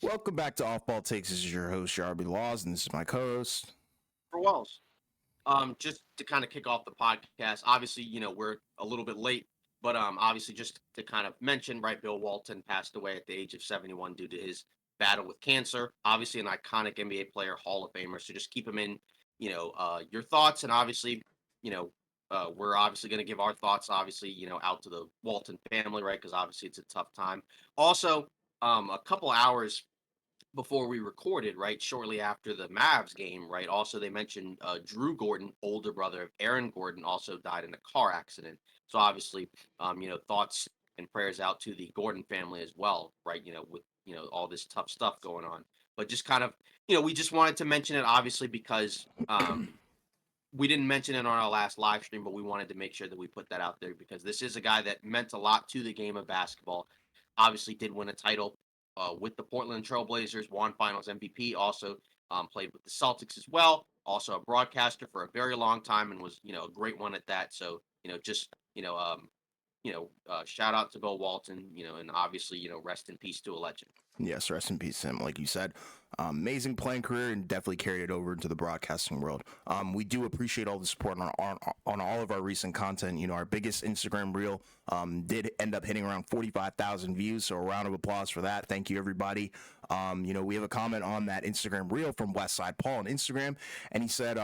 Welcome back to Off Ball Takes. This is your host, Jarby Laws, and this is my co-host. For Wells. Just to kind of kick off the podcast, obviously, we're a little bit late, but obviously, just to kind of mention, right, Bill Walton passed away at the age of 71 due to his battle with cancer. Obviously, an iconic NBA player, Hall of Famer. So just keep him in, your thoughts, and obviously, you know, we're obviously going to give our thoughts, obviously, out to the Walton family, right, because obviously it's a tough time. Also, a couple hours before we recorded, right, shortly after the Mavs game, right? Also, they mentioned Drew Gordon, older brother of Aaron Gordon, also died in a car accident. So obviously, thoughts and prayers out to the Gordon family as well, right? With all this tough stuff going on. But just kind of, we just wanted to mention it, obviously, because we didn't mention it on our last live stream, but we wanted to make sure that we put that out there because this is a guy that meant a lot to the game of basketball. Obviously, did win a title with the Portland Trailblazers, won Finals MVP, also played with the Celtics as well. Also a broadcaster for a very long time and was a great one at that. So just shout out to Bill Walton, and obviously rest in peace to a legend. Yes, rest in peace, Tim. Like you said, amazing playing career and definitely carried it over into the broadcasting world. We do appreciate all the support on all of our recent content. Our biggest Instagram reel did end up hitting around 45,000 views, so a round of applause for that. Thank you, everybody. We have a comment on that Instagram reel from Westside Paul on Instagram, and he said,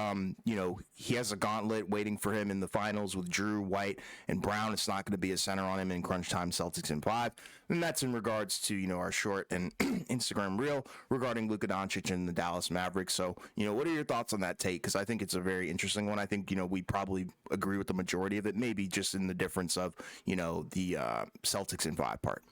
he has a gauntlet waiting for him in the finals with Drew, White, and Brown. It's not going to be a center on him in crunch time. Celtics in five, and that's in regards to our short and Instagram reel regarding Luka Doncic and the Dallas Mavericks. So, what are your thoughts on that take? Because I think it's a very interesting one. I think we probably agree with the majority of it, maybe just in the difference of the Celtics in five part.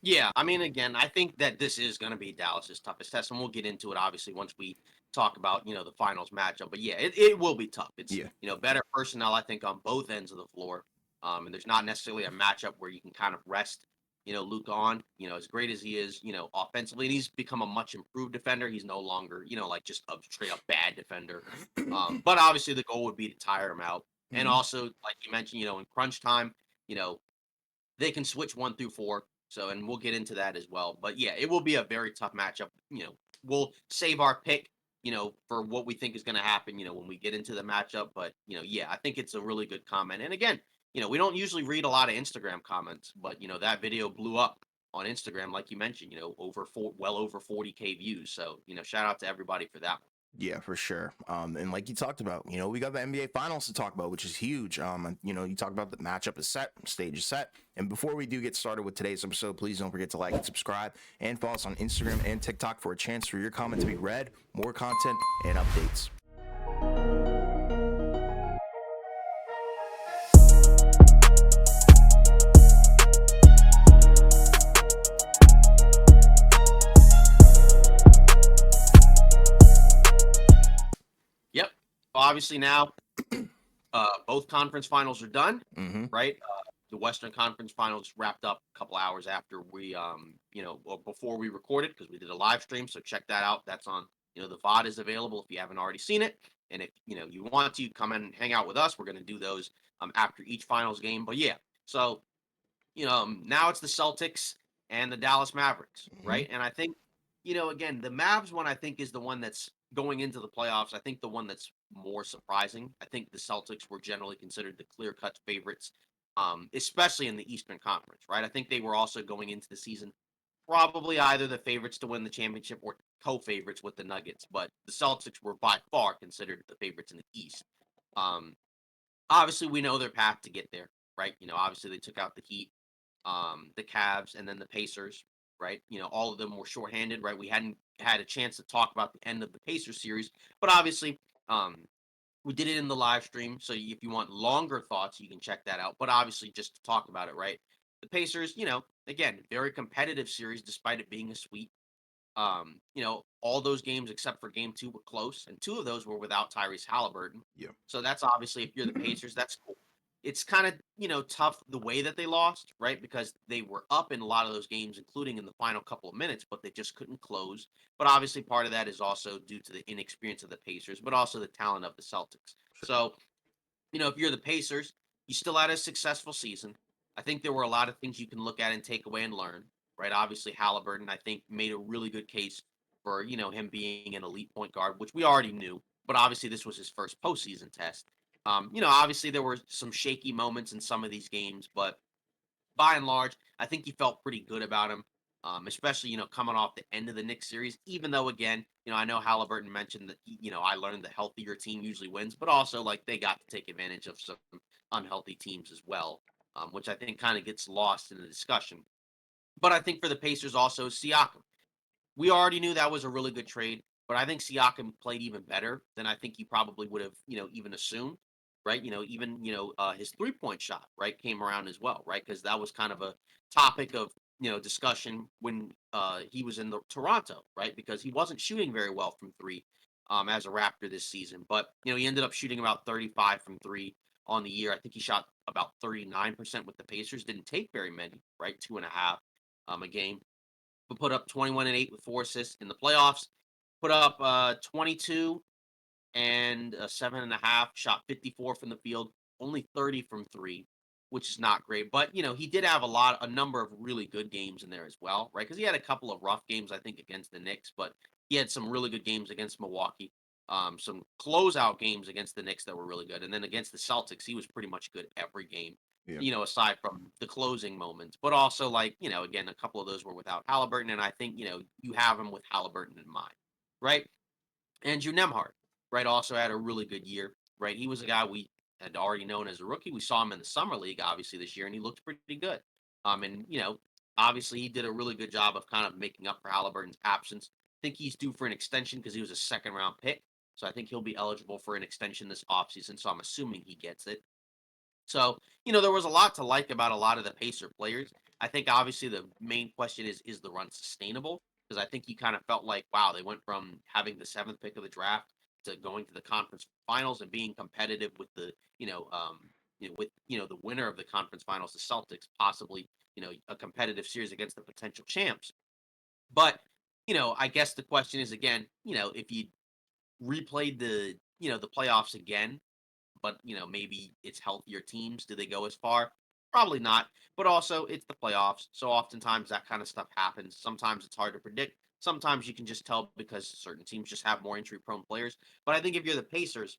Yeah, I mean, again, I think that this is going to be Dallas's toughest test, and we'll get into it obviously once we talk about the finals matchup. But yeah, it will be tough. It's Yeah. better personnel, I think, on both ends of the floor, and there's not necessarily a matchup where you can kind of rest Luke on. As great as he is, offensively, and he's become a much improved defender. He's no longer like just a straight up bad defender. But obviously, the goal would be to tire him out, and Mm-hmm. also like you mentioned, in crunch time, you know they can switch 1 through 4. So, and we'll get into that as well. But yeah, it will be a very tough matchup. We'll save our pick, for what we think is going to happen, when we get into the matchup. But, yeah, I think it's a really good comment. And again, we don't usually read a lot of Instagram comments, but, that video blew up on Instagram, like you mentioned, well over 40K views. So, shout out to everybody for that one. Yeah, for sure. And like you talked about, we got the NBA Finals to talk about, which is huge. You talk about the matchup is set, stage is set. And before we do get started with today's episode, please don't forget to like and subscribe and follow us on Instagram and TikTok for a chance for your comment to be read, more content, and updates. Yep. Obviously now, both conference finals are done, Mm-hmm. right? The Western Conference Finals wrapped up a couple hours after before we recorded because we did a live stream. So check that out. That's on, the VOD is available if you haven't already seen it. And if you want to come in and hang out with us, we're going to do those after each finals game. But yeah, so now it's the Celtics and the Dallas Mavericks, Mm-hmm. right? And I think, again, the Mavs one I think is the one that's going into the playoffs. I think the one that's more surprising. I think the Celtics were generally considered the clear cut favorites, especially in the Eastern Conference, right? I think they were also going into the season probably either the favorites to win the championship or co-favorites with the Nuggets, but the Celtics were by far considered the favorites in the East. Um, Obviously, we know their path to get there, right? Obviously they took out the Heat, the Cavs, and then the Pacers, right? All of them were shorthanded, right? We hadn't had a chance to talk about the end of the Pacers series, but obviously, um, we did it in the live stream. So if you want longer thoughts, you can check that out. But obviously, just to talk about it, right? The Pacers, again, very competitive series despite it being a sweep. All those games except for game 2 were close, and 2 of those were without Tyrese Halliburton. Yeah. So that's obviously if you're the Pacers, that's cool. It's kind of tough the way that they lost, right? Because they were up in a lot of those games, including in the final couple of minutes, but they just couldn't close. But obviously, part of that is also due to the inexperience of the Pacers, but also the talent of the Celtics. Sure. So if you're the Pacers, you still had a successful season. I think there were a lot of things you can look at and take away and learn, right? Obviously, Halliburton, I think, made a really good case for, him being an elite point guard, which we already knew, but obviously this was his first postseason test. Obviously there were some shaky moments in some of these games, but by and large, I think he felt pretty good about him, especially, coming off the end of the Knicks series, even though, again, I know Halliburton mentioned that, I learned the healthier team usually wins, but also, like, they got to take advantage of some unhealthy teams as well, which I think kind of gets lost in the discussion. But I think for the Pacers also, Siakam. We already knew that was a really good trade, but I think Siakam played even better than I think you probably would have, even assumed, right? Even his 3-point shot, right, came around as well, right? Because that was kind of a topic of discussion when he was in the Toronto, right? Because he wasn't shooting very well from three as a Raptor this season, but he ended up shooting about 35 from three on the year. I think he shot about 39% with the Pacers. Didn't take very many, right? Two and a half a game, but put up 21 and 8 with 4 assists in the playoffs. Put up 22 and a 7.5. Shot 54 from the field, only 30 from three, which is not great. But he did have a number of really good games in there as well, right? Because he had a couple of rough games, I think, against the Knicks, but he had some really good games against Milwaukee. Some closeout games against the Knicks that were really good, and then against the Celtics, he was pretty much good every game. Yeah. Aside from the closing moments, but also like again, a couple of those were without Halliburton, and I think you have him with Halliburton in mind, right? Andrew Nemhart, right, also had a really good year, right? He was a guy we had already known as a rookie. We saw him in the summer league, obviously, this year, and he looked pretty good. And obviously, he did a really good job of kind of making up for Halliburton's absence. I think he's due for an extension because he was a second round pick, so I think he'll be eligible for an extension this offseason. So I'm assuming he gets it. So, there was a lot to like about a lot of the Pacer players. I think obviously the main question is the run sustainable? Because I think you kind of felt like, wow, they went from having the seventh pick of the draft to going to the conference finals and being competitive with the winner of the conference finals, the Celtics, possibly, a competitive series against the potential champs. But, I guess the question is again, if you replayed the playoffs again, but maybe it's healthier teams. Do they go as far? Probably not. But also, it's the playoffs, so oftentimes that kind of stuff happens. Sometimes it's hard to predict. Sometimes you can just tell because certain teams just have more injury-prone players. But I think if you're the Pacers,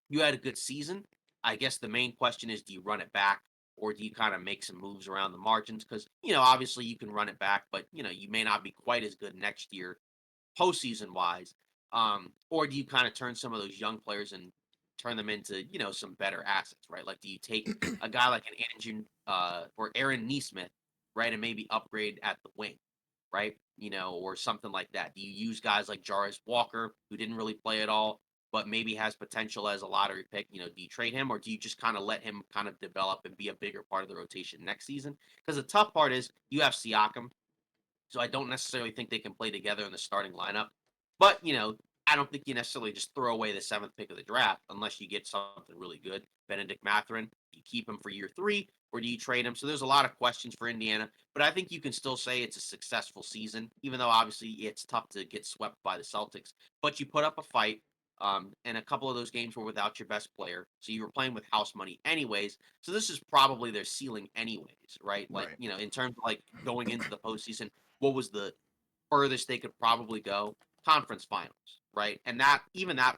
you had a good season. I guess the main question is, do you run it back, or do you kind of make some moves around the margins? Because obviously you can run it back, but you may not be quite as good next year postseason wise? Or do you kind of turn some of those young players and turn them into, some better assets, right? Like, do you take a guy like an Andrew or Aaron Neesmith, right, and maybe upgrade at the wing, right? Or something like that. Do you use guys like Jarvis Walker, who didn't really play at all, but maybe has potential as a lottery pick? Do you trade him, or do you just kind of let him kind of develop and be a bigger part of the rotation next season? Because the tough part is you have Siakam, so I don't necessarily think they can play together in the starting lineup. But, I don't think you necessarily just throw away the seventh pick of the draft unless you get something really good. Benedict Mathurin, do you keep him for year three or do you trade him? So there's a lot of questions for Indiana, but I think you can still say it's a successful season, even though obviously it's tough to get swept by the Celtics. But you put up a fight, and a couple of those games were without your best player. So you were playing with house money anyways. So this is probably their ceiling anyways, right? Like, Right. in terms of like going into the postseason, what was the furthest they could probably go? Conference finals, right? And that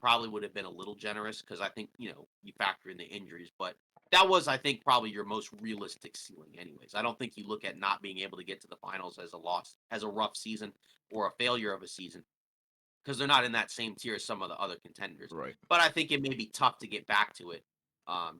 probably would have been a little generous because I think, you factor in the injuries, but that was, I think, probably your most realistic ceiling, anyways. I don't think you look at not being able to get to the finals as a loss, as a rough season or a failure of a season because they're not in that same tier as some of the other contenders. Right. But I think it may be tough to get back to it,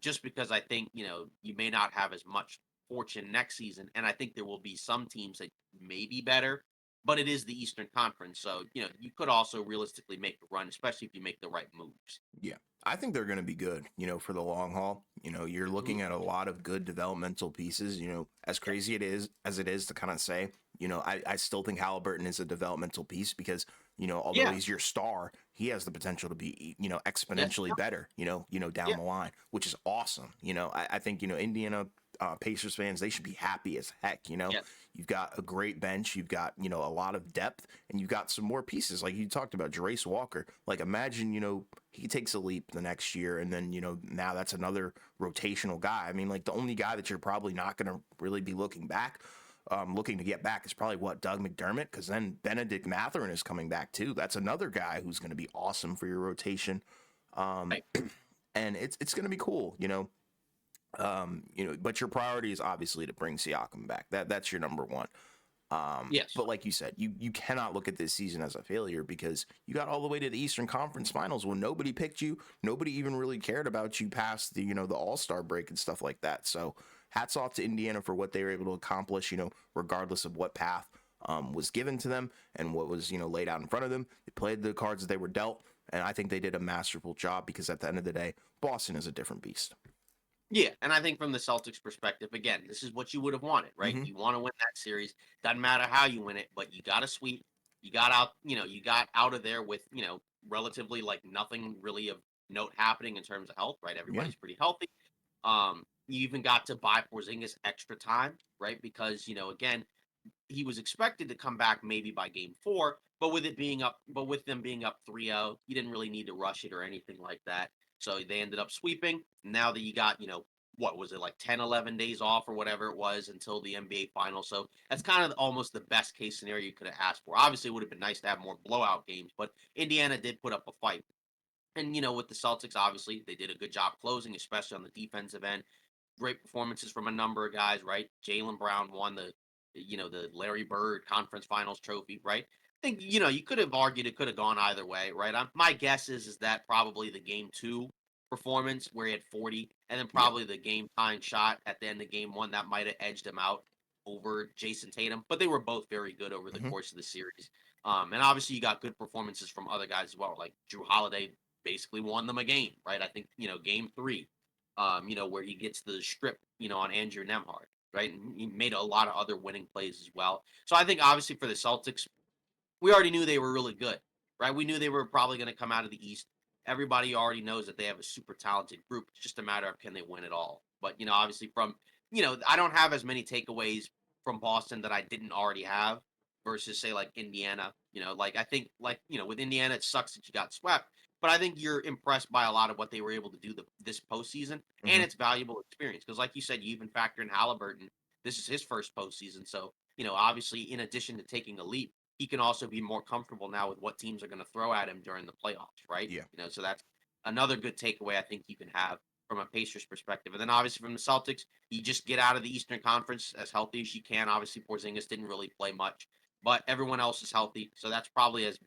just because I think you may not have as much fortune next season, and I think there will be some teams that may be better. But it is the Eastern Conference, so you could also realistically make a run, especially if you make the right moves. Yeah. I think they're going to be good, for the long haul. You're Mhm. looking at a lot of good developmental pieces, as Yeah, crazy it is to kind of say, I still think Halliburton is a developmental piece because, although yeah, he's your star, he has the potential to be, yeah, exponentially better, down yeah, the line, which is awesome. I think, Indiana Pacers fans, they should be happy as heck, yeah, You've got a great bench. You've got, a lot of depth and you've got some more pieces. Like you talked about Jarace Walker. Like imagine, he takes a leap the next year and then, now that's another rotational guy. I mean, like the only guy that you're probably not going to really be looking back looking to get back is probably what, Doug McDermott, because then Benedict Mathurin is coming back too. That's another guy who's going to be awesome for your rotation, Right. and it's going to be cool, But your priority is obviously to bring Siakam back. That's your number one. Yes. But like you said, you cannot look at this season as a failure because you got all the way to the Eastern Conference Finals when nobody picked you, nobody even really cared about you past the All-Star break and stuff like that. So hats off to Indiana for what they were able to accomplish, regardless of what path was given to them and what was laid out in front of them. They played the cards that they were dealt, and I think they did a masterful job because at the end of the day, Boston is a different beast. Yeah, and I think from the Celtics perspective, again, this is what you would have wanted, right? Mm-hmm. You want to win that series. Doesn't matter how you win it, but you got to sweep. You got out of there with, relatively like nothing really of note happening in terms of health, right? Yeah. Everybody's pretty healthy. You even got to buy Porzingis extra time, right? Because, again, he was expected to come back maybe by game 4, but with them being up 3-0, you didn't really need to rush it or anything like that. So they ended up sweeping. Now that you got, what was it, like 10, 11 days off or whatever it was until the NBA final. So that's kind of almost the best case scenario you could have asked for. Obviously, it would have been nice to have more blowout games, but Indiana did put up a fight. And, with the Celtics, obviously, they did a good job closing, especially on the defensive end. Great performances from a number of guys, right? Jalen Brown won the Larry Bird Conference Finals trophy, right? I think you could have argued it could have gone either way, right? My guess is that probably the game 2 performance where he had 40, and then Yeah. probably the game time shot at the end of game 1 that might have edged him out over Jason Tatum. But they were both very good over the Mm-hmm. course of the series. And obviously you got good performances from other guys as well, like Drew Holiday basically won them a game, right? I think game 3 where he gets the strip, on Andrew Nemhard, right? And he made a lot of other winning plays as well. So I think obviously for the Celtics, we already knew they were really good, right? We knew they were probably going to come out of the East. Everybody already knows that they have a super talented group. It's just a matter of can they win it all. But obviously I don't have as many takeaways from Boston that I didn't already have versus say like Indiana. Like I think like with Indiana, it sucks that you got swept, but I think you're impressed by a lot of what they were able to do this postseason, and Mm-hmm. it's valuable experience because, like you said, you even factor in Halliburton. This is his first postseason, so obviously, in addition to taking a leap, he can also be more comfortable now with what teams are going to throw at him during the playoffs, right? Yeah. So that's another good takeaway I think you can have from a Pacers perspective. And then obviously from the Celtics, you just get out of the Eastern Conference as healthy as you can. Obviously, Porzingis didn't really play much, but everyone else is healthy, so that's probably as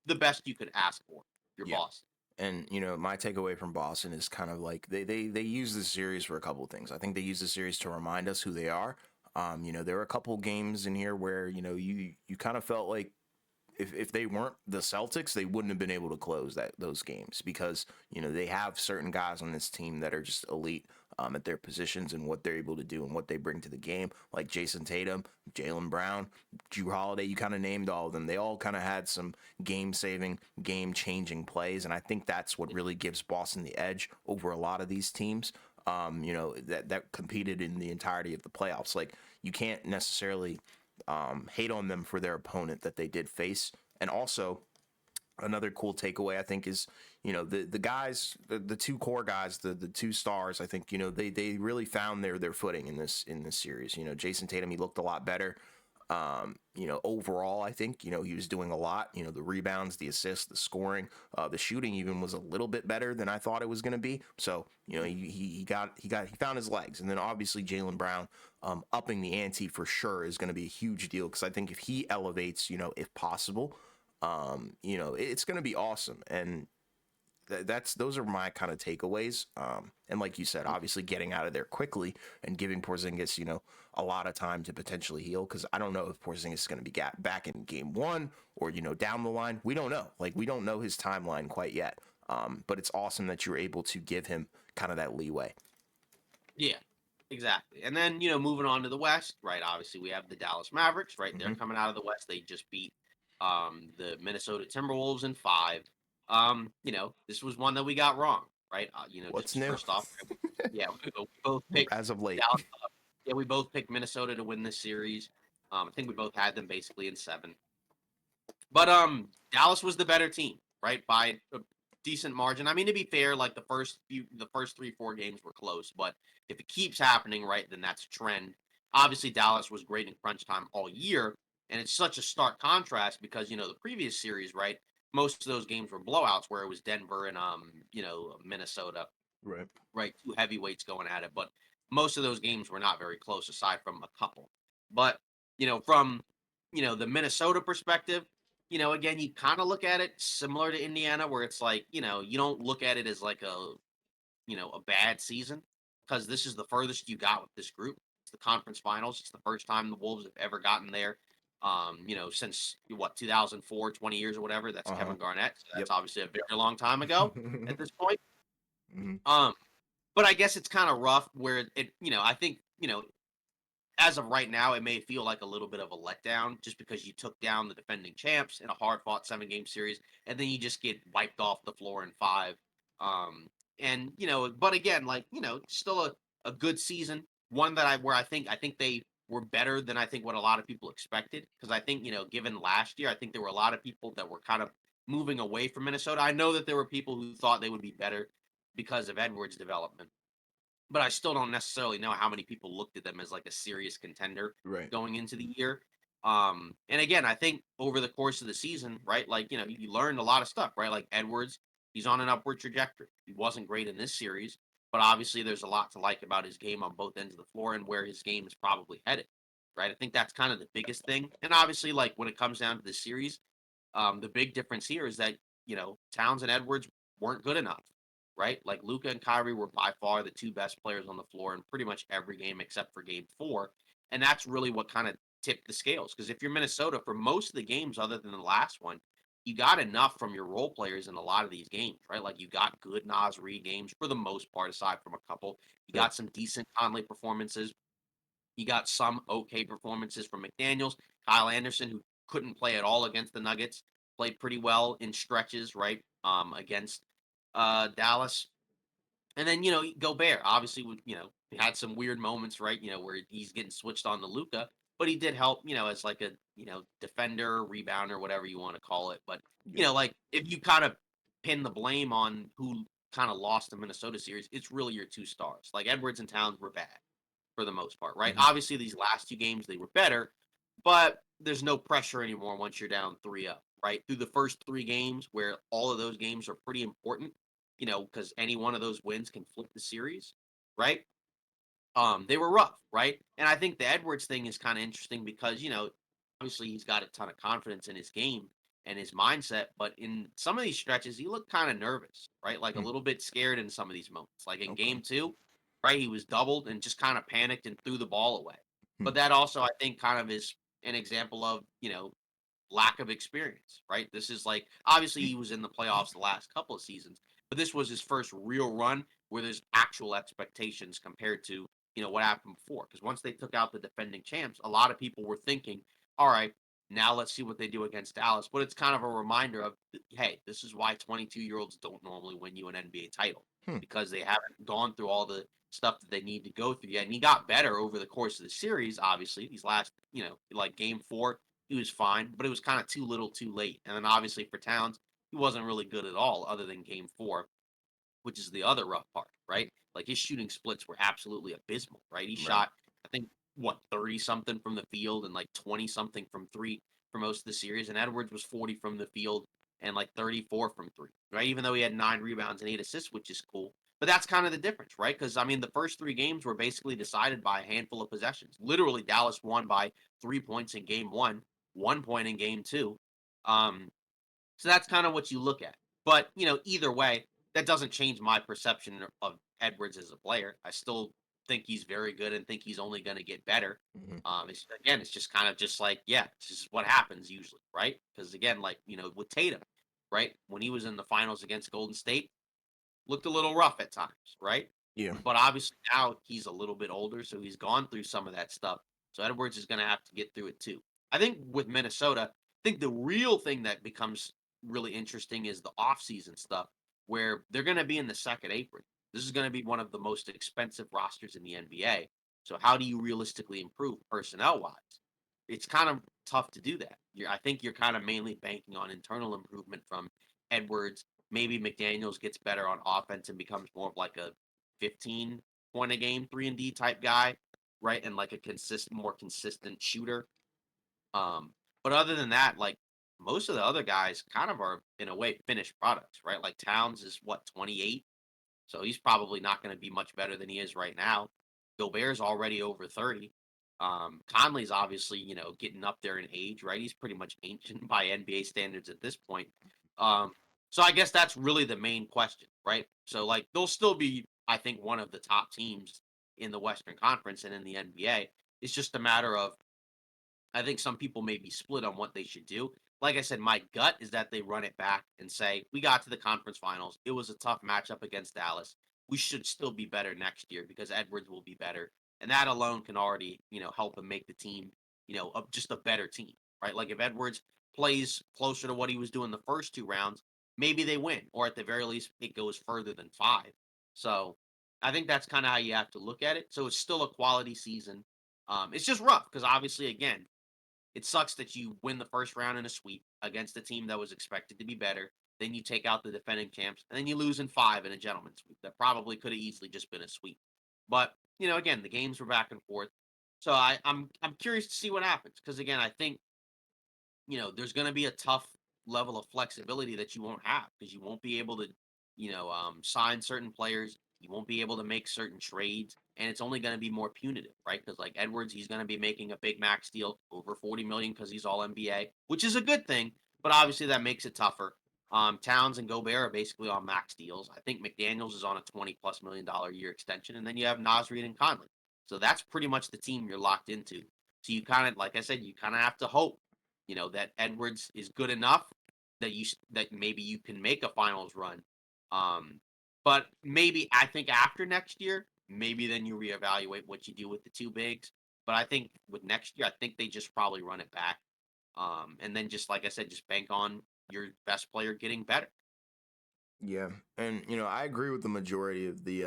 the best you could ask for. Your Yeah. boss. And my takeaway from Boston is kind of like they use this series for a couple of things. I think they use the series to remind us who they are. There were a couple games in here where you kind of felt like if they weren't the Celtics, they wouldn't have been able to close those games because they have certain guys on this team that are just elite at their positions and what they're able to do and what they bring to the game, like Jason Tatum, Jalen Brown, Drew Holiday. You kind of named all of them. They all kind of had some game-saving, game-changing plays, and I think that's what really gives Boston the edge over a lot of these teams. That competed in the entirety of the playoffs. Like you can't necessarily hate on them for their opponent that they did face. And also, another cool takeaway I think is the guys, the two core guys, the two stars. I think they really found their footing in this series. Jason Tatum, he looked a lot better. Overall, I think he was doing a lot. The rebounds, the assists, the scoring, the shooting even was a little bit better than I thought it was going to be. So he found his legs, and then obviously Jalen Brown upping the ante for sure is going to be a huge deal because I think if he elevates, if possible, it's going to be awesome. And those are my kind of takeaways. And like you said, obviously getting out of there quickly and giving Porzingis, a lot of time to potentially heal. Because I don't know if Porzingis is going to be back in game 1 or down the line. We don't know. Like we don't know his timeline quite yet. But it's awesome that you're able to give him kind of that leeway. Yeah, exactly. And then, moving on to the West, right? Obviously, we have the Dallas Mavericks, right? They're Mm-hmm. coming out of the West. They just beat the Minnesota Timberwolves in 5. This was one that we got wrong, right? What's Just new first off, yeah, we both picked as of late? Dallas. Yeah, we both picked Minnesota to win this series. I think we both had them basically in 7. But Dallas was the better team, right? By a decent margin. I mean, to be fair, like the first 3, 4 games were close, but if it keeps happening, right, then that's a trend. Obviously, Dallas was great in crunch time all year, and it's such a stark contrast because the previous series, right? Most of those games were blowouts where it was Denver and Minnesota, Right. right? Two heavyweights going at it, but most of those games were not very close aside from a couple. But, from, the Minnesota perspective, again, you kind of look at it similar to Indiana where it's like, you don't look at it as like a bad season because this is the furthest you got with this group. It's the conference finals. It's the first time the Wolves have ever gotten there. Since what 2004, 20 years or whatever. That's Uh-huh. Kevin Garnett. So that's Yep. obviously a very long time ago at this point. Mhm. Um, but I guess it's kind of rough where I think, as of right now, it may feel like a little bit of a letdown just because you took down the defending champs in a hard fought 7-game series, and then you just get wiped off the floor in five. But again, like, still a good season. One that I think they were better than I think what a lot of people expected. Because I think, given last year, I think there were a lot of people that were kind of moving away from Minnesota. I know that there were people who thought they would be better because of Edwards' development, but I still don't necessarily know how many people looked at them as like a serious contender Right. going into the year. And again, I think over the course of the season, right, like you learned a lot of stuff, right? Like Edwards, he's on an upward trajectory. He wasn't great in this series, but obviously there's a lot to like about his game on both ends of the floor and where his game is probably headed. Right. I think that's kind of the biggest thing. And obviously, like when it comes down to the series, the big difference here is that Towns and Edwards weren't good enough, right? Like Luca and Kyrie were by far the two best players on the floor in pretty much every game except for Game 4, and that's really what kind of tipped the scales. Because if you're Minnesota, for most of the games other than the last one, you got enough from your role players in a lot of these games, right? Like you got good Nas Reed games for the most part, aside from a couple. You Yep. got some decent Conley performances. You got some okay performances from McDaniels. Kyle Anderson, who couldn't play at all against the Nuggets, played pretty well in stretches, right? Against Dallas. And then, Gobert, obviously, he had some weird moments, right? Where he's getting switched on to Luca, but he did help, as like a, defender, rebounder, whatever you want to call it. But, Yep. like if you kind of pin the blame on who kind of lost the Minnesota series, it's really your two stars. Like Edwards and Towns were bad for the most part, right? Mhm. Obviously, these last two games they were better, but there's no pressure anymore once you're down 3-up, right? Through the first three games, where all of those games are pretty important, because any one of those wins can flip the series, right? They were rough, right? And I think the Edwards thing is kind of interesting because, obviously he's got a ton of confidence in his game and his mindset, but in some of these stretches, he looked kind of nervous, right? Like a Hmm. little bit scared in some of these moments. Like in Okay. game two, right? He was doubled and just kind of panicked and threw the ball away. Hmm. But that also, I think, kind of is an example of, lack of experience, right? This is like obviously he was in the playoffs the last couple of seasons, but this was his first real run where there's actual expectations compared to what happened before. Because once they took out the defending champs, a lot of people were thinking, all right, now let's see what they do against Dallas. But it's kind of a reminder of, hey, this is why 22-year-olds don't normally win you an NBA title Hmm. because they haven't gone through all the stuff that they need to go through yet. And he got better over the course of the series, obviously. These last, like game 4, he was fine, but it was kind of too little too late. And then obviously for Towns, he wasn't really good at all other than game 4, which is the other rough part, right? Like his shooting splits were absolutely abysmal, right? He Right. shot, I think, what, 30 something from the field and like 20 something from three for most of the series. And Edwards was 40 from the field and like 34 from three, right? Even though he had 9 rebounds and 8 assists, which is cool. But that's kind of the difference, right? Because I mean, the first 3 games were basically decided by a handful of possessions. Literally, Dallas won by 3 points in game 1, 1 point in game 2. Um, so that's kind of what you look at. But, either way, that doesn't change my perception of Edwards as a player. I still think he's very good and think he's only going to get better. Hmm. It's just kind of just like, yeah, this is what happens usually, right? Because again, like, with Tatum, right? When he was in the finals against Golden State, looked a little rough at times, right? Yeah. But obviously now he's a little bit older, so he's gone through some of that stuff. So Edwards is going to have to get through it too. I think with Minnesota, I think the real thing that becomes really interesting is the offseason stuff where they're going to be in the second apron. This is going to be one of the most expensive rosters in the NBA. So how do you realistically improve personnel wise? It's kind of tough to do that. I think you're kind of mainly banking on internal improvement from Edwards. Maybe McDaniels gets better on offense and becomes more of like a 15 point a game 3 and D type guy, right? And like more consistent shooter. But other than that, like most of the other guys kind of are in a way finished products, right? Like Towns is what, 28? So he's probably not going to be much better than he is right now. Gobert's already over 30. Conley's obviously, getting up there in age, right? He's pretty much ancient by NBA standards at this point. Um, so I guess that's really the main question, right? So like they'll still be, I think, one of the top teams in the Western Conference and in the NBA. It's just a matter of I think some people may be split on what they should do. Like I said, my gut is that they run it back and say, we got to the conference finals. It was a tough matchup against Dallas. We should still be better next year because Edwards will be better. And that alone can already, help him make the team, just a better team, right? Like if Edwards plays closer to what he was doing the first two rounds, maybe they win, or at the very least, it goes further than five. So I think that's kind of how you have to look at it. So it's still a quality season. It's just rough because obviously, again, it sucks that you win the first round in a sweep against a team that was expected to be better. Then you take out the defending champs, and then you lose in five in a gentleman's sweep. That probably could have easily just been a sweep. But again, the games were back and forth. So I'm curious to see what happens because again, I think there's going to be a tough level of flexibility that you won't have because you won't be able to, sign certain players. You won't be able to make certain trades, and it's only going to be more punitive, right? Because like Edwards, he's going to be making a big max deal over 40 million because he's all NBA, which is a good thing, but obviously that makes it tougher. Towns and Gobert are basically on max deals. I think McDaniels is on a 20+ million year extension, and then you have Nasrid and Conley. So that's pretty much the team you're locked into. So you kind of, like I said, you kind of have to hope that Edwards is good enough that maybe you can make a finals run. Um, but maybe I think after next year, maybe then you reevaluate what you do with the two bigs. But I think with next year, I think they just probably run it back. And then just like I said, just bank on your best player getting better. Yeah, and I agree with the majority of the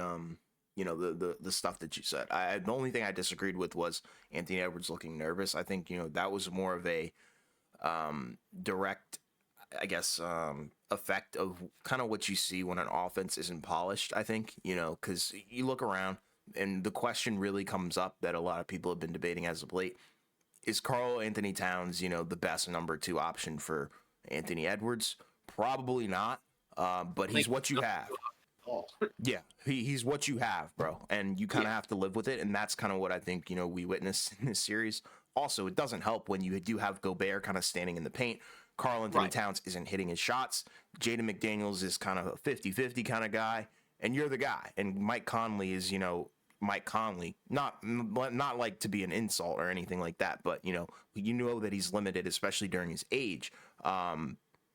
stuff that you said. The only thing I disagreed with was Anthony Edwards looking nervous. I think that was more of a direct, I guess, effect of kind of what you see when an offense isn't polished. I think because you look around and the question really comes up that a lot of people have been debating as of late: is Karl Anthony Towns, the best number two option for Anthony Edwards? Probably not. But I he's think what you have. all. Yeah, he's what you have, bro, and you kind Yeah, of have to live with it, and that's kind of what I think we witnessed in this series. Also, it doesn't help when you do have Gobert kind of standing in the paint. Karl Anthony right. Towns isn't hitting his shots. Jaden McDaniels is kind of a 50-50 kind of guy, and you're the guy. And Mike Conley is Mike Conley, not like to be an insult or anything like that, but you know that he's limited, especially during his age.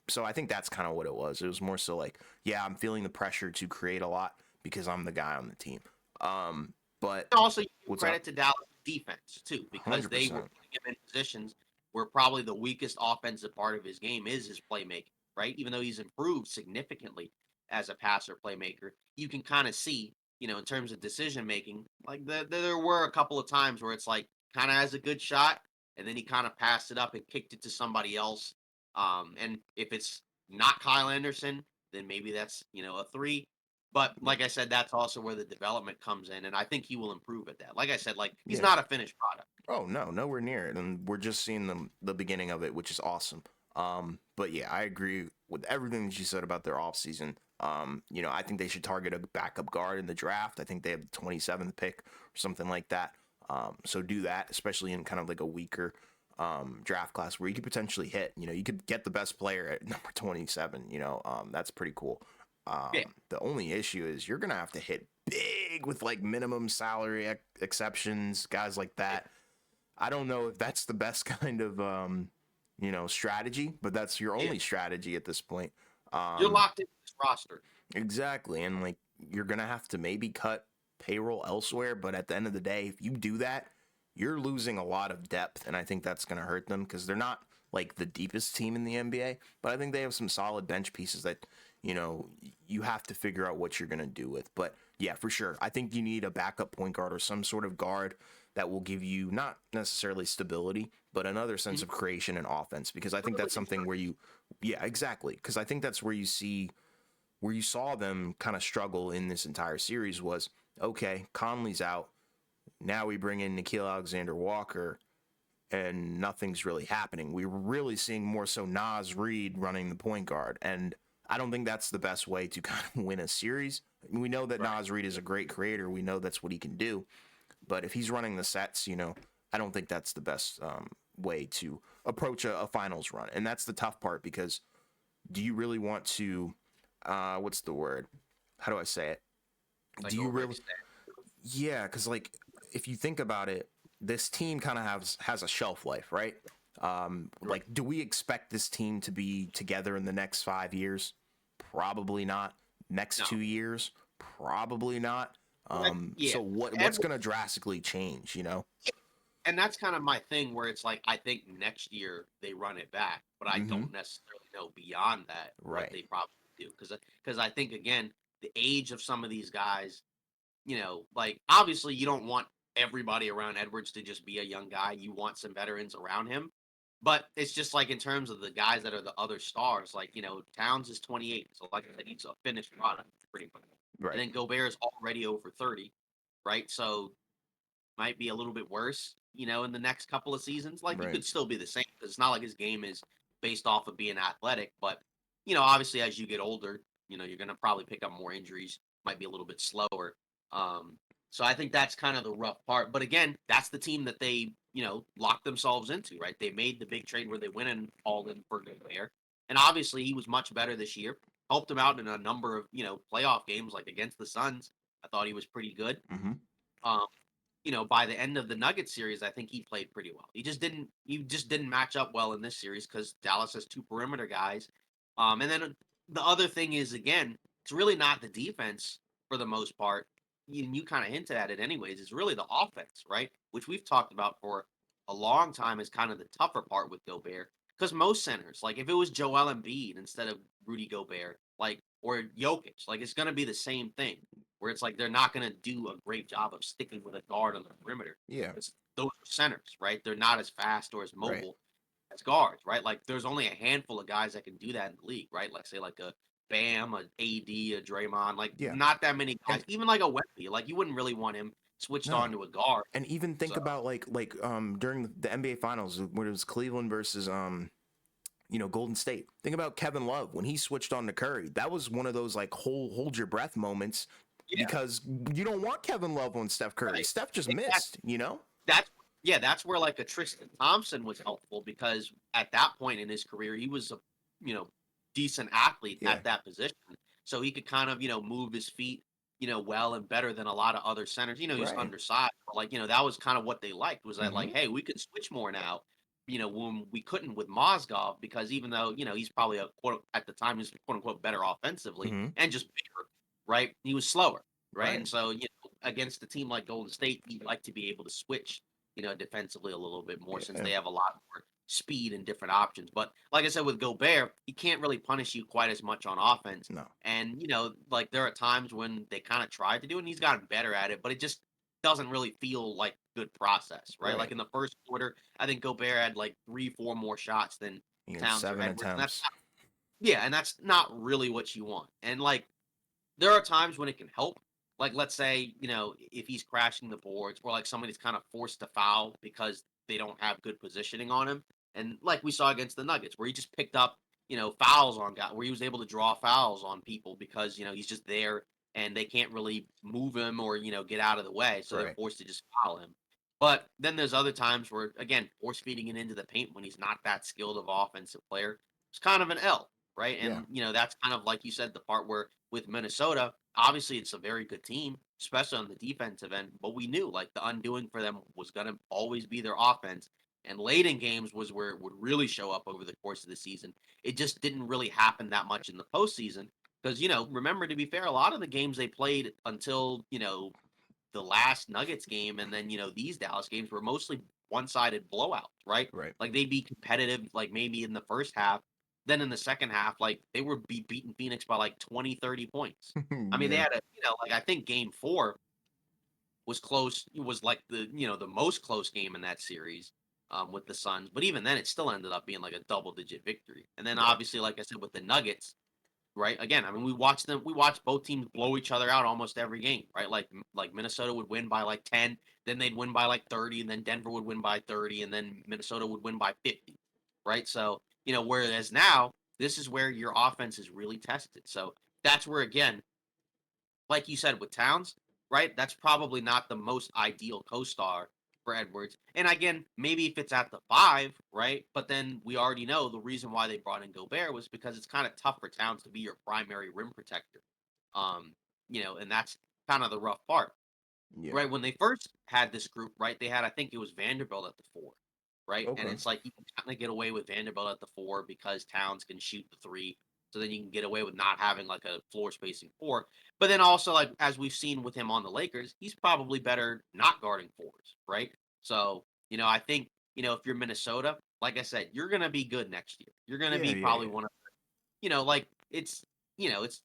So I think that's kind of what it was. It was more so like, yeah, I'm feeling the pressure to create a lot because I'm the guy on the team. But Also, you give what's credit up? to Dallas defense too, because they were 100%. putting him in positions where probably the weakest offensive part of his game is his playmaking, right? Even though he's improved significantly as a passer playmaker, you can kind of see, in terms of decision making, like there were a couple of times where it's like kind of has a good shot, and then he kind of passed it up and kicked it to somebody else. And if it's not Kyle Anderson, then maybe that's a three. But Yeah. like I said, that's also where the development comes in, and I think he will improve at that. Like I said, like he's Yeah. not a finished product. Oh no, nowhere near it, and we're just seeing the beginning of it, which is awesome. But yeah, I agree with everything that you said about their offseason. I think they should target a backup guard in the draft. I think they have the 27th pick or something like that. So do that, especially in kind of like a weaker draft class where you could potentially hit. You could get the best player at number 27. That's pretty cool. Yeah, The only issue is you're gonna have to hit big with like minimum salary exceptions, guys like yeah. that. I don't know if that's the best kind of strategy, but that's your Yeah. only strategy at this point. You're Um, locked into this roster. exactly, and like you're gonna have to maybe cut payroll elsewhere, but at the end of the day, if you do that, you're losing a lot of depth, and I think that's gonna hurt them because they're not like the deepest team in the NBA, but I think they have some solid bench pieces that you have to figure out what you're gonna do with. But yeah, for sure, I think you need a backup point guard or some sort of guard that will give you not necessarily stability, but another sense Mhm. of creation and offense. Because I think Really that's something where constructive. yeah, exactly. Because I think that's where you saw them kind of struggle in this entire series was okay, Conley's out. Now we bring in Nikhil Alexander-Walker, and nothing's really happening. We're really seeing more so Naz Reid running the point guard, and I don't think that's the best way to kind of win a series. I mean, we know that Right. Naz Reid is a great creator. We know that's what he can do, but if he's running the sets, I don't think that's the best way to approach a finals run, and that's the tough part because do you really want to? What's the word? How do I say it? Do Like you really? overextend. Yeah, because like if you think about it, this team kind of has a shelf life, right? Right. Like, do we expect this team to be together in the next 5 years? Probably not. Next No. 2 years? Probably not. Yeah. So what's Edwards, going to drastically change? and that's kind of my thing where it's like I think next year they run it back, but I Mm-hmm. don't necessarily know beyond that what Right. they probably do because I think again the age of some of these guys, like obviously you don't want everybody around Edwards to just be a young guy. You want some veterans around him. But it's just like in terms of the guys that are the other stars, like Towns is 28, so like I said, he's a finished product pretty much. And Right. then Gobert is already over 30, right? So might be a little bit worse, in the next couple of seasons. Like, you Right. could still be the same because it's not like his game is based off of being athletic. But, obviously, as you get older, you're going to probably pick up more injuries, might be a little bit slower. Um, so I think that's kind of the rough part. But again, that's the team that they, locked themselves into, right? They made the big trade where they went in all in for Gobert. And obviously, he was much better this year. Helped him out in a number of, playoff games, like against the Suns. I thought he was pretty good. Mm-hmm. Um, by the end of the Nuggets series, I think he played pretty well. He just didn't match up well in this series because Dallas has two perimeter guys. And then the other thing is again, it's really not the defense for the most part. You kind of hinted at it anyways. It's really the offense, right? Which we've talked about for a long time is kind of the tougher part with Gobert. Because most centers, like if it was Joel Embiid instead of Rudy Gobert, like or Jokic, like it's gonna be the same thing where it's like they're not going to do a great job of sticking with a guard on the perimeter. Yeah. It's those are centers, right? They're not as fast or as Right. mobile as guards, right? Like there's only a handful of guys that can do that in the league, right? Like say like a Bam, a AD, a Draymond, like Yeah. not that many guys. And Even like a Wemby, like you wouldn't really want him switched on no. to a guard. And even think So about during the NBA Finals when it was Cleveland versus Golden State. Think about Kevin Love when he switched on to Curry. That was one of those like hold your breath moments yeah, because you don't want Kevin Love on Steph Curry. right. Steph just Exactly. missed. That's yeah, that's where like a Tristan Thompson was helpful because at that point in his career, he was a you know decent athlete Yeah. at that position, so he could kind of move his feet well and better than a lot of other centers. He's Right. undersized, but like that was kind of what they liked was that Mm-hmm. like, hey, we could switch more now. When we couldn't with Mozgov because even though he's probably a quote at the time he's quote unquote better offensively Mm-hmm. and just bigger, right? He was slower, right? Right. And so against a team like Golden State, you'd like to be able to switch defensively a little bit more since Yeah. they have a lot more speed and different options. But like I said, with Gobert, he can't really punish you quite as much on offense. No. And, like there are times when they kind of tried to do it and he's gotten better at it, but it just doesn't really feel like good process, right? Like Right. in the first quarter, I think Gobert had like 3, 4 more shots than He had Towns or 7 Edwards. And that's attempts. not, yeah, and that's not really what you want. And like there are times when it can help. Like, let's say, if he's crashing the boards or like somebody's kind of forced to foul because they don't have good positioning on him. And like we saw against the Nuggets, where he just picked up, fouls on guys, where he was able to draw fouls on people because, he's just there and they can't really move him or, get out of the way. So they're Right. forced to just foul him. But then there's other times where, again, force feeding it into the paint when he's not that skilled of offensive player. It's kind of an L, right? Yeah. And, that's kind of like you said, the part where with Minnesota, obviously it's a very good team, especially on the defensive end. But we knew like the undoing for them was gonna always be their offense. And late in games was where it would really show up over the course of the season. It just didn't really happen that much in the postseason. Because, remember to be fair, a lot of the games they played until, the last Nuggets game and then, these Dallas games were mostly one-sided blowouts, right? Right. Like they'd be competitive, like maybe in the first half. Then in the second half, like they were beating Phoenix by like 20, 30 points. I mean, they Yeah. had like I think game four was close. It was like the most close game in that series with the Suns. But even then, it still ended up being like a double digit victory. And then Right. obviously, like I said, with the Nuggets, right? Again, I mean, we watch both teams blow each other out almost every game, right? Like Minnesota would win by like 10, then they'd win by like 30, and then Denver would win by 30, and then Minnesota would win by 50, right? So, whereas now this is where your offense is really tested. So that's where again, like you said with Towns, right? That's probably not the most ideal co-star for Edwards. And again, maybe if it's at the 5, right? But then we already know the reason why they brought in Gobert was because it's kind of tough for Towns to be your primary rim protector. Um, and that's kind of the rough part. Yeah. Right, when they first had this group, right, they had I think it was Vanderbilt at the 4, right? And Okay. it's like you can kinda get away with Vanderbilt at the 4 because Towns can shoot the 3, so then you can get away with not having, like, a floor spacing 4. But then also, like, as we've seen with him on the Lakers, he's probably better not guarding 4s, right? So, I think, if you're Minnesota, like I said, you're gonna be good next year. You're gonna Yeah, be yeah, probably yeah. one of like it's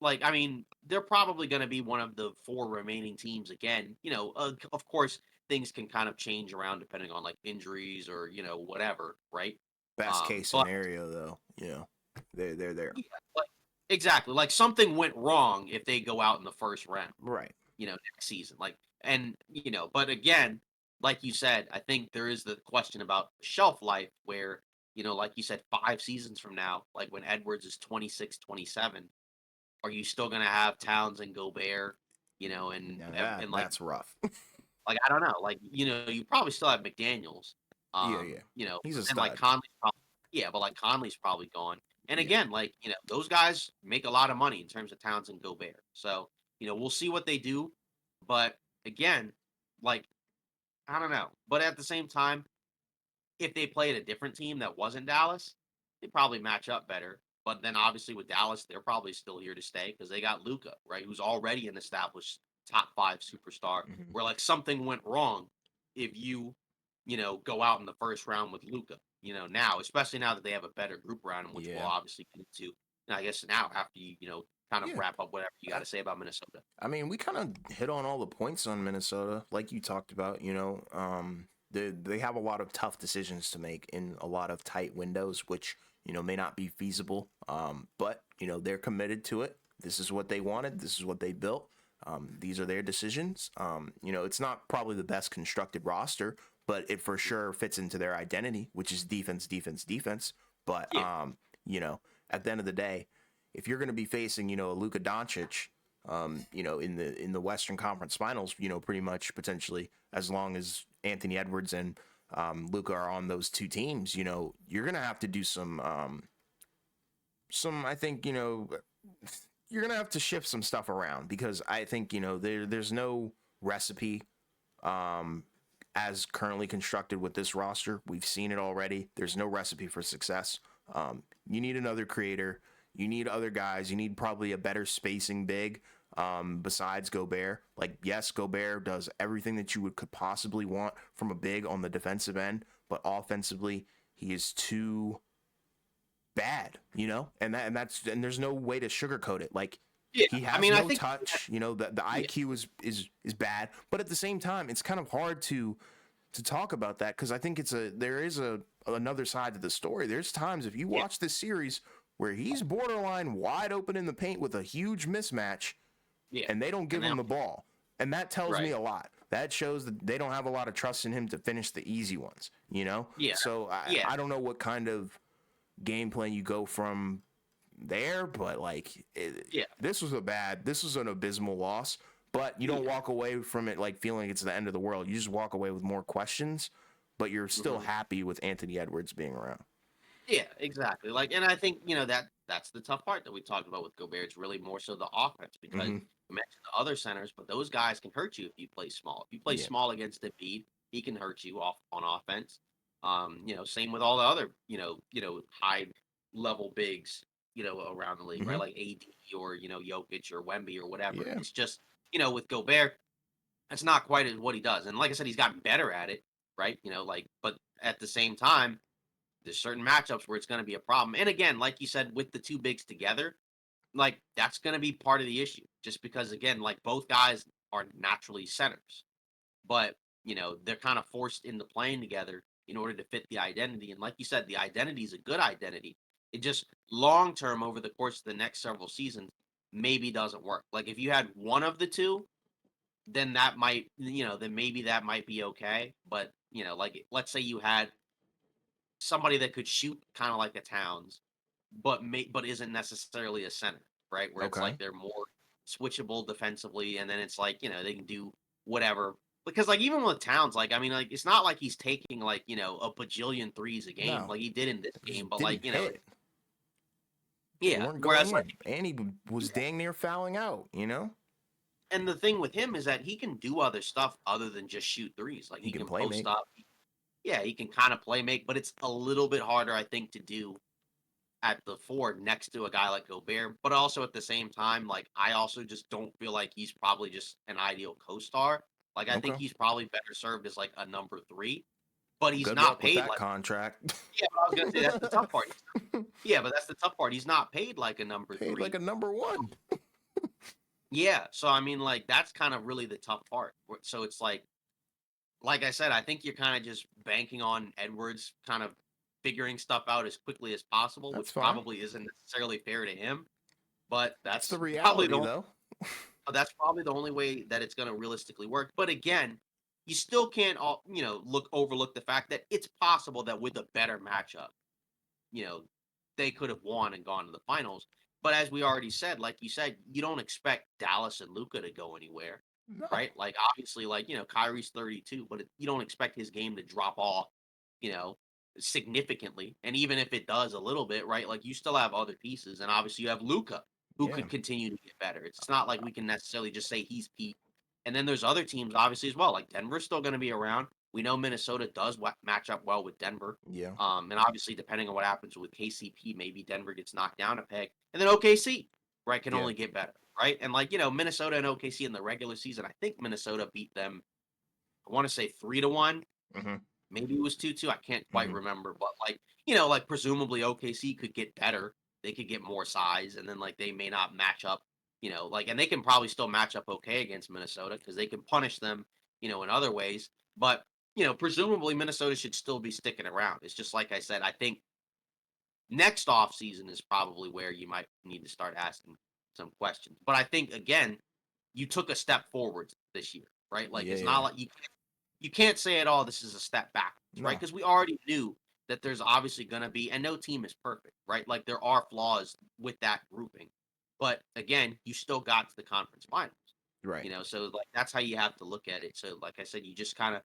like I mean, they're probably going to be one of the 4 remaining teams again. Of course, things can kind of change around depending on like injuries or whatever, right? Best case But scenario, though, they're there. yeah, like exactly, like something went wrong if they go out in the first round, Right. next season. Like, and but again, like you said, I think there is the question about shelf life where like you said, 5 seasons from now, like when Edwards is 26, 27. Are you still gonna have Towns and Gobert, Now and that's rough. I don't know, like, you probably still have McDaniels, Yeah, yeah. He's a and like stud. Conley's probably yeah, but like Conley's probably gone. And Yeah. again, like, those guys make a lot of money in terms of Towns and Gobert. So, we'll see what they do. But again, like, I don't know. But at the same time, if they played a different team that wasn't Dallas, they probably match up better. But then obviously with Dallas, they're probably still here to stay because they got Luca, right? Who's already an established top 5 superstar. Mhm. Where like something went wrong if go out in the first round with Luca. Now, especially now that they have a better group around him, which we'll Yeah. obviously get into. And I guess now after you, kind of Yeah. wrap up whatever you got I, to say about Minnesota. I mean, we kind of hit on all the points on Minnesota, like you talked about. They have a lot of tough decisions to make in a lot of tight windows, which may not be feasible. But they're committed to it. This is what they wanted. This is what they built. These are their decisions. It's not probably the best constructed roster, but it for sure fits into their identity, which is defense, defense, defense. But Yeah. you know, at the end of the day, if you're going to be facing, a Luka Doncic, in the Western Conference Finals, pretty much potentially, as long as Anthony Edwards and Luka are on those two teams, you're going to have to do I think, you're going to have to shift some stuff around because I think, there's no recipe um, as currently constructed with this roster. We've seen it already. There's no recipe for success. You need another creator. You need other guys. You need probably a better spacing big besides Gobert. Like, yes, Gobert does everything that you could possibly want from a big on the defensive end, but offensively, he is too bad, and there's no way to sugarcoat it. Like, Yeah. he I has mean, I no think touch. The yeah. IQ is bad, but at the same time, it's kind of hard to talk about that because I think there is another side to the story. There's times if you Yeah. watch this series where he's borderline wide open in the paint with a huge mismatch, Yeah. and they don't give And now him the ball, and that tells me right. a lot. That shows that they don't have a lot of trust in him to finish the easy ones. Yeah. So Yeah. I don't know what kind of game plan you go from there, but like Yeah. this was an abysmal loss. But you don't Yeah. walk away from it like feeling it's the end of the world. You just walk away with more questions, but you're still Mhm. happy with Anthony Edwards being around. Yeah, exactly. Like, and I think that's the tough part that we talked about with Gobert. It's really more so the offense because Mm-hmm. you mentioned the other centers, but those guys can hurt you if you play small. If you play Yeah. small against Embiid, he can hurt you off on offense. Same with all the other high level bigs around the league, right? Mm-hmm. Like AD or Jokic or Wemby or whatever. Yeah. It's just with Gobert, that's not quite as what he does. And like I said, he's gotten better at it, right? But at the same time there's certain matchups where it's going to be a problem. And again, like you said, with the two bigs together, like that's going to be part of the issue. Just because, again, like both guys are naturally centers, but they're kind of forced into playing together in order to fit the identity. And like you said, the identity is a good identity. It just long term over the course of the next several seasons maybe doesn't work. Like if you had one of the two, then that might, then maybe that might be okay. But, like let's say you had somebody that could shoot kind of like a Towns, but isn't necessarily a center, right? Where it's Okay. like they're more switchable defensively, and then it's like they can do whatever. Because like even with Towns, like I mean, like it's not like he's taking like a bajillion threes a game No, like he did in this it game, just but didn't like hit. They yeah. weren't going Whereas like in, and he was dang near fouling out. and the thing with him is that he can do other stuff other than just shoot threes. Like He he can can play post make. up. Yeah, he can kind of play make, but it's a little bit harder, I think, to do at the four next to a guy like Gobert. But also at the same time, like I also just don't feel like he's probably just an ideal co-star. Like I think Okay. he's probably better served as like a number three, but he's Good not luck with paid that like contract. yeah. But I was gonna say that's the tough part. Yeah, but that's the tough part. He's not paid like a number Paid like three. a number one. Yeah, so I mean, like that's kind of really the tough part. So it's like I said, I think you're kind of just banking on Edwards kind of figuring stuff out as quickly as possible, That's which fine. probably isn't necessarily fair to him. But It's the probably reality, the though. that's probably the only way that it's going to realistically work. But again, you still can't look overlook the fact that it's possible that with a better matchup, you know, they could have won and gone to the finals. But as we already said, like you said, you don't expect Dallas and Luca to go anywhere, No. right? Like obviously, like Kyrie's 32, but you don't expect his game to drop off, you know, significantly. And even if it does a little bit, right? Like you still have other pieces, and obviously you have Luca who Yeah. could continue to get better. It's not like we can necessarily just say he's peak. And then there's other teams, obviously as well. Like Denver's still going to be around. We know Minnesota does match up well with Denver. Yeah. And obviously, depending on what happens with KCP, maybe Denver gets knocked down a peg, and then OKC, right, can Yeah. only get better, right? And like Minnesota and OKC in the regular season, I think Minnesota beat them. I want to say 3-1, Hmm. maybe it was 2-2. I can't quite Hmm. remember, but like presumably OKC could get better. They could get more size, and then like they may not match up, and they can probably still match up okay against Minnesota because they can punish them, in other ways. But presumably Minnesota should still be sticking around. It's just like I said, I think next off season is probably where you might need to start asking some questions. But I think again, you took a step forward this year, right? Like Yeah. it's not Yeah. like you can't say at all this is a step backwards, right? No. Because we already knew that there's obviously going to be, and no team is perfect, right? Like there are flaws with that grouping, but again, you still got to the conference finals, Right. so like that's how you have to look at it. So like I said, you just kind of,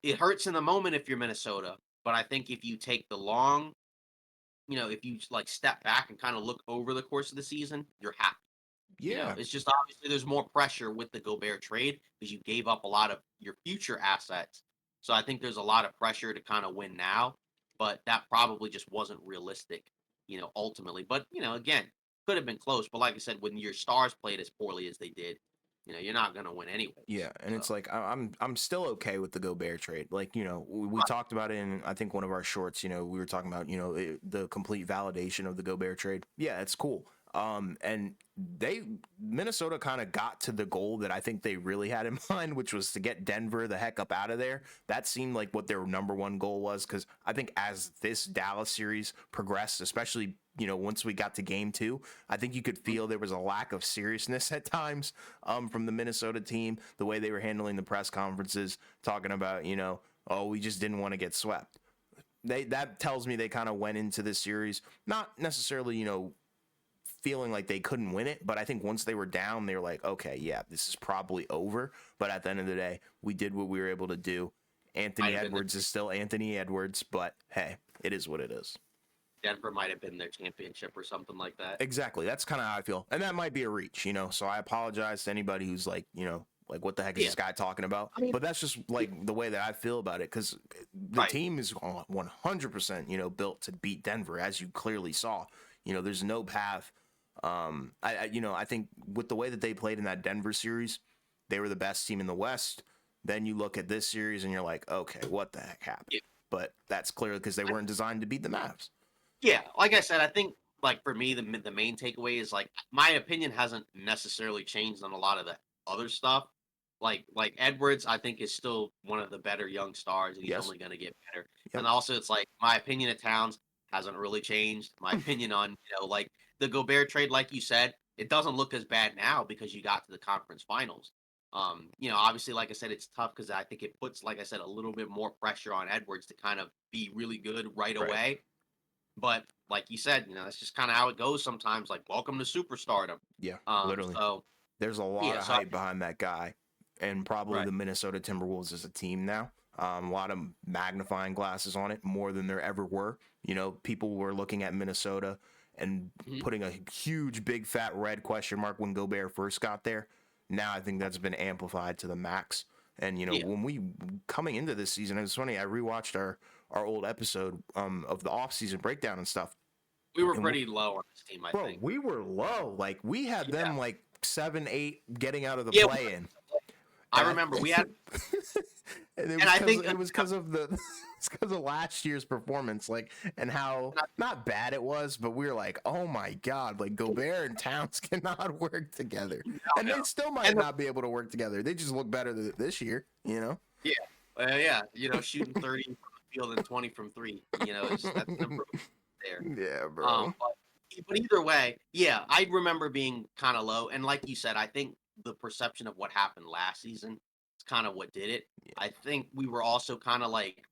it hurts in the moment if you're Minnesota, but I think if you take the long, if you like step back and kind of look over the course of the season, you're happy. Yeah. It's just obviously there's more pressure with the Gobert trade because you gave up a lot of your future assets. So I think there's a lot of pressure to kind of win now, but that probably just wasn't realistic, ultimately. But, again, could have been close. But like I said, when your stars played as poorly as they did, you're not going to win anyways. Yeah, and So, it's like I'm still okay with the Gobert trade. Like we right. talked about it in I think one of our shorts. We were talking about the complete validation of the Gobert trade. Yeah, it's cool. And Minnesota kind of got to the goal that I think they really had in mind, which was to get Denver the heck up out of there. That seemed like what their number one goal was, because I think as this Dallas series progressed, especially once we got to game two, I think you could Mhm. feel there was a lack of seriousness at times from the Minnesota team, the way they were handling the press conferences, talking about, oh, we just didn't want to get swept. That tells me they kind of went into this series not necessarily, feeling like they couldn't win it, but I think once they were down, they were like, okay, yeah, this is probably over. But at the end of the day, we did what we were able to do. Might Anthony have been the Edwards is still Anthony Edwards, but hey, it is what it is. Denver might have been their championship or something like that. Exactly. That's kind of how I feel. And that might be a reach, So I apologize to anybody who's like, like what the heck is Yeah. this guy talking about? I mean, But that's just like the way that I feel about it, because the right. team is 100%, built to beat Denver, as you clearly saw. There's no path. I think with the way that they played in that Denver series, they were the best team in the West. Then you look at this series and you're like, okay, what the heck happened? Yeah. But that's clearly because they weren't designed to beat the Mavs. Yeah, like I said, I think like for me, the main takeaway is like my opinion hasn't necessarily changed on a lot of the other stuff. Like Edwards, I think is still one of the better young stars, and he's Yes. only going to get better. And Yep. also, it's like my opinion of Towns. hasn't really changed. My opinion on, like the Gobert trade, like you said, it doesn't look as bad now because you got to the conference finals. Obviously, like I said, it's tough because I think it puts, like I said, a little bit more pressure on Edwards to kind of be really good right Right. away. But like you said, that's just kind of how it goes sometimes. Like, welcome to superstardom. Yeah, Um, literally. so There's a lot yeah, of so hype behind that guy, and probably right. the Minnesota Timberwolves as a team now. A lot of magnifying glasses on it, more than there ever were. People were looking at Minnesota and Mhm. putting a huge, big, fat red question mark when Gobert first got there. Now I think that's been amplified to the max. And Yeah, when we coming into this season, it was funny. I rewatched our old episode of the offseason breakdown and stuff, we were and pretty low on this team, I bro, think. we were low. Like we had Yeah, them like 7, 8 getting out of the yeah. play in, I and remember we had, and it and was I because think, it was because of the it's because of last year's performance, like and how not bad it was, but we were like, oh my god, like Gobert and Towns cannot work together, no, and no, they still might and not be able to work together. They just look better this year. yeah, yeah, shooting 30 from the field and 20 from three. That's an improvement there. Yeah, Um, bro. but, but either way, yeah, I remember being kind of low, and like you said, I think the perception of what happened last season is kind of what did it. I think we were also kind of like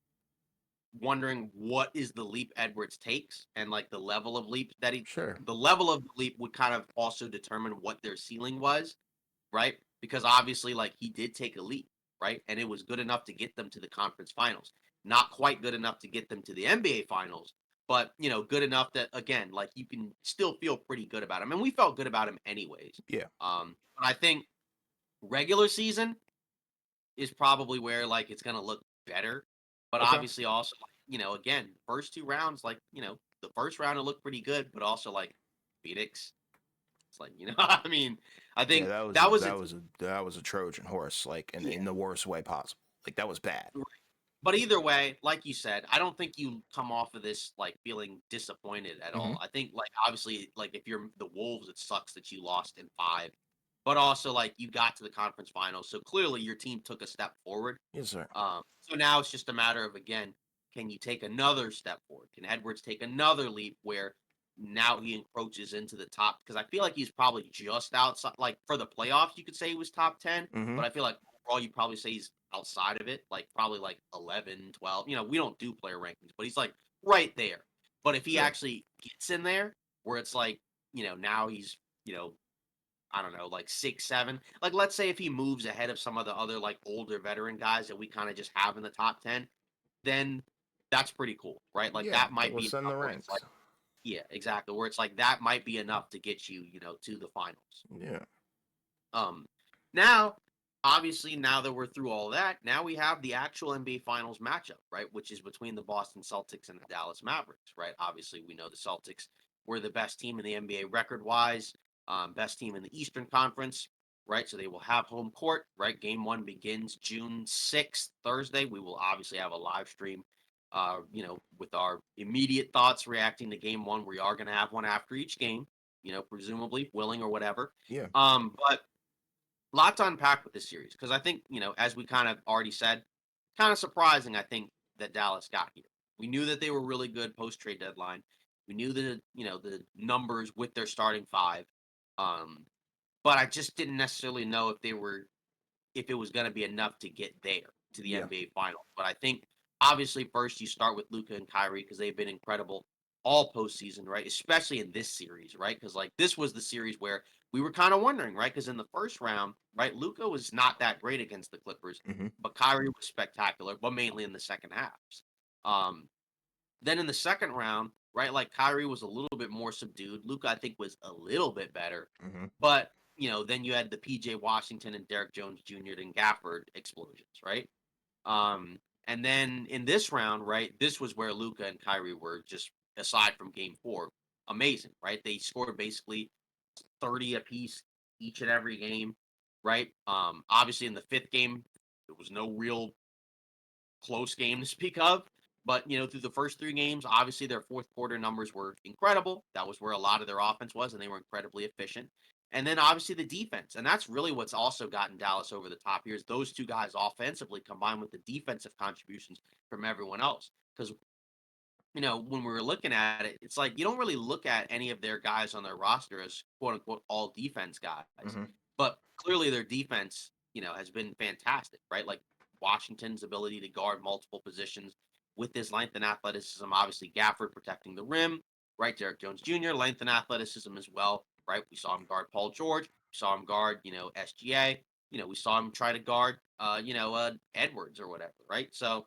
wondering what is the leap Edwards takes, and like the level of leap Sure. the level of the leap would kind of also determine what their ceiling was, right? Because obviously, like he did take a leap, right? And it was good enough to get them to the conference finals. Not quite good enough to get them to the NBA finals, but good enough that again, like you can still feel pretty good about him. And we felt good about him anyways. Yeah. But I think regular season is probably where like it's gonna look better. But Okay. obviously also, again, first two rounds, like, the first round it looked pretty good, but also like Phoenix. It's like, I mean, I Yeah, think that was a, that was a that was a that was a Trojan horse, like in the worst way possible. Like that was bad. right. But either way, like you said, I don't think you come off of this like feeling disappointed at Hmm. all. I think like obviously like if you're the Wolves, it sucks that you lost in five, but also like you got to the conference finals, so clearly your team took a step forward. Yes, sir. So now it's just a matter of again, can you take another step forward? Can Edwards take another leap where now he encroaches into the top? Because I feel like he's probably just outside. Like for the playoffs, you could say he was top 10, Hmm. but I feel like overall you probably say he's outside of it, like probably like 11, 12. We don't do player rankings, but he's like right there. But if he Sure. actually gets in there, where it's like, now he's, you know, I don't know, like 6, 7. Like, let's say if he moves ahead of some of the other like older veteran guys that we kind of just have in the top 10, then that's pretty cool, right? Like Yeah, that that might will be send enough the where it's like, ranks. yeah, exactly. Where it's like that might be enough to get you, to the finals. Yeah. Um, Now, obviously, now that we're through all that, now we have the actual NBA Finals matchup, right? Which is between the Boston Celtics and the Dallas Mavericks, right? Obviously, we know the Celtics were the best team in the NBA record wise, best team in the Eastern Conference, right? So they will have home court, right? Game one begins June 6th, Thursday. We will obviously have a live stream. With our immediate thoughts reacting to game one, we are going to have one after each game, presumably willing or whatever. Yeah. But lot to unpack with this series because I think, as we kind of already said, kind of surprising, I think, that Dallas got here. We knew that they were really good post trade deadline. We knew the numbers with their starting five. Um, but I just didn't necessarily know if it was going to be enough to get there to the Yeah. NBA Finals. But I think obviously first you start with Luca and Kyrie because they've been incredible all postseason, right? Especially in this series, right? Because like this was the series where we were kind of wondering, right? Because in the first round, right, Luca was not that great against the Clippers, Hmm. but Kyrie was spectacular, but mainly in the second halves. Um, then in the second round, right, like Kyrie was a little bit more subdued. Luca, I think, was a little bit better, Hmm. but then you had the PJ Washington and Derek Jones Jr. and Gafford explosions, right? And then in this round, right, this was where Luca and Kyrie were just aside from game four, amazing, right? They scored basically 30 apiece each and every game, right? Obviously in the fifth game, there was no real close game to speak of. But through the first three games, obviously their fourth quarter numbers were incredible. That was where a lot of their offense was, and they were incredibly efficient. And then obviously the defense, and that's really what's also gotten Dallas over the top here is those two guys offensively combined with the defensive contributions from everyone else. Because when we were looking at it, it's like you don't really look at any of their guys on their roster as quote unquote all defense guys. Hmm. But clearly their defense, has been fantastic, right? Like Washington's ability to guard multiple positions with his length and athleticism, obviously Gafford protecting the rim, right? Derek Jones Jr., length and athleticism as well, right? We saw him guard Paul George, we saw him guard, SGA, we saw him try to guard Edwards or whatever, right? So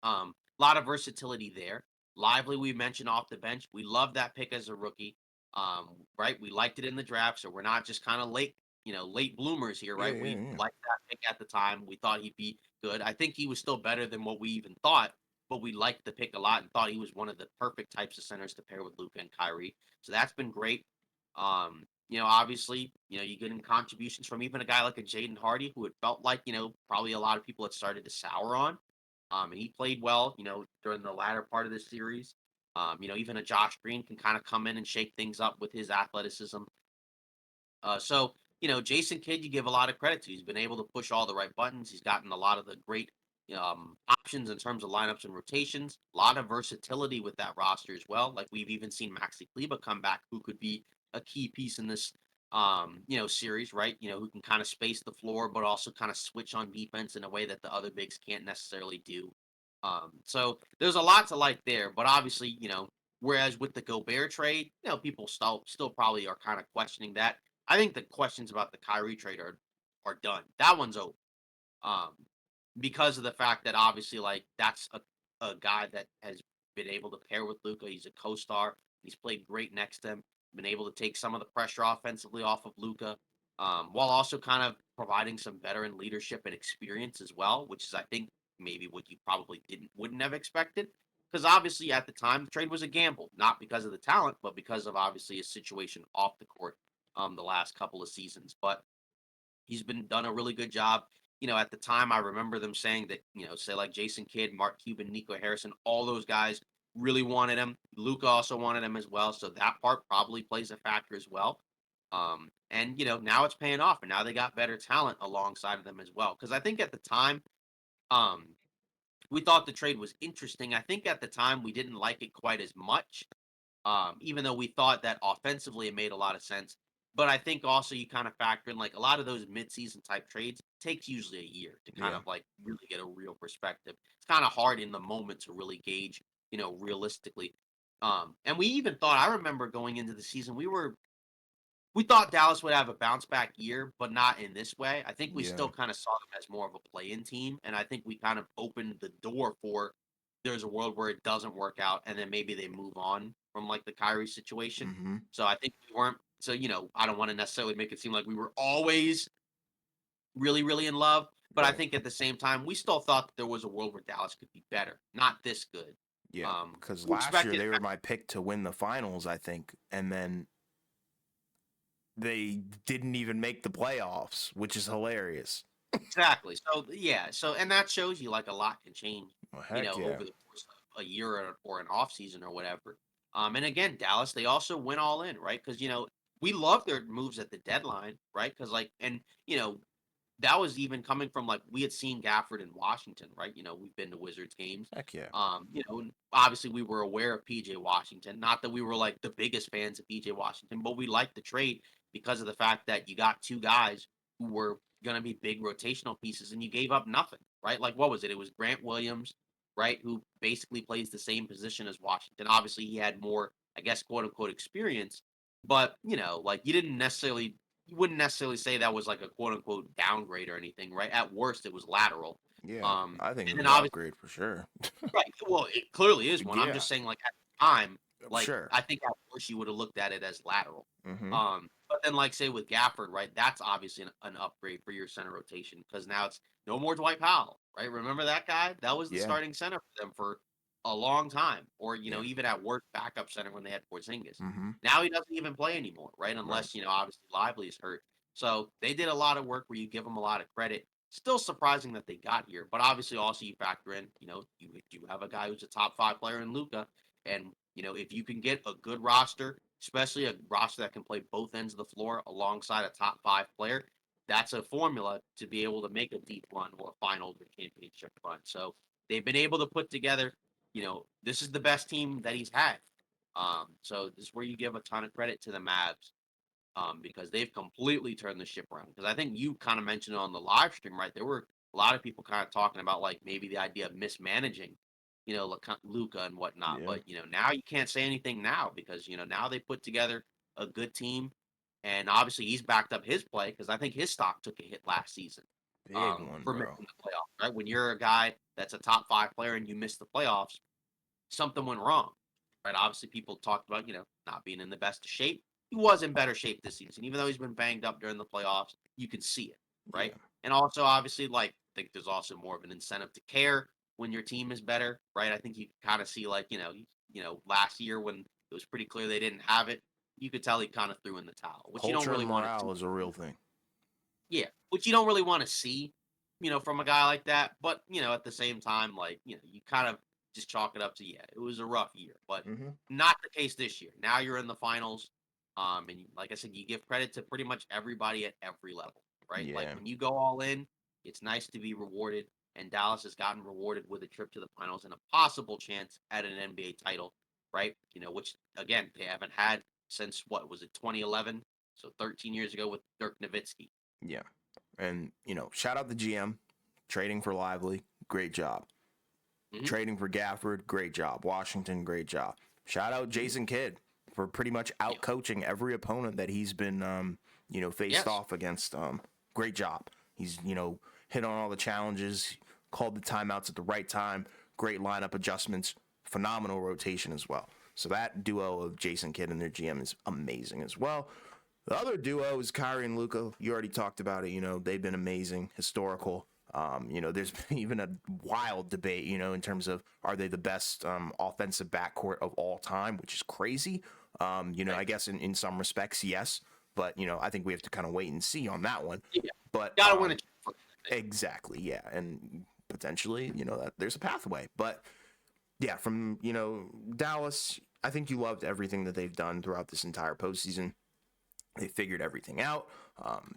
a lot of versatility there. Lively, we mentioned off the bench. We love that pick as a rookie. Right. We liked it in the draft. So we're not just kind of late bloomers here, Yeah, right? yeah, We yeah. liked that pick at the time. We thought he'd be good. I think he was still better than what we even thought, but we liked the pick a lot and thought he was one of the perfect types of centers to pair with Luca and Kyrie. So that's been great. Obviously, you get in contributions from even a guy like a Jaden Hardy, who it felt like, probably a lot of people had started to sour on. And he played well, during the latter part of the series. Even a Josh Green can kind of come in and shake things up with his athleticism. Jason Kidd, you give a lot of credit to. He's been able to push all the right buttons. He's gotten a lot of the great options in terms of lineups and rotations. A lot of versatility with that roster as well. Like we've even seen Maxi Kleba come back, who could be a key piece in this series, right? Who can kind of space the floor, but also kind of switch on defense in a way that the other bigs can't necessarily do. So there's a lot to like there, but obviously, whereas with the Gobert trade, people still probably are kind of questioning that. I think the questions about the Kyrie trade are done. That one's over. Um, because of the fact that obviously, like that's a guy that has been able to pair with Luca. He's a co-star. He's played great next to him. Been able to take some of the pressure offensively off of Luca, while also kind of providing some veteran leadership and experience as well, which is I think maybe what you probably wouldn't have expected. Because obviously at the time the trade was a gamble, not because of the talent, but because of obviously his situation off the court the last couple of seasons. But he's been done a really good job. At the time, I remember them saying that, say like Jason Kidd, Mark Cuban, Nico Harrison, all those guys really wanted him. Luca also wanted him as well. So that part probably plays a factor as well. And now it's paying off, and now they got better talent alongside of them as well. Because I think at the time, um, we thought the trade was interesting. I think at the time we didn't like it quite as much, even though we thought that offensively it made a lot of sense. But I think also you kind of factor in like a lot of those midseason type trades takes usually a year to kind Yeah. of like really get a real perspective. It's kind of hard in the moment to really gauge, realistically. And we even thought, I remember going into the season, we thought Dallas would have a bounce back year, but not in this way. I think we Yeah. still kind of saw them as more of a play-in team, and I think we kind of opened the door for there's a world where it doesn't work out, and then maybe they move on from like the Kyrie situation. Hmm. So I think we weren't. So I don't want to necessarily make it seem like we were always really, really in love, but I Right. think at the same time we still thought that there was a world where Dallas could be better, not this good. Yeah. Because We last year expected they were my pick to win the finals, I think, and then they didn't even make the playoffs, which is hilarious. exactly. So yeah, and that shows you like a lot can change, Well, heck yeah. over the course of a year or an off season or whatever. And again, Dallas, they also went all in, right? Because we love their moves at the deadline, right? Because like, and that was even coming from like we had seen Gafford in Washington, right? We've been to Wizards games. Heck yeah. And obviously we were aware of PJ Washington. Not that we were like the biggest fans of PJ Washington, but we liked the trade because of the fact that you got two guys who were gonna be big rotational pieces and you gave up nothing, right? Like what was it? It was Grant Williams, right, who basically plays the same position as Washington. Obviously he had more, I guess, quote unquote experience, but like you wouldn't necessarily say that was like a quote unquote downgrade or anything, right? At worst, it was lateral. Yeah. Um, I think it and was then an obviously, upgrade for sure. right? Well, it clearly is one. I'm Yeah. just saying, like at the time, like Sure. I think at worst you would have looked at it as lateral. Hmm. But then like say with Gafford, right? That's obviously an upgrade for your center rotation because now it's no more Dwight Powell, right? Remember that guy? That was the Yeah. starting center for them for a long time, or Yeah. even at worst backup center when they had Porzingis. Hmm. Now he doesn't even play anymore, right? Right. Unless obviously Lively is hurt. So they did a lot of work where you give them a lot of credit. Still surprising that they got here, but obviously also you factor in, you do have a guy who's a top five player in Luca, and if you can get a good roster, especially a roster that can play both ends of the floor alongside a top five player, that's a formula to be able to make a deep run or a finals or championship run. So they've been able to put together, this is the best team that he's had. So this is where you give a ton of credit to the Mavs, because they've completely turned the ship around. Because I think you kind of mentioned it on the live stream, right? There were a lot of people kind of talking about like maybe the idea of mismanaging, Luca and whatnot. Yeah, But now you can't say anything now because now they put together a good team, and obviously he's backed up his play because I think his stock took a hit last season, big one, for bro. missing the playoffs. Right, when you're a guy that's a top 5 player and you miss the playoffs, something went wrong, right? Obviously, people talked about, not being in the best of shape. He was in better shape this season, even though he's been banged up during the playoffs. You can see it, right? Yeah, And also, obviously, like I think there's also more of an incentive to care when your team is better, right? I think you kind of see, like, last year when it was pretty clear they didn't have it, you could tell he kind of throw in the towel, which you don't culture and really want to morale see. is a real thing. Yeah, which you don't really want to see, from a guy like that. But at the same time, like you kind of just chalk it up to, yeah, it was a rough year, but Hmm. not the case this year. Now you're in the finals, and like I said, you give credit to pretty much everybody at every level, right? Like Yeah, when you go all in, it's nice to be rewarded, and Dallas has gotten rewarded with a trip to the finals and a possible chance at an NBA title, right? Which again they haven't had since what was it 2011, so 13 years ago with Dirk Nowitzki. yeah. And shout out the GM, trading for Lively, great job. Hmm. Trading for Gafford, great job. Washington, great job. Shout out Hmm. Jason Kidd for pretty much Yeah. out coaching every opponent that he's been, faced Yes. off against. Great job. He's, hit on all the challenges, called the timeouts at the right time, great lineup adjustments, phenomenal rotation as well. So that duo of Jason Kidd and their GM is amazing as well. The other duo is Kyrie and Luca. You already talked about it. They've been amazing, historical. There's been even a wild debate, in terms of are they the best offensive backcourt of all time, which is crazy. Right. I guess in some respects, yes. But, I think we have to kind of wait and see on that one. Yeah. But Got to win a chip for it, I think. exactly, yeah. And potentially, that there's a pathway. But yeah, from, Dallas, I think you loved everything that they've done throughout this entire postseason. They figured everything out.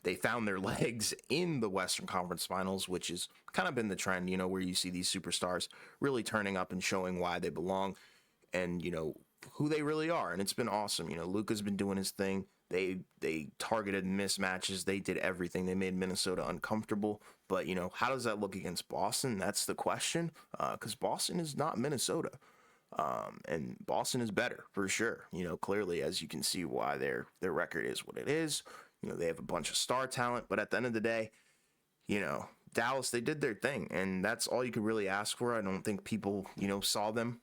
They found their legs in the Western Conference Finals, which has kind of been the trend, where you see these superstars really turning up and showing why they belong and, who they really are. And it's been awesome. Luka's been doing his thing. They targeted mismatches. They did everything. They made Minnesota uncomfortable. But, how does that look against Boston? That's the question. Because Boston is not Minnesota. And Boston is better for sure. Clearly, as you can see, why their record is what it is. They have a bunch of star talent, but at the end of the day, Dallas, they did their thing, and that's all you could really ask for. I don't think people saw them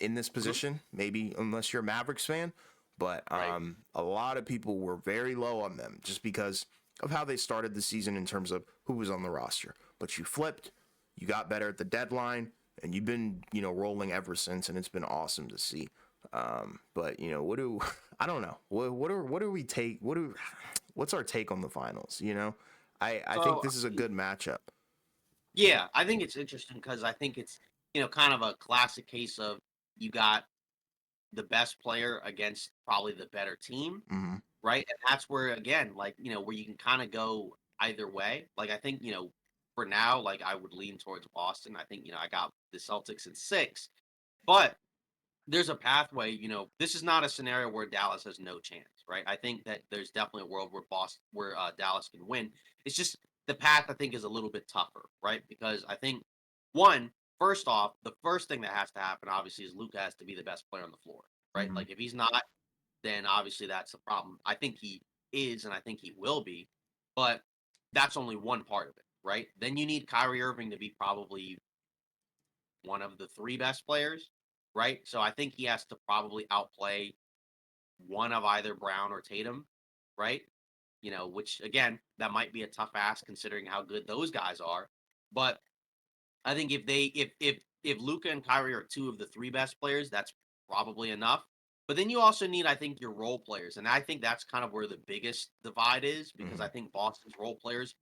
in this Mhm. position, maybe unless you're a Mavericks fan, but Right. a lot of people were very low on them just because of how they started the season in terms of who was on the roster. But you flipped, you got better at the deadline, and you've been rolling ever since, and it's been awesome to see. But what do I don't know what do we take what's our take on the finals? I think So, this is a good matchup. yeah, I think it's interesting because I think it's, kind of a classic case of you got the best player against probably the better team, Hmm. right? And that's where, again, like, where you can kind of go either way. Like, I think, for now, like, I would lean towards Boston. I think, I got the Celtics in 6, but there's a pathway. This is not a scenario where Dallas has no chance, right? I think that there's definitely a world where Dallas can win. It's just the path I think is a little bit tougher, right? Because I think one, first off, the first thing that has to happen obviously is Luka has to be the best player on the floor, right? Hmm. Like if he's not, then obviously that's the problem. I think he is, and I think he will be, but that's only one part of it, right? Then you need Kyrie Irving to be probably one of the 3 best players, right? So I think he has to probably outplay one of either Brown or Tatum, right? Which again, that might be a tough ask considering how good those guys are. But I think if Luca and Kyrie are 2 of the 3 best players, that's probably enough. But then you also need, I think, your role players. And I think that's kind of where the biggest divide is because I Hmm. think Boston's role players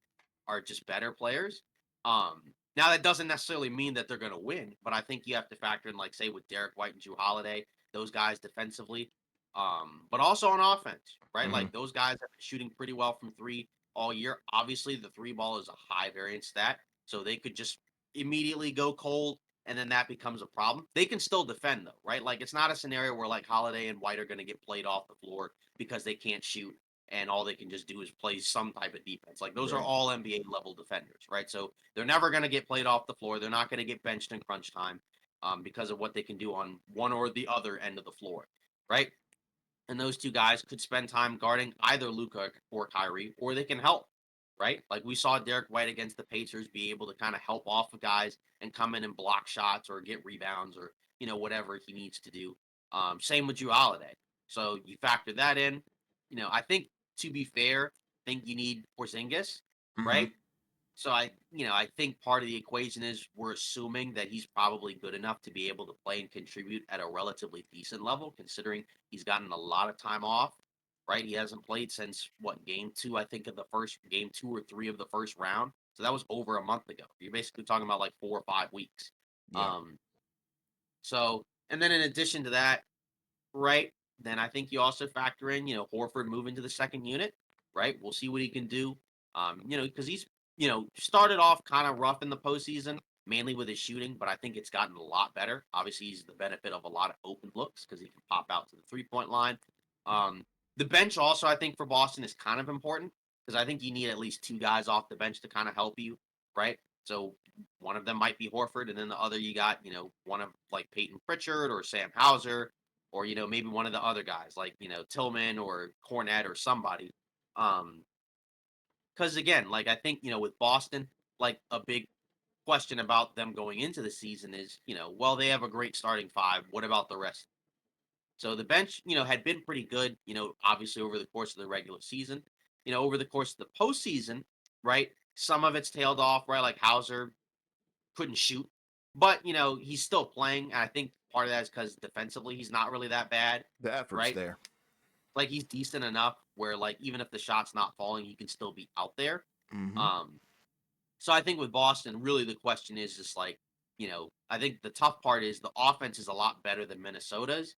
are just better players. Now that doesn't necessarily mean that they're going to win, but I think you have to factor in, like, say, with Derek White and Drew Holiday, those guys defensively, but also on offense, right? Hmm. Like those guys have been shooting pretty well from 3 all year. Obviously, the 3 ball is a high variance stat, so they could just immediately go cold. and then that becomes a problem. They can still defend though, right? Like it's not a scenario where like Holiday and White are going to get played off the floor because they can't shoot and all they can just do is play some type of defense. Like those are Right. all NBA level defenders, right? So they're never going to get played off the floor. They're not going to get benched in crunch time because of what they can do on one or the other end of the floor, right? And those two guys could spend time guarding either Luka or Kyrie, or they can help, right? Like we saw Derek White against the Pacers be able to kind of help off of guys and come in and block shots or get rebounds or whatever he needs to do. Same with Drew Holiday. So you factor that in. I think to be fair, I think you need Porzingis, Mm-hmm. right? So I think part of the equation is we're assuming that he's probably good enough to be able to play and contribute at a relatively decent level, considering he's gotten a lot of time off, right? He hasn't played since what game two, I think, of the first game 2 or 3 of the first round. So that was over a month ago. You're basically talking about like 4 or 5 weeks. Yeah. Um, so and then in addition to that, right? Then I think you also factor in, Horford moving to the second unit, right? We'll see what he can do. Because he's, started off kind of rough in the postseason, mainly with his shooting, but I think it's gotten a lot better. Obviously, he's the benefit of a lot of open looks because he can pop out to the 3-point line. Um, the bench also, I think, for Boston is kind of important because I think you need at least two guys off the bench to kind of help you, right? So one of them might be Horford, and then the other you got, one of like Peyton Pritchard or Sam Hauser or maybe one of the other guys like Tillman or Cornette or somebody. Because again, like I think with Boston, like a big question about them going into the season is well they have a great starting five. What about the rest? So the bench had been pretty good. Obviously over the course of the regular season. Over the course of the postseason, right? Some of it's tailed off, right? Like Hauser couldn't shoot, but he's still playing. And I think part of that is because defensively he's not really that bad, The effort's right? there. Like he's decent enough where like even if the shot's not falling, he can still be out there. Mm-hmm. Um, so I think with Boston, really the question is just like, I think the tough part is the offense is a lot better than Minnesota's.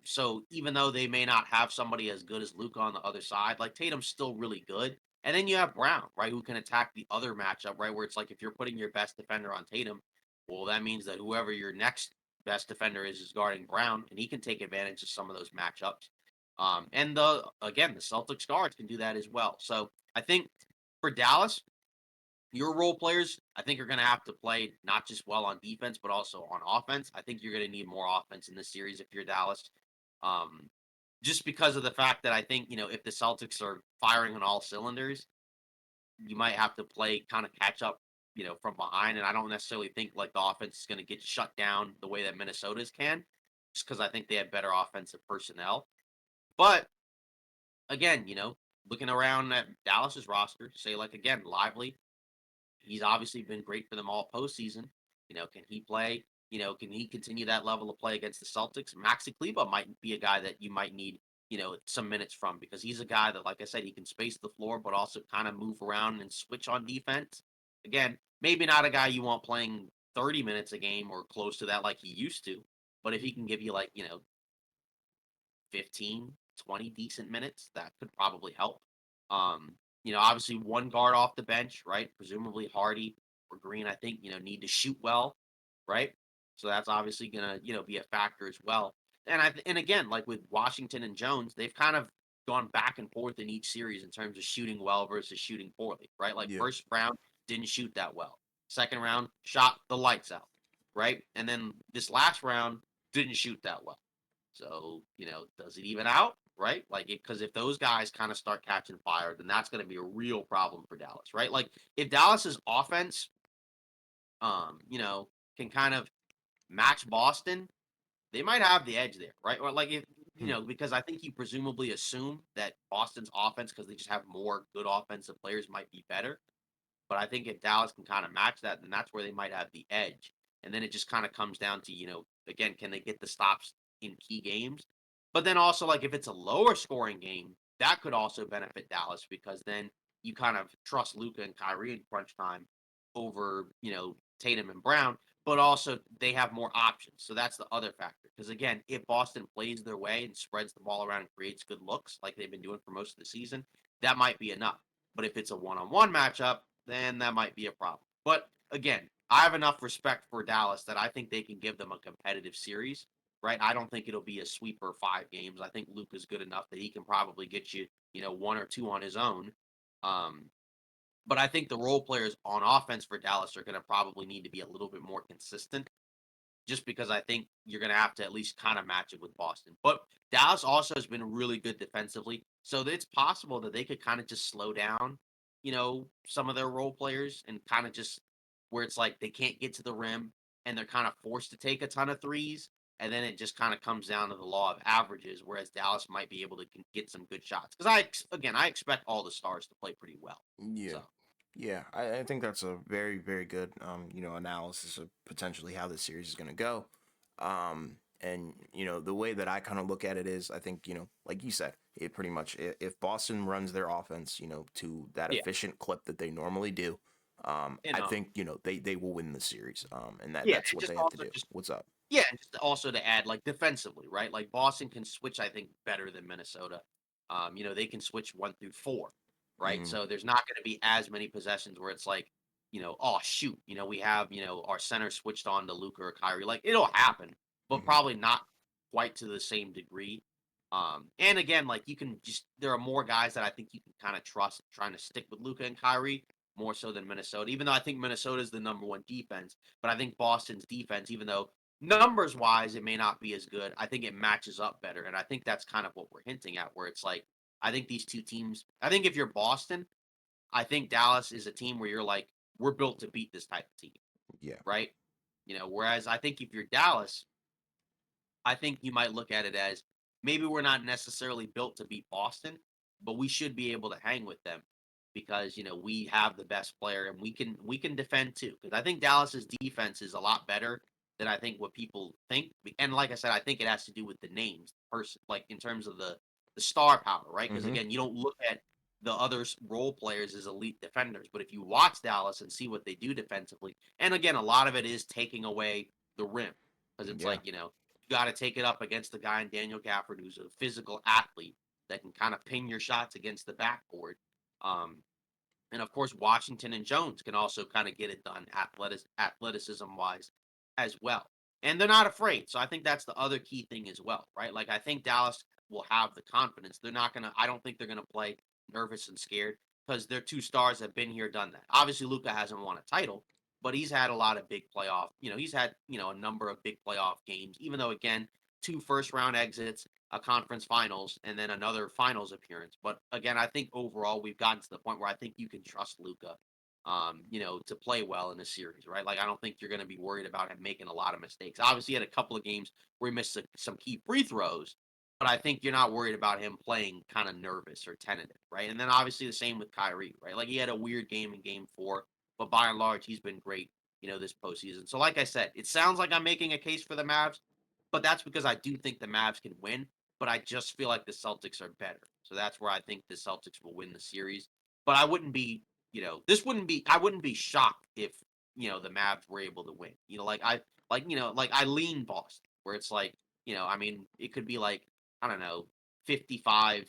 So even though they may not have somebody as good as Luca on the other side, like Tatum's still really good. And then you have Brown, right, who can attack the other matchup, right? Where it's like if you're putting your best defender on Tatum, well, that means that whoever your next best defender is guarding Brown, and he can take advantage of some of those matchups. And the Celtics guards can do that as well. So I think for Dallas, your role players, I think, are going to have to play not just well on defense, but also on offense. I think you're going to need more offense in this series if you're Dallas. Um, just because of the fact that I think, if the Celtics are firing on all cylinders, you might have to play kind of catch up, from behind. And I don't necessarily think like the offense is going to get shut down the way that Minnesota's can, just because I think they have better offensive personnel. But again, looking around at Dallas's roster, say like again, Lively, he's obviously been great for them all postseason. Can he play? Can he continue that level of play against the Celtics? Maxi Kleba might be a guy that you might need, some minutes from because he's a guy that, like I said, he can space the floor, but also kind of move around and switch on defense. Again, maybe not a guy you want playing 30 minutes a game or close to that like he used to, but if he can give you like, 15, 20 decent minutes, that could probably help. Obviously one guard off the bench, right? Presumably Hardy or Green, I think, need to shoot well, right? So that's obviously gonna, be a factor as well. And again, like with Washington and Jones, they've kind of gone back and forth in each series in terms of shooting well versus shooting poorly, right? Like Yeah. first round didn't shoot that well. Second round shot the lights out, right? And then this last round didn't shoot that well. So, does it even out? Right? Like, because if those guys kind of start catching fire, then that's going to be a real problem for Dallas, right? Like, if Dallas's offense, can kind of match Boston, they might have the edge there, right? Or like if Hmm. because I think you presumably assume that Boston's offense, because they just have more good offensive players, might be better. But I think if Dallas can kind of match that, then that's where they might have the edge. And then it just kind of comes down to, again, can they get the stops in key games? But then also, like, if it's a lower scoring game, that could also benefit Dallas because then you kind of trust Luca and Kyrie in crunch time over, Tatum and Brown. But also, they have more options. So that's the other factor. Because again, if Boston plays their way and spreads the ball around and creates good looks like they've been doing for most of the season, that might be enough. But if it's a one-on-one matchup, then that might be a problem. But again, I have enough respect for Dallas that I think they can give them a competitive series, right? I don't think it'll be a sweeper 5 games. I think Luka's good enough that he can probably get you, 1 or 2 on his own. Um, but I think the role players on offense for Dallas are going to probably need to be a little bit more consistent just because I think you're going to have to at least kind of match it with Boston. But Dallas also has been really good defensively. So it's possible that they could kind of just slow down, some of their role players and kind of just where it's like they can't get to the rim and they're kind of forced to take a ton of threes. And then it just kind of comes down to the law of averages, whereas Dallas might be able to get some good shots. Because again, I expect all the stars to play pretty well. Yeah. So. Yeah, I think that's a very, very good, analysis of potentially how this series is going to go. And, the way that I kind of look at it is I think, like you said, it pretty much, if Boston runs their offense, to that Yeah. efficient clip that they normally do, And I think, they will win the series. And yeah, that's and what just they have to also do. just What's up? Yeah, and just also to add, like, defensively, right? Like, Boston can switch, I think, better than Minnesota. They can switch 1 through 4, right? Hmm. So there's not gonna be as many possessions where it's like, "Oh, shoot," we have, our center switched on to Luka or Kyrie. Like, it'll happen, but Hmm. probably not quite to the same degree. And again, like, you can just there are more guys that I think you can kinda trust trying to stick with Luka and Kyrie more so than Minnesota, even though I think Minnesota is the number 1 defense. But I think Boston's defense, even though numbers wise, it may not be as good. I think it matches up better. And I think that's kind of what we're hinting at, where it's like, I think these two teams, I think if you're Boston, I think Dallas is a team where you're like, we're built to beat this type of team, Yeah. right? Whereas I think if you're Dallas, I think you might look at it as maybe we're not necessarily built to beat Boston, but we should be able to hang with them because we have the best player and we can defend too. Because I think Dallas's defense is a lot better than I think what people think. And like I said, I think it has to do with the names, person, like in terms of the star power, right? Because Hmm. again, you don't look at the other role players as elite defenders, but if you watch Dallas and see what they do defensively, and again, a lot of it is taking away the rim because it's Yeah. like you got to take it up against the guy in Daniel Gafford, who's a physical athlete that can kind of ping your shots against the backboard. Um, and of course, Washington and Jones can also kind of get it done athleticism wise as well. And they're not afraid. So I think that's the other key thing as well, right? Like I think Dallas will have the confidence. I don't think they're gonna play nervous and scared because their 2 stars have been here, done that. Obviously, Luca hasn't won a title, but he's had a lot of big playoff, he's had, a number of big playoff games, even though again, 2 first round exits, a conference finals and then another finals appearance. But again, I think overall we've gotten to the point where I think you can trust Luca, to play well in a series, right? Like I don't think you're going to be worried about him making a lot of mistakes. Obviously, he had a couple of games where he missed some key free throws, but I think you're not worried about him playing kind of nervous or tentative, right? And then obviously the same with Kyrie, right? Like he had a weird game in Game 4, but by and large he's been great, this postseason. So like I said, it sounds like I'm making a case for the Mavs, but that's because I do think the Mavs can win but I just feel like the Celtics are better. So that's where I think the Celtics will win the series. But I wouldn't be, I wouldn't be shocked if, the Mavs were able to win. Like I lean Boston, where it's like, I mean, it could be like, I don't know, 55,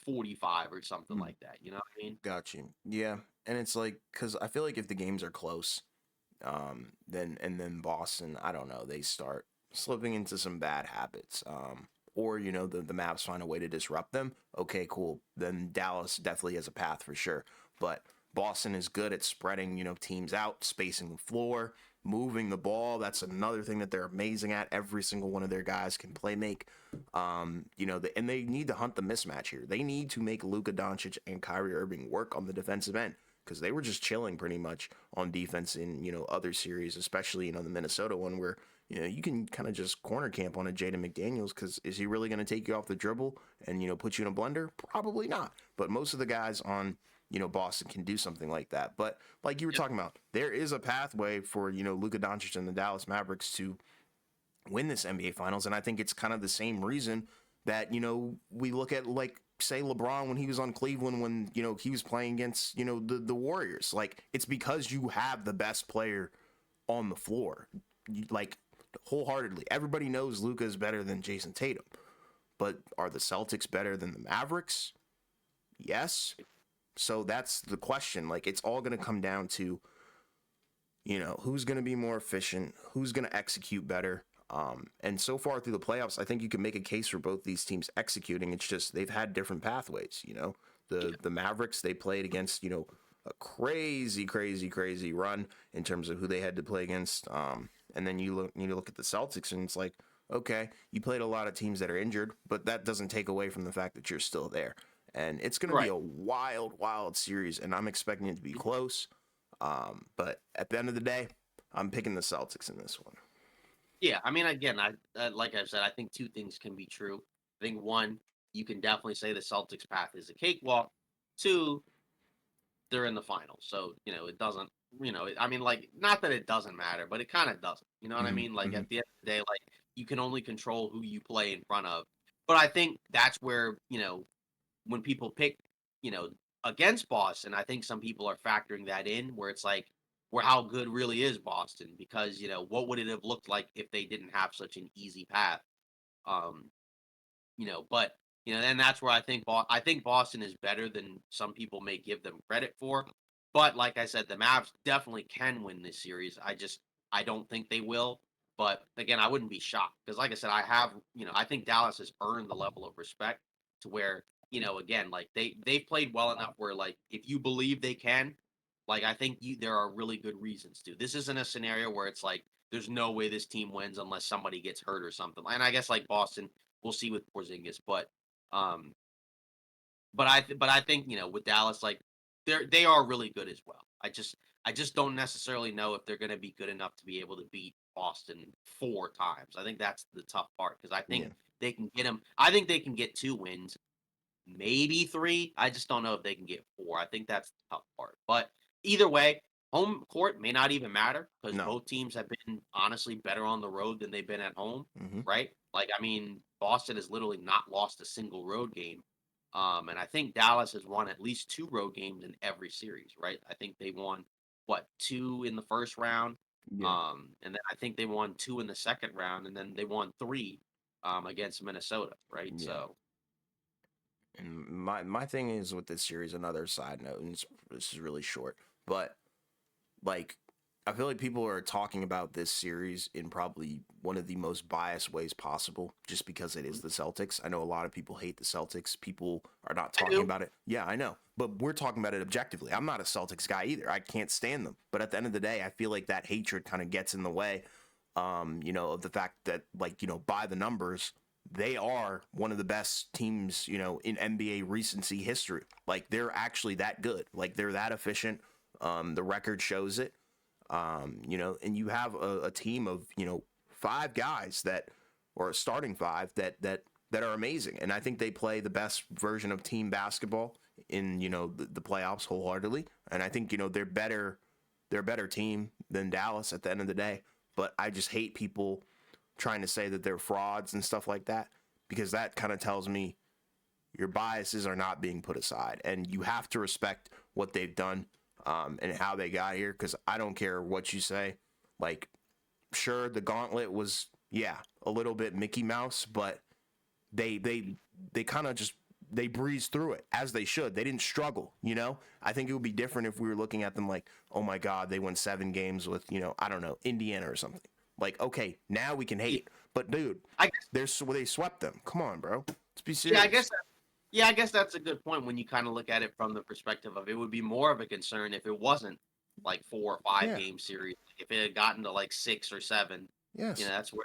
45 or something like that. You know what I mean? Got you. Yeah. And it's like, because I feel like if the games are close, then Boston, I don't know, they start slipping into some bad habits. Or the Mavs find a way to disrupt them. Okay, cool. Then Dallas definitely has a path for sure. But Boston is good at spreading teams out, spacing the floor, moving the ball. That's another thing that they're amazing at. Every single one of their guys can play make. And they need to hunt the mismatch here. They need to make Luka Doncic and Kyrie Irving work on the defensive end because they were just chilling pretty much on defense in other series, especially the Minnesota one where you can kind of just corner camp on a Jaden McDaniels because is he really going to take you off the dribble and put you in a blender? Probably not. But most of the guys on Boston can do something like that. But like you were Yep. talking about, there is a pathway for Luka Doncic and the Dallas Mavericks to win this NBA Finals, and I think it's kind of the same reason that we look at like say LeBron when he was on Cleveland when he was playing against the Warriors. Like it's because you have the best player on the floor, like wholeheartedly. Everybody knows Luka is better than Jason Tatum, but are the Celtics better than the Mavericks? Yes. So that's the question. Like it's all going to come down to who's going to be more efficient, who's going to execute better. And so far through the playoffs, I think you can make a case for both these teams executing. It's just they've had different pathways. The Mavericks, they played against a crazy, crazy, crazy run in terms of who they had to play against. And then you look at the Celtics, and it's like, okay, you played a lot of teams that are injured, but that doesn't take away from the fact that you're still there. And it's going to be Right. a wild, wild series, and I'm expecting it to be close. But at the end of the day, I'm picking the Celtics in this one. Yeah, I mean, again, like I said, I think two things can be true. I think one, you can definitely say the Celtics' path is a cakewalk. Two, they're in the finals, so it doesn't. I mean, like, not that it doesn't matter, but it kind of doesn't. You know what I Mm-hmm, mean? Like mm-hmm. at the end of the day, like you can only control who you play in front of. But I think that's where when people pick, you know, against Boston, I think some people are factoring that in where it's like, where how good really is Boston? Because, what would it have looked like if they didn't have such an easy path? Um, but and that's where I think Boston is better than some people may give them credit for. But like I said, the Mavs definitely can win this series. I don't think they will. But again, I wouldn't be shocked because, like I said, I think Dallas has earned the level of respect to where again, like they've played well enough where like if you believe they can, like I think there are really good reasons to. This isn't a scenario where it's like there's no way this team wins unless somebody gets hurt or something. And I guess like Boston, we'll see with Porzingis, um, but I think with Dallas, like they are really good as well. I just don't necessarily know if they're going to be good enough to be able to beat Boston 4 times. I think that's the tough part because I think Yeah. they can get them. I think they can get 2 wins, maybe 3. I just don't know if they can get 4. I think that's the tough part. But either way, home court may not even matter because No. both teams have been honestly better on the road than they've been at home, Mm-hmm. right? Like, I mean, Boston has literally not lost a single road game. And I think Dallas has won at least 2 road games in every series, right? I think they won what 2 in the first round, Yeah. and then I think they won 2 in the second round, and then they won 3 against Minnesota, right? Yeah. So And my thing is with this series, another side note, and this is really short, but like I feel like people are talking about this series in probably one of the most biased ways possible, just because it is the Celtics. I know a lot of people hate the Celtics. People are not I talking do. about it. Yeah, I know, but we're talking about it objectively. I'm not a Celtics guy either. I can't stand them. But at the end of the day, I feel like that hatred kind of gets in the way, of the fact that by the numbers, they are one of the best teams, in NBA recency history. Like they're actually that good. Like they're that efficient. The record shows it. And you have a team of 5 guys or a starting 5 that are amazing, and I think they play the best version of team basketball in the playoffs wholeheartedly, and I think they're a better team than Dallas at the end of the day. But I just hate people trying to say that they're frauds and stuff like that, because that kind of tells me your biases are not being put aside, and you have to respect what they've done, and how they got here. Because I don't care what you say. Like, sure, the gauntlet was a little bit Mickey Mouse, but they kind of just they breezed through it as they should. They didn't struggle. I think it would be different if we were looking at them like, oh my God, they won 7 games with I don't know, Indiana or something. Like, okay, now we can Yeah, hate, but dude, I guess. they swept them. Come on, bro. Let's be Yeah, I serious. guess. Yeah, I guess that's a good point when you kind of look at it from the perspective of it would be more of a concern if it wasn't like 4 or 5 Yeah. game series. If it had gotten to like 6 or 7, Yes. that's where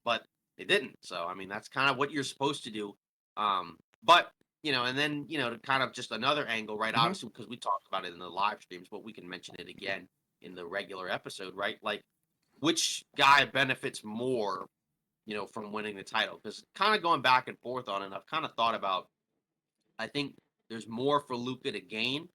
but they didn't. So I mean, that's kind of what you're supposed to do. But and then to kind of just another angle, right? Mm-hmm. Obviously, because we talked about it in the live streams, but we can mention it again in the regular episode, right? Like, which guy benefits more from winning the title? Because kind of going back and forth on it, I've kind of thought about. I think there's more for Luka to gain.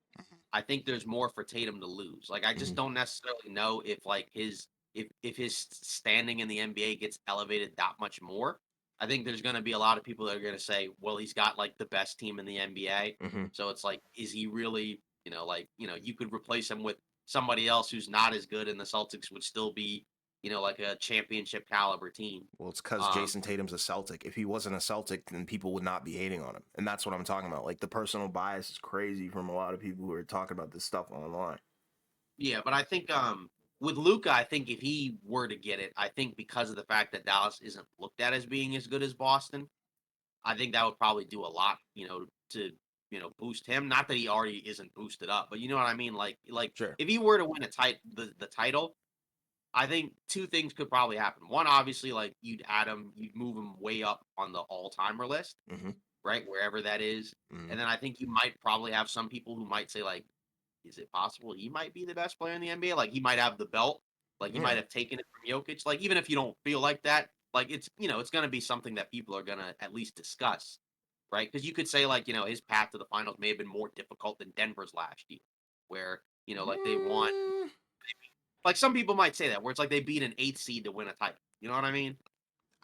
I think there's more for Tatum to lose. Like I Mm-hmm. just don't necessarily know if like if his standing in the NBA gets elevated that much more. I think there's going to be a lot of people that are going to say, well, he's got like the best team in the NBA. Mm-hmm. So it's like, is he really, like, you could replace him with somebody else who's not as good and the Celtics would still be, like a championship caliber team. Well, it's because Um, Jason Tatum's a Celtic. If he wasn't a Celtic, then people would not be hating on him, and that's what I'm talking about. Like the personal bias is crazy from a lot of people who are talking about this stuff online. Yeah, but I think with Luca, I think if he were to get it, I think because of the fact that Dallas isn't looked at as being as good as Boston, I think that would probably do a lot, to boost him. Not that he already isn't boosted up, but you know what I mean. Like Sure. if he were to win the title, I think two things could probably happen. One, obviously, like you'd move him way up on the all timer list, Hmm. right, wherever that is. Hmm. And then I think you might probably have some people who might say like, is it possible he might be the best player in the NBA? Like he might have the belt, like he might Yeah. have taken it from Jokic. Like even if you don't feel like that, like it's going to be something that people are going to at least discuss, right? Because you could say like his path to the finals may have been more difficult than Denver's last year, where like they won. Mm, Like some people might say that, where it's like they beat an eighth seed to win a title. You know what I mean?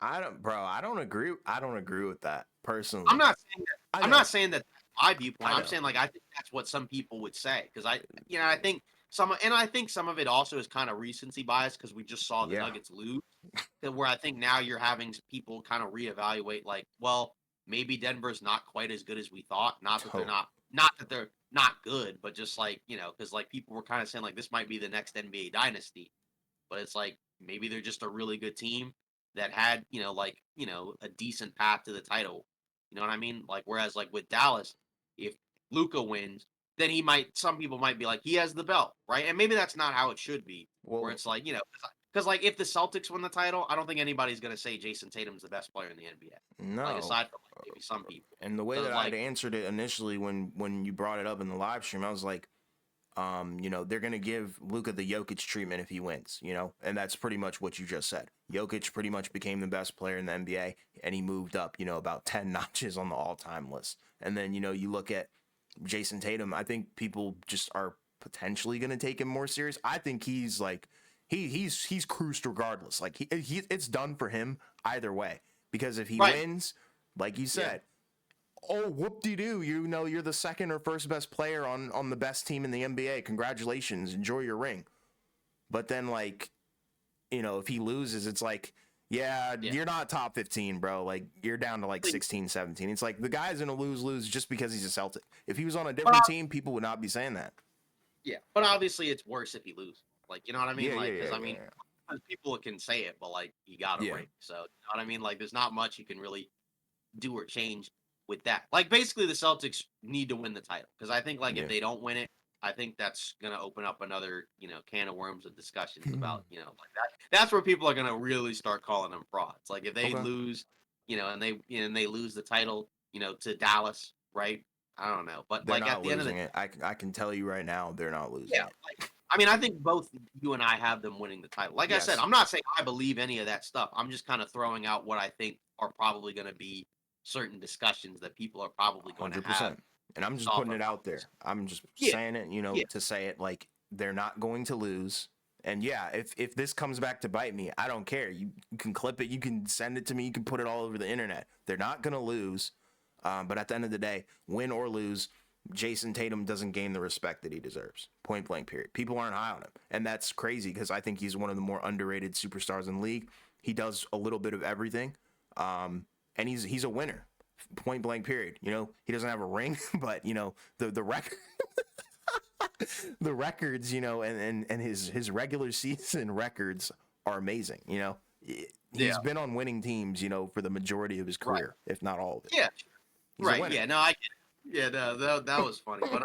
I don't, bro. I don't agree. I don't agree with that I'm personally. not saying that. I I'm not know. saying that that's my viewpoint. I I'm know. saying like I think that's what some people would say because I think I think some of it also is kind of recency bias because we just saw the Yeah. Nuggets lose. Where I think now you're having people kind of reevaluate, like, well, maybe Denver's not quite as good as we thought. To- Not that they're not good, but just like because like people were kind of saying like this might be the next NBA dynasty, but it's like maybe they're just a really good team that had a decent path to the title. You know what I mean? Like whereas like with Dallas, if Luca wins, then some people might be like he has the belt, right? And maybe that's not how it should be. Where well, it's like because like if the Celtics win the title, I don't think anybody's gonna say Jason Tatum's the best player in the NBA. Like no. aside from like, maybe some people. And the way So that it's I had like answered it initially when you brought it up in the live stream, I was like, they're gonna give Luka the Jokic treatment if he wins, and that's pretty much what you just said. Jokic pretty much became the best player in the NBA, and he moved up, about 10 notches on the all-time list. And then you look at Jason Tatum. I think people just are potentially gonna take him more serious. I think he's like he's cruised regardless. Like it's done for him either way because if he right, wins, like you yeah, said, oh, whoop de doo, you're the second or first best player on the best team in the NBA. Congratulations, enjoy your ring. But then like, if he loses, it's like, yeah, yeah. you're not top 15, bro. Like you're down to like 16, 17. It's like the guy's gonna lose just because he's a Celtic. If he was on a But different team, people would not be saying that. yeah, but obviously it's worse if he loses. Like, you know what I mean? Yeah, yeah, Like, because yeah, I mean, yeah, people can say it, but like, you got a yeah. ring. So, you know what I mean? Like, there's not much you can really do or change with that. Like, basically, the Celtics need to win the title because I think, like, if Yeah. they don't win it, I think that's gonna open up another, can of worms of discussions about, like that. That's where people are gonna really start calling them frauds. Like, if they Okay. lose, and they lose the title, to Dallas, right? I don't know, but They're like at not the end of the losing it. I can tell you right now, they're not losing yeah, it. like I mean, I think both you and I have them winning the title. Like I said, Yes, I'm not saying I believe any of that stuff. I'm just kind of throwing out what I think are probably going to be certain discussions that people are probably going to have 100%. And I'm based just off putting of it how out this. there. I'm just Yeah, saying it, yeah, to say it like they're not going to lose. And yeah, if this comes back to bite me, I don't care. You can clip it, you can send it to me, you can put it all over the internet. They're not going to lose. But at the end of the day, win or lose, Jason Tatum doesn't gain the respect that he deserves. Point blank, period. People aren't high on him. And that's crazy because I think he's one of the more underrated superstars in the league. He does a little bit of everything. And he's a winner. Point blank, period. He doesn't have a ring, but the record the records, and his regular season records are amazing. yeah, He's been on winning teams, for the majority of his right, career, if not all of it. yeah, He's a right, winner. yeah. No, I get it. Yeah, no, that was funny, but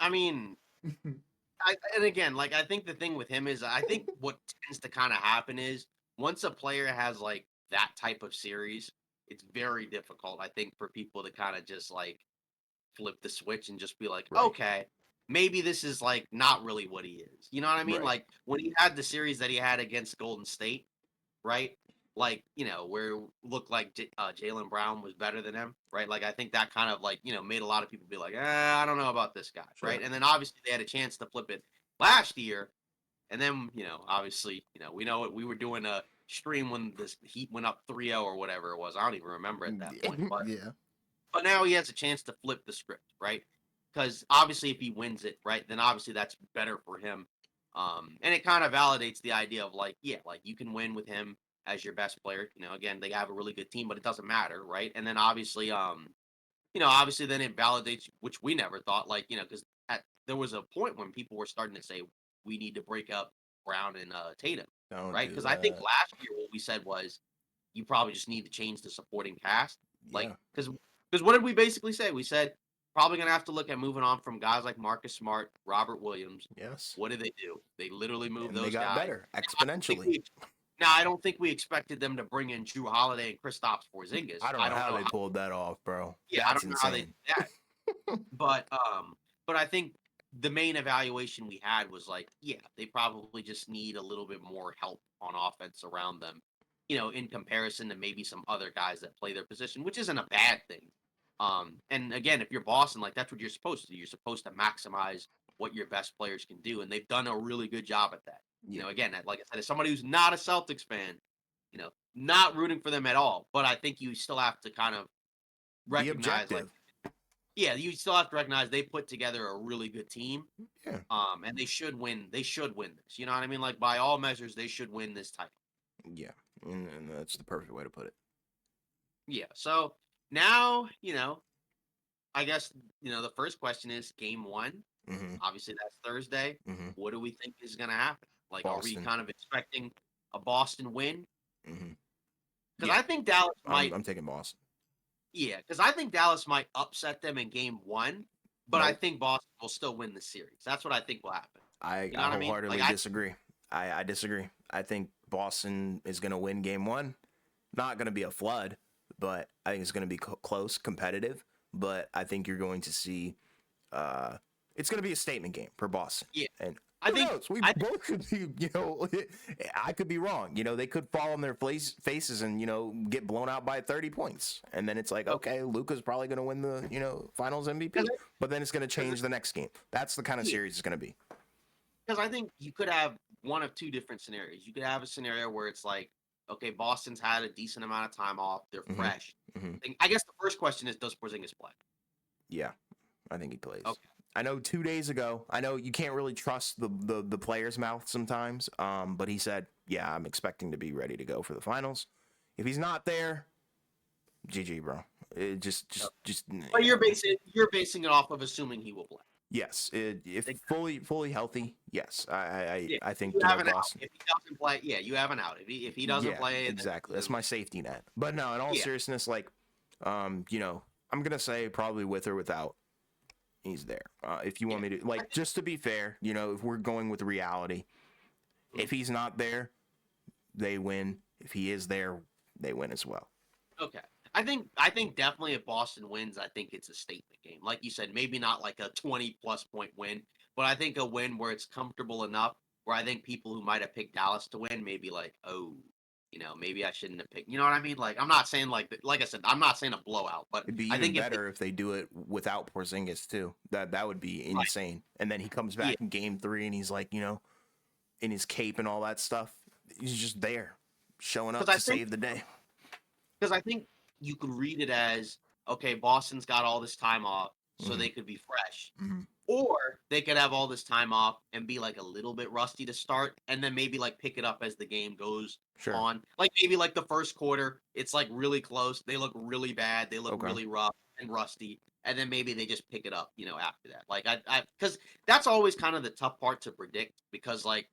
I mean, and again, like I think the thing with him is I think what tends to kind of happen is once a player has like that type of series, it's very difficult, I think, for people to kind of just like flip the switch and just be like, Right. okay, maybe this is like not really what he is. You know what I mean? Right. Like when he had the series that he had against Golden State, right? Like, where it looked like Jalen Brown was better than him, right? Like, I think that kind of like, made a lot of people be like, I don't know about this guy, right? Sure. And then obviously they had a chance to flip it last year. And then, obviously, we know what we were doing a stream when this Heat went up 3-0 or whatever it was. I don't even remember at that point. But Yeah. now he has a chance to flip the script, right? Because obviously, if he wins it, right, then obviously that's better for him. And it kind of validates the idea of like, yeah, like you can win with him as your best player. Again, they have a really good team, but it doesn't matter, right? And then obviously, obviously then it validates, which we never thought, like, because there was a point when people were starting to say we need to break up Brown and Tatum, Don't right? do Because I think that. last year what we said was you probably just need to change the supporting cast, like Yeah. because what did we basically say? We said probably gonna have to look at moving on from guys like Marcus Smart, Robert Williams. Yes. What did they do? They literally moved And they those got guys. better I don't think exponentially. we now I don't think we expected them to bring in Drew Holiday and Kristaps Porzingis. I don't I know don't how know they pulled that off, bro. yeah, I That's don't know how they insane. did that. But I think the main evaluation we had was like, yeah, they probably just need a little bit more help on offense around them, in comparison to maybe some other guys that play their position, which isn't a bad thing. And again, if you're Boston, like that's what you're supposed to do. You're supposed to maximize what your best players can do, and they've done a really good job at that. Yeah. Again, like I said, as somebody who's not a Celtics fan, not rooting for them at all, but I think you still have to kind of Be recognize like objective. yeah, you still have to recognize they put together a really good team. Yeah. And they should win. They should win this. You know what I mean? Like by all measures, they should win this title. Yeah. And that's the perfect way to put it. Yeah. So now, I guess the first question is game one. Mm-hmm. Obviously, that's Thursday. Mm-hmm. What do we think is going to happen? Like, are we Boston. kind of expecting a Boston win? Mm-hmm. Because Yeah. I think Dallas might. I'm taking Boston. Yeah, because I think Dallas might upset them in game one, but I Nope. think Boston will still win the series. That's what I think will happen. I, You know I what I mean? Like wholeheartedly disagree. I disagree. I think Boston is going to win game one. Not going to be a flood, but I think it's going to be close, competitive. But I think you're going to see it's going to be a statement game for Boston. yeah, And I who think knows? We I both could be, I could be wrong. They could fall on their faces and, get blown out by 30 points. And then it's like, okay, Luka's probably going to win the, finals MVP. But then it's going to change the next game. That's the kind of series it's going to be. because I think you could have one of two different scenarios. You could have a scenario where it's like, okay, Boston's had a decent amount of time off. They're Mm-hmm. fresh. Mm-hmm. I guess the first question is, does Porzingis play? Yeah, I think he plays. Okay. I know 2 days ago, I know you can't really trust the player's mouth sometimes, but he said, yeah, I'm expecting to be ready to go for the finals. If he's not there, GG, bro. It just. But you're basing it off of assuming he will play. Yes, if Exactly. fully healthy, yes, Yeah, I think you have an out. Boston. If he doesn't play, yeah, you have an out. If he doesn't Yeah, play, exactly. That's my safety net. But no, in all yeah, seriousness, like, I'm gonna say probably with or without, he's there. If you want yeah. me to, like, just to be fair, if we're going with reality, if he's not there, they win. If he is there, they win as well. Okay. I think definitely if Boston wins, I think it's a statement game. Like you said, maybe not like a 20+ point win, but I think a win where it's comfortable enough where I think people who might have picked Dallas to win may be like, oh, maybe I shouldn't have picked. You know what I mean? Like I'm not saying like I said, I'm not saying a blowout, but It'd be I even think if they, better if they do it without Porzingis too. That would be right, insane. And then he comes yeah, back in game 3 and he's like, in his cape and all that stuff. He's just there, showing up because I to think save the day. because I think you could read it as okay, Boston's got all this time off, so Mm-hmm. they could be fresh. Mm-hmm. Or they could have all this time off and be like a little bit rusty to start, and then maybe like pick it up as the game goes Sure. on. Like maybe like the first quarter, it's like really close. They look really bad. They look Okay. really rough and rusty, and then maybe they just pick it up, after that. Like because that's always kind of the tough part to predict because like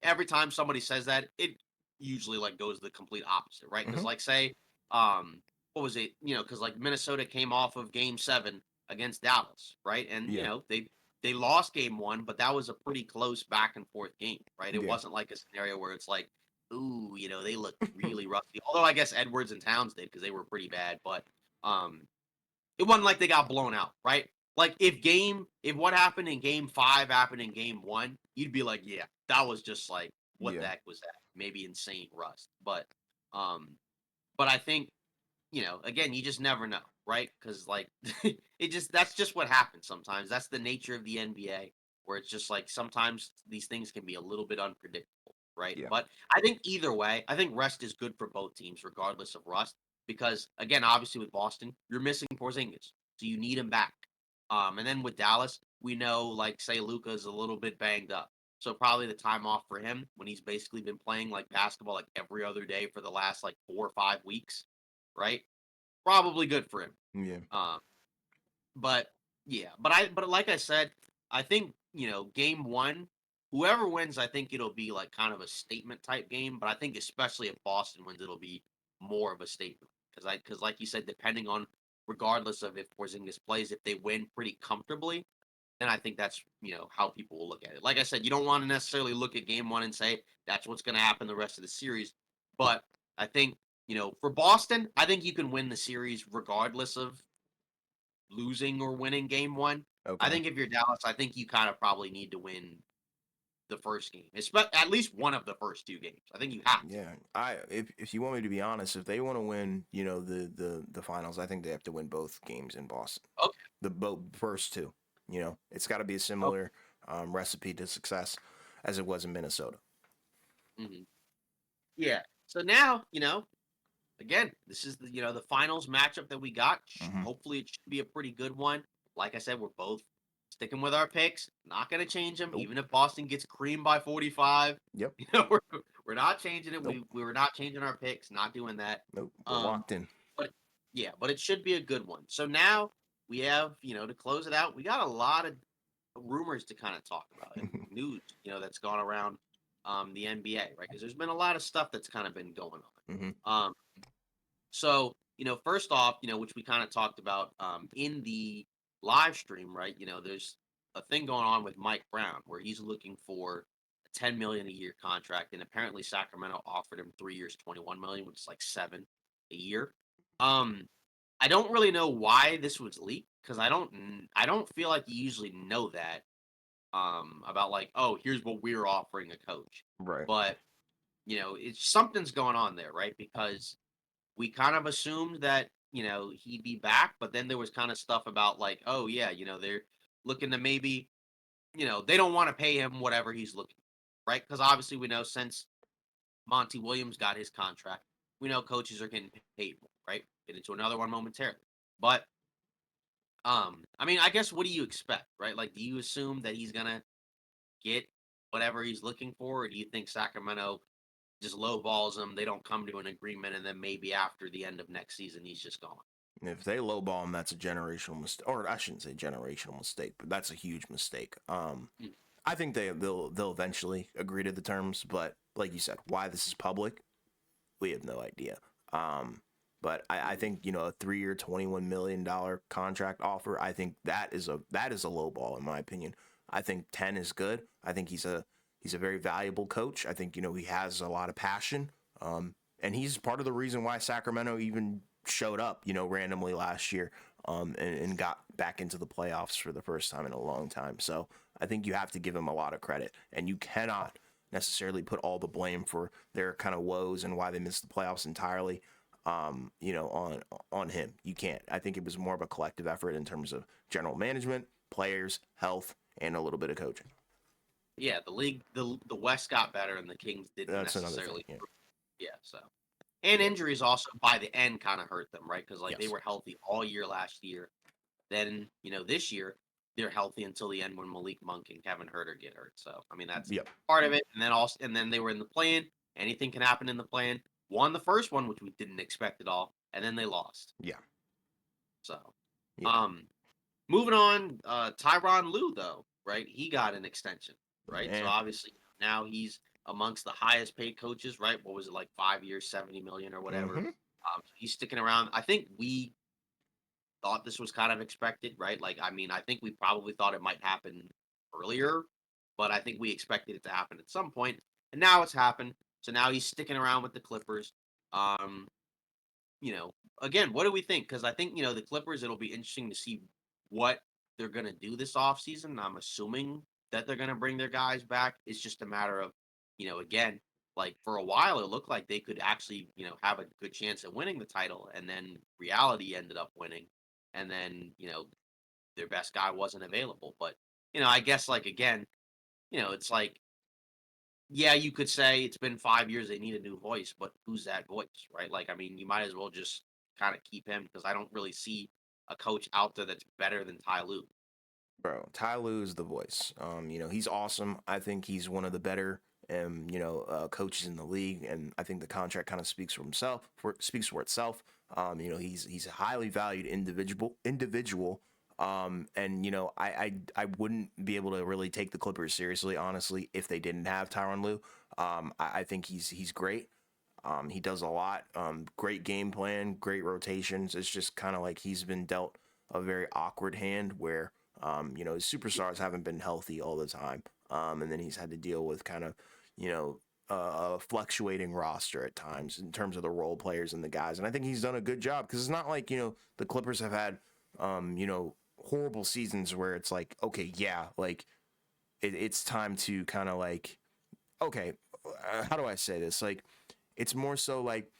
every time somebody says that, it usually like goes the complete opposite, right? Because Mm-hmm. like say, what was it? Because like Minnesota came off of Game 7 against Dallas, right? And Yeah. they lost Game 1, but that was a pretty close back and forth game, right? It Yeah. wasn't like a scenario where it's like, ooh, they look really rusty. Although I guess Edwards and Towns did because they were pretty bad, but um, it wasn't like they got blown out, right? Like if what happened in game 5 happened in game 1, you'd be like, yeah, that was just like what Yeah. the heck was that? Maybe insane rust. Um but I think, again, you just never know, right? Cuz like that's just what happens sometimes. That's the nature of the NBA where it's just like sometimes these things can be a little bit unpredictable, right? Yeah. But I think either way, I think rest is good for both teams regardless of rust because again, obviously with Boston, you're missing Porzingis. So you need him back. And then with Dallas, we know like say Luka's a little bit banged up. So probably the time off for him when he's basically been playing like basketball like every other day for the last like 4 or 5 weeks, right? Probably good for him. Yeah. Um, but yeah, but like I said, I think, game one, whoever wins, I think it'll be like kind of a statement type game. But I think especially if Boston wins, it'll be more of a statement because like you said, depending on regardless of if Porzingis plays, if they win pretty comfortably, then I think that's how people will look at it. Like I said, you don't want to necessarily look at game one and say that's what's going to happen the rest of the series. But I think for Boston, I think you can win the series regardless of losing or winning game one. I Okay. think if you're Dallas, I think you kind of probably need to win the first game, at least one of the first two games. I think you have to. Yeah, if you want me to be honest, if they want to win, the finals, I think they have to win both games in Boston. Okay. The both first two. It's got to be a Okay. similar recipe to success as it was in Minnesota. Hmm. Yeah. So now, again, this is the finals matchup that we got. Hmm. Hopefully, it should be a pretty good one. Like I said, we're both sticking with our picks. Not going to change them, Nope. even if Boston gets creamed by 45. Yep. We're not changing it. Nope. We were not changing our picks. Not doing that. Nope. We're Um, locked in. but yeah, but it should be a good one. So now we have to close it out. We got a lot of rumors to kind of talk about and news that's gone around the NBA, right? Because there's been a lot of stuff that's kind of been going Hmm. on. So, first off, which we kind of talked about in the live stream, right? There's a thing going on with Mike Brown where he's looking for a 10 million a year contract, and apparently Sacramento offered him 3 years, 21 million, which is like 7 a year. Um, I don't really know why this was leaked because I don't feel like you usually know that about like, oh, here's what we're offering a coach. Right. But it's something's going on there, right? Because we kind of assumed that he'd be back, but then there was kind of stuff about like, oh yeah, they're looking to maybe they don't want to pay him whatever he's looking for, right? Because obviously we know since Monty Williams got his contract, we know coaches are getting paid more, right? Get into another one momentarily, but I mean, I guess what do you expect, right? Like, do you assume that he's gonna get whatever he's looking for, or do you think Sacramento just lowballs him? They don't come to an agreement, and then maybe after the end of next season, he's just gone. If they lowball him, that's a generational mistake, or I shouldn't say generational mistake, but that's a huge mistake. Mm. I think they'll eventually agree to the terms, but like you said, why this is public, we have no idea. But I think a 3 year, $21 million contract offer. I think that is a low ball in my opinion. I think 10 is good. I think he's a very valuable coach. I think he has a lot of passion. And he's part of the reason why Sacramento even showed up randomly last year. And got back into the playoffs for the first time in a long time. So I think you have to give him a lot of credit, and you cannot necessarily put all the blame for their kind of woes and why they missed the playoffs entirely, on him. You can't. I think it was more of a collective effort in terms of general management, players, health, and a little bit of coaching. Yeah, the league, the West got better, and the Kings didn't That's another thing. necessarily. Yeah. Yeah, so and Yeah. injuries also by the end kind of hurt them, right? Because like they Yes. were healthy all year last year. Then this year they're healthy until the end when Malik Monk and Kevin Herter get hurt. So I mean that's Yep. part of it. And then they were in the plan. Anything can happen in the plan. Won the first one, which we didn't expect at all, and then they lost. Yeah. So, Yeah. um, moving on, Tyron Lue though, right? He got an extension, right? So Man. obviously now he's amongst the highest paid coaches, right? What was it like 5 years, 70 million or whatever? Mm-hmm. So he's sticking around. I think we thought this was kind of expected, right? Like, I mean, I think we probably thought it might happen earlier, but I think we expected it to happen at some point, and now it's happened. So now he's sticking around with the Clippers. Um, you know, again, what do we think? Because I think the Clippers. It'll be interesting to see what they're gonna do this offseason. I'm assuming that they're gonna bring their guys back. It's just a matter of, again, like for a while it looked like they could actually, have a good chance at winning the title, and then reality ended up winning, and then their best guy wasn't available. But I guess like again, it's like yeah, you could say it's been 5 years, they need a new voice, but who's that voice, right? Like, I mean, you might as well just kinda keep him because I don't really see a coach out there that's better than Ty Lue. Bro, Ty Lue is the voice. He's awesome. I think he's one of the better coaches in the league, and I think the contract kind of speaks for itself. He's a highly valued individual. And I wouldn't be able to really take the Clippers seriously, honestly, if they didn't have Tyronn Lue. I think he's great. He does a lot. Great game plan, great rotations. It's just kind of like he's been dealt a very awkward hand where his superstars haven't been healthy all the time. And then he's had to deal with kind of, you know, a fluctuating roster at times in terms of the role players and the guys. And I think he's done a good job because it's not like, the Clippers have had, horrible seasons where it's like, okay, yeah, like it's time to kind of like, okay, how do I say this? Like, it's more so like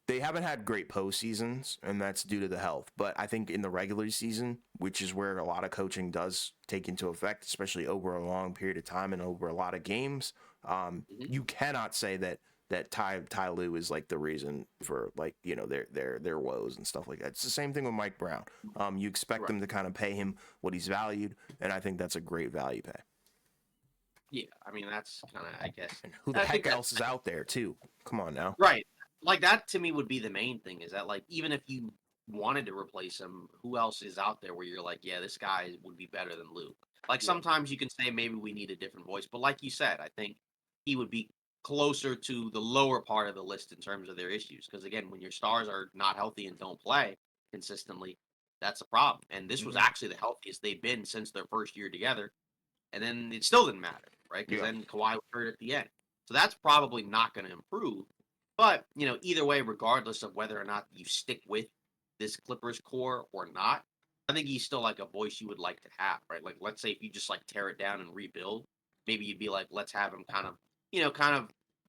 they haven't had great postseasons, and that's due to the health. But I think in the regular season, which is where a lot of coaching does take into effect, especially over a long period of time and over a lot of games, Mhm. you cannot say that Ty Lue is like the reason for like their woes and stuff like that. It's the same thing with Mike Brown. You expect Right. them to kind of pay him what he's valued, and I think that's a great value pay. Yeah. I mean, that's kind of, I guess, And who the I think heck that's else is out there too? Come on now. right. Like that to me would be the main thing is that like even if you wanted to replace him, who else is out there where you're like, yeah, this guy would be better than Luke. Like Yeah. sometimes you can say maybe we need a different voice, but like you said, I think he would be closer to the lower part of the list in terms of their issues. Because again, when your stars are not healthy and don't play consistently, that's a problem. And this was Hmm. actually the healthiest they've been since their first year together. And then it still didn't matter, right? Because Yeah. then Kawhi was hurt at the end. So that's probably not going to improve. But, either way, regardless of whether or not you stick with this Clippers core or not, I think he's still like a voice you would like to have, right? Like, let's say if you just like tear it down and rebuild, maybe you'd be like, let's have him kind of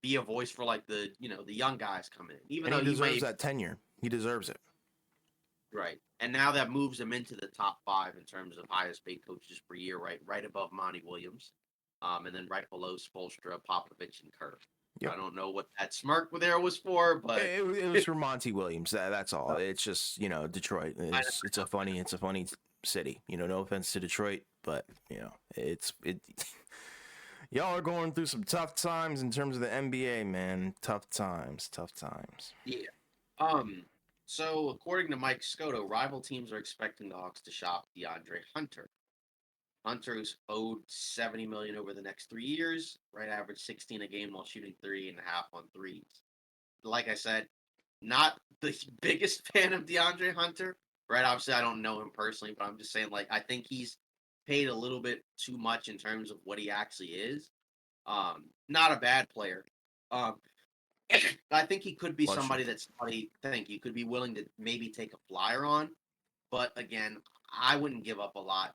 be a voice for like the young guys coming in, even And though he he deserves may, that tenure. He deserves it. right. And now that moves him into the top five in terms of highest paid coaches per year, right above Monty Williams, and then right below Spoelstra, Popovich, and Kerr. Yep. I don't know what that smirk there was for, but It was for Monty Williams. That's all. It's just Detroit. minus It's a funny city. No offense to Detroit, but it. Y'all are going through some tough times in terms of the NBA, man. Tough times. Tough times. yeah. Um. So according to Mike Scotto, rival teams are expecting the Hawks to shop DeAndre Hunter. Hunter's owed 70 million over the next 3 years, right? Average 16 a game while shooting 3.5 on threes. Like I said, not the biggest fan of DeAndre Hunter, right? Obviously, I don't know him personally, but I'm just saying, like, I think he's paid a little bit too much in terms of what he actually is. Not a bad player. Um, I think he could be Bless you. somebody that somebody think you could be willing to maybe take a flyer on. But again, I wouldn't give up a lot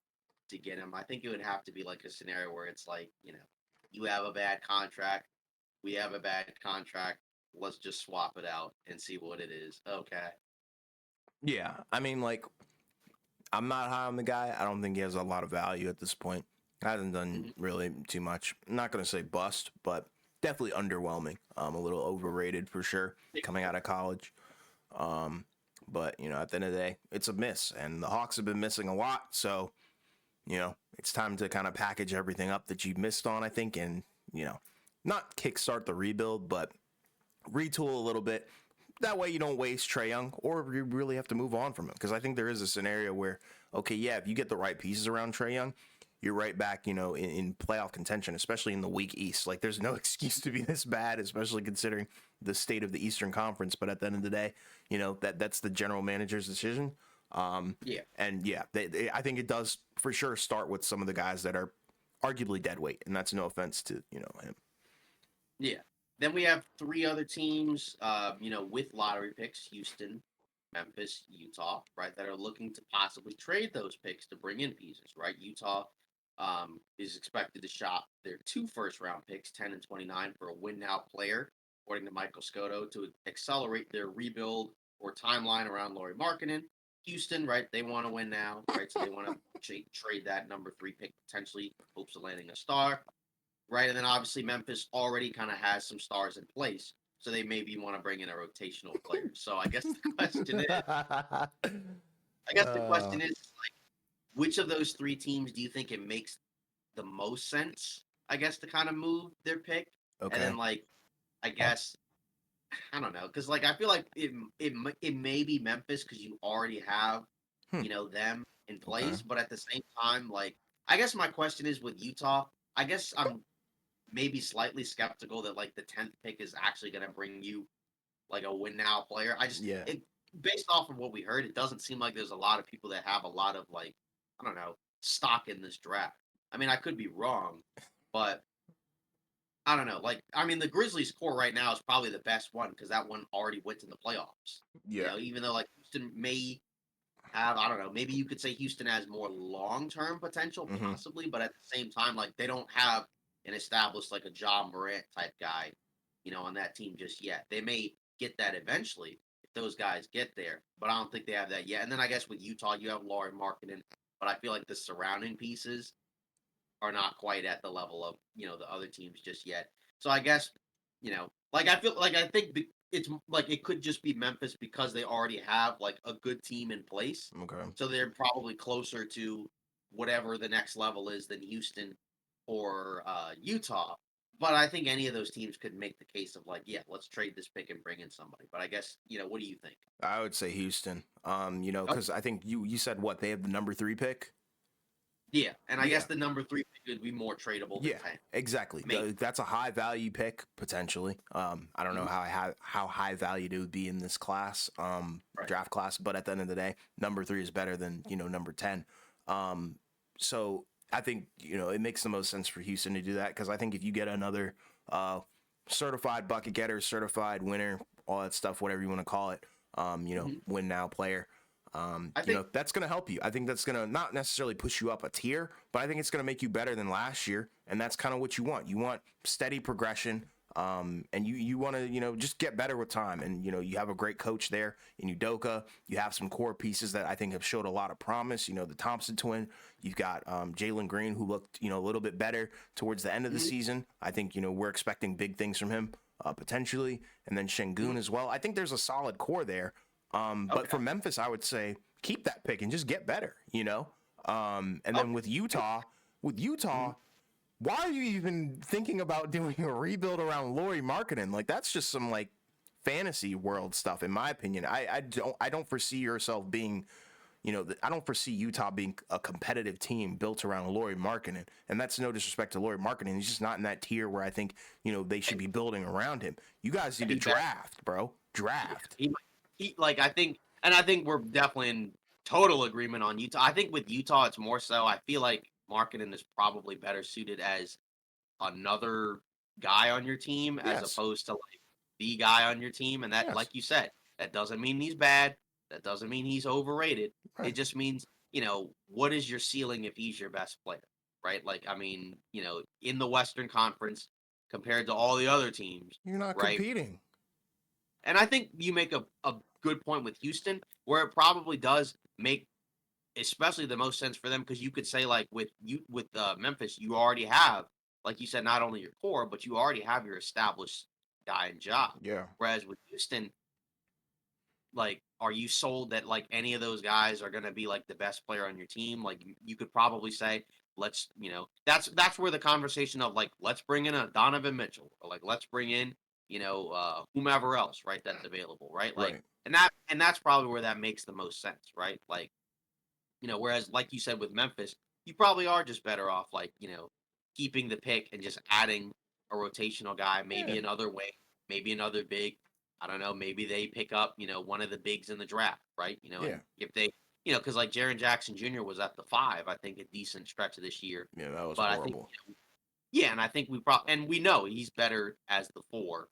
to get him. I think it would have to be like a scenario where it's like, you have a bad contract, we have a bad contract. Let's just swap it out and see what it is. Okay. Yeah, I mean, like, I'm not high on the guy. I don't think he has a lot of value at this point. Hasn't done Mhm. really too much. I'm not gonna say bust, but definitely underwhelming. A little overrated for sure coming out of college. Um, but at the end of the day, it's a miss, and the Hawks have been missing a lot. So it's time to kind of package everything up that you missed on. I think, and not kickstart the rebuild, but retool a little bit. That way you don't waste Trae Young, or you really have to move on from him. Because I think there is a scenario where, okay, yeah, if you get the right pieces around Trae Young, you're right back, in playoff contention, especially in the weak East. Like, there's no excuse to be this bad, especially considering the state of the Eastern Conference. But at the end of the day, that's the general manager's decision. Yeah. And yeah, I think it does for sure start with some of the guys that are arguably dead weight, and that's no offense to him. Yeah. Then we have three other teams, with lottery picks: Houston, Memphis, Utah, right, that are looking to possibly trade those picks to bring in pieces, right? Utah is expected to shop their two first round picks, 10 and 29, for a win now player, according to Michael Scotto, to accelerate their rebuild or timeline around Laurie Markkinen. Houston, right, they want to win now, right? So they want to trade that number three pick potentially, hopes of landing a star, right? And then obviously Memphis already kind of has some stars in place, so they maybe want to bring in a rotational player. So I guess the Uh, question is, like, which of those three teams do you think it makes the most sense? I guess to kind of move their pick, and okay. then like, I guess I don't know, because like I feel like it may be Memphis because you already have them in Okay. place. But at the same time, like, I guess my question is with Utah, I guess I'm maybe slightly skeptical that like the 10th pick is actually going to bring you like a win now player. Yeah. It based off of what we heard, it doesn't seem like there's a lot of people that have a lot of like, I don't know, stock in this draft. I mean, I could be wrong, but I don't know. Like, I mean, the Grizzlies core right now is probably the best one because that one already went to the playoffs. Yeah. Even though like Houston may have, I don't know, maybe you could say Houston has more long term potential, Hmm. possibly, but at the same time, like they don't have an established like a John Morant type guy, on that team just yet. They may get that eventually if those guys get there, but I don't think they have that yet. And then I guess with Utah, you have Laurie Markkinen, but I feel like the surrounding pieces are not quite at the level of the other teams just yet. So I guess like I think it's like it could just be Memphis because they already have like a good team in place, Okay. so they're probably closer to whatever the next level is than Houston or Utah. But I think any of those teams could make the case of like, yeah, let's trade this pick and bring in somebody. But I guess what do you think? I would say Houston. Oh, Because I think you said what they have the number 3 pick. yeah, and I guess Yeah. the number 3 pick would be more tradable than Yeah. 10. Exactly. Maybe. That's a high value pick potentially. I don't know Mhm. how high valued it would be in this class, Right. draft class. But at the end of the day, number 3 is better than number 10. Um, so I think it makes the most sense for Houston to do that because I think if you get another uh, certified bucket getter, certified winner, all that stuff, whatever you want to call it, Mhm. win now player. I think That's going to help you. I think that's going to not necessarily push you up a tier, but I think it's going to make you better than last year. And that's kind of what you want. You want steady progression. And you want to, just get better with time. And, you have a great coach there in Udoka. You have some core pieces that I think have showed a lot of promise. The Thompson twin. You've got Jalen Green, who looked, a little bit better towards the end of the mhm, season. I think, we're expecting big things from him potentially. And then mhm. Şengün as well. I think there's a solid core there. But for Okay. Memphis, I would say keep that pick and just get better. And then Okay. with Utah, Mhm. why are you even thinking about doing a rebuild around Laurie Markkinen? Like that's just some like fantasy world stuff, in my opinion. I don't foresee yourself being, I don't foresee Utah being a competitive team built around Laurie Markkinen. And that's no disrespect to Laurie Markkinen. He's just not in that tier where I think, they should be building around him. You guys need to He better. draft, bro. Yeah. Draft. He like I think we're definitely in total agreement on Utah. I think with Utah, it's more so. I feel like Marketing is probably better suited as another guy on your team as Yes. opposed to like the guy on your team. And that, Yes. like you said, that doesn't mean he's bad. That doesn't mean he's overrated. Right. It just means, what is your ceiling if he's your best player, right? Like, I mean, in the Western Conference compared to all the other teams, You're not right? competing. And I think you make a good point with Houston, where it probably does make especially the most sense for them because you could say like with Memphis, you already have, like you said, not only your core, but you already have your established guy and job. Yeah. Whereas with Houston, like, are you sold that like any of those guys are going to be like the best player on your team? Like you could probably say, let's, that's where the conversation of like, let's bring in a Donovan Mitchell or like, let's bring in, whomever else, right? That's available, right? Like, Right. and that's probably where that makes the most sense, right? Like, whereas like you said with Memphis, you probably are just better off like, keeping the pick and just adding a rotational guy, Yeah. maybe another wing, maybe another big. I don't know, maybe they pick up, one of the bigs in the draft, right? Yeah. And if they, because like Jaren Jackson Jr. was at the 5, I think a decent stretch of this year. Yeah. That was But I think, horrible. yeah, and I think and we know he's better as the 4,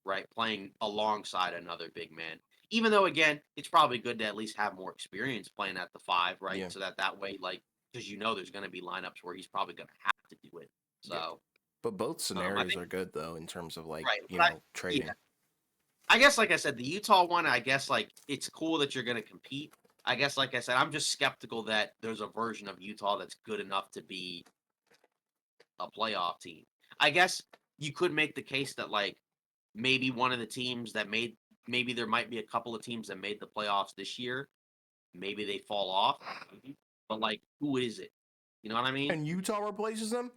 right? Playing alongside another big man. Even though again, it's probably good to at least have more experience playing at the 5, right? Yeah. So that way, like, because there's going to be lineups where he's probably going to have to do it. Yeah. So But both I scenarios think are good though in terms of like, right, but yeah, trading. I guess like I said, the Utah one, I guess like it's cool that you're going to compete. I guess like I said, I'm just skeptical that there's a version of Utah that's good enough to be a playoff team. I guess you could make the case that like maybe one of the teams that maybe there might be a couple of teams that made the playoffs this year. Maybe they fall off, but like, who is it? You know what I mean? And Utah replaces them?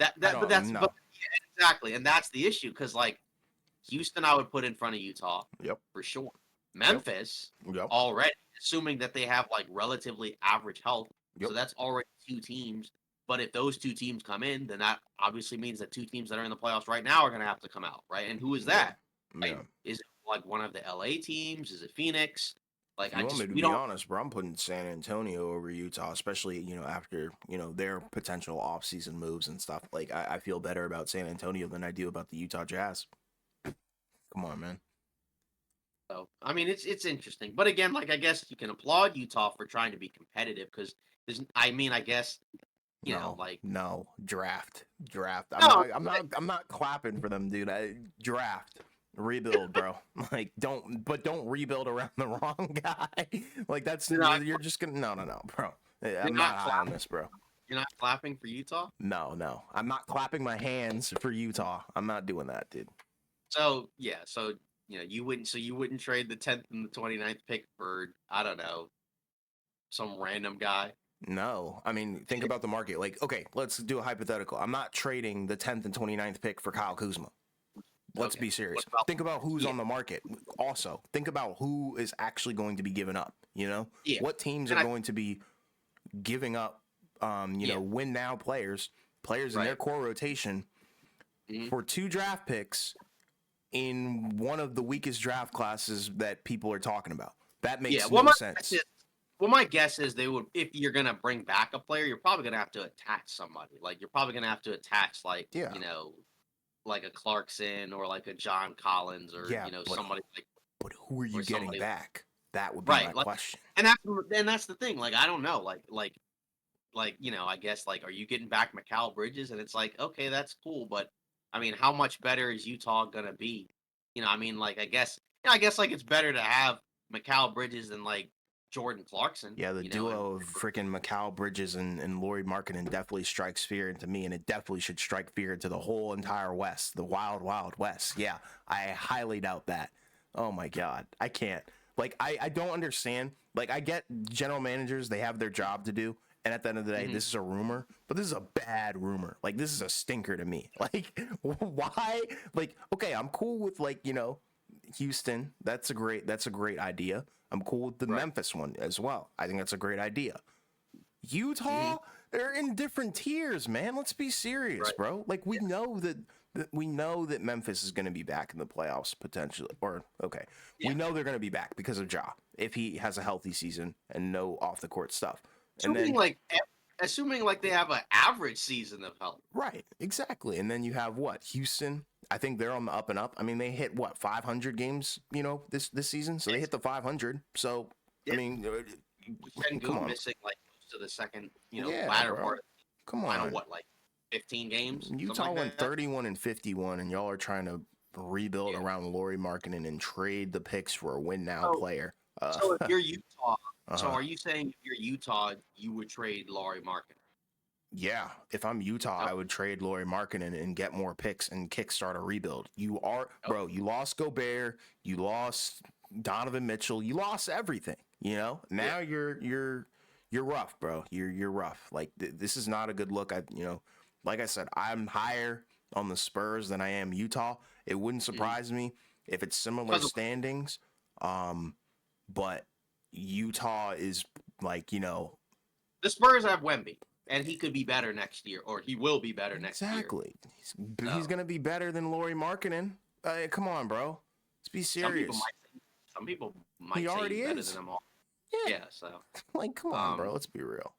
I But don't but know. yeah, exactly, and that's the issue because like Houston, I would put in front of Utah Yep. for sure. Yep. Memphis Yep. already assuming that they have like relatively average health. Yep. So that's already two teams. But if those two teams come in, then that obviously means that two teams that are in the playoffs right now are going to have to come out, right? And who is Yeah. that? Yeah. Right? Is it like one of the LA teams? Is it Phoenix? Like If you want me to we be don't. honest, bro, I'm putting San Antonio over Utah, especially, after, their potential offseason moves and stuff. Like, I feel better about San Antonio than I do about the Utah Jazz. Come on, man. So I mean, it's interesting, but again, like I guess you can applaud Utah for trying to be competitive because there's. I mean, I guess No, like no, draft. I'm no, not, I'm not, I'm not clapping for them, dude. Draft, rebuild, bro. Like, don't rebuild around the wrong guy. Like, that's you're not you're just gonna, no, bro. you're I'm not not high on clapping. this, bro. You're not clapping for Utah. No, I'm not clapping my hands for Utah. I'm not doing that, dude. So yeah, so you wouldn't trade the 10th and the 29th pick for I don't know some random guy. No, I mean, think about the market. Like, okay, let's do a hypothetical. I'm not trading the 10th and 29th pick for Kyle Kuzma. Let's Okay, be serious. what about Think about who's yeah on the market. Also, think about who is actually going to be given up. yeah What teams are and I going to be giving up, yeah win now players in their right core rotation mhm. for 2 draft picks in one of the weakest draft classes that people are talking about. That Yeah. makes Well, no guess sense. is, my guess is they would if you're gonna bring back a player, you're probably gonna have to attach somebody. Like you're probably gonna have to attach like Yeah, like a Clarkson or like a John Collins or yeah, but somebody like but who are or you getting somebody back? That would be my right like question. and that's the thing. Like I don't know like I guess like are you getting back Mikal Bridges and it's like okay that's cool but I mean how much better is Utah gonna be? I mean like I guess like it's better to have Mikal Bridges than like Jordan Clarkson, Yeah, the and duo of freaking Mikal Bridges and Laurie Markkinen definitely strikes fear into me, and it definitely should strike fear into the whole entire West, the wild, wild West. Yeah, I highly doubt that. Oh my God, I can't. Like, I don't understand. Like, I get general managers, they have their job to do, and at the end of the day, Mhm. this is a rumor, but this is a bad rumor. Like, this is a stinker to me. Like, why? Like, okay, I'm cool with, like, Houston. That's a great idea. I'm cool with the Right. Memphis one as well. I think that's a great idea. Mhm. Utah, they're in different tiers, man. Let's be serious, Right. bro. Like, we Yeah. know that Memphis is going to be back in the playoffs potentially. Or okay, we Yeah. know they're going to be back because of Ja if he has a healthy season and no off the court stuff. And Assuming then like assuming like they have an average season of health. right, exactly. And then you have what? Houston. I think they're on the up and up. I mean, they hit what 500 games, this season. So they Yes. hit the 500. So I Yeah. mean, come Sengun on, missing like most of the second, yeah, latter bro. part of Come the final on. what like 15 games, something Utah like went that. 31 and 51, and y'all are trying to rebuild Yeah. around Laurie Markkinen and trade the picks for a win now So player. so if you're Utah, so Uh, are you saying if you're Utah, you would trade Laurie Market? yeah. If I'm Utah, Oh, I would trade Laurie Markkinen and get more picks and kickstart a rebuild. You are, oh, bro. You lost Gobert. You lost Donovan Mitchell. You lost everything. yeah. Now you're rough, bro. You're rough. Like this is not a good look. Like I said, I'm higher on the Spurs than I am Utah. It wouldn't Mhm. surprise me if it's similar Because of standings. Um, but Utah is like the Spurs have Wemby, and he could be better next year, or he will be better next year. exactly. He's So gonna be better than Laurie Markkinen. Come on, bro. Let's be some people serious. might some people He might say he's already better than is. them all. Yeah. Yeah. So Like, come on, bro. um, Let's be real.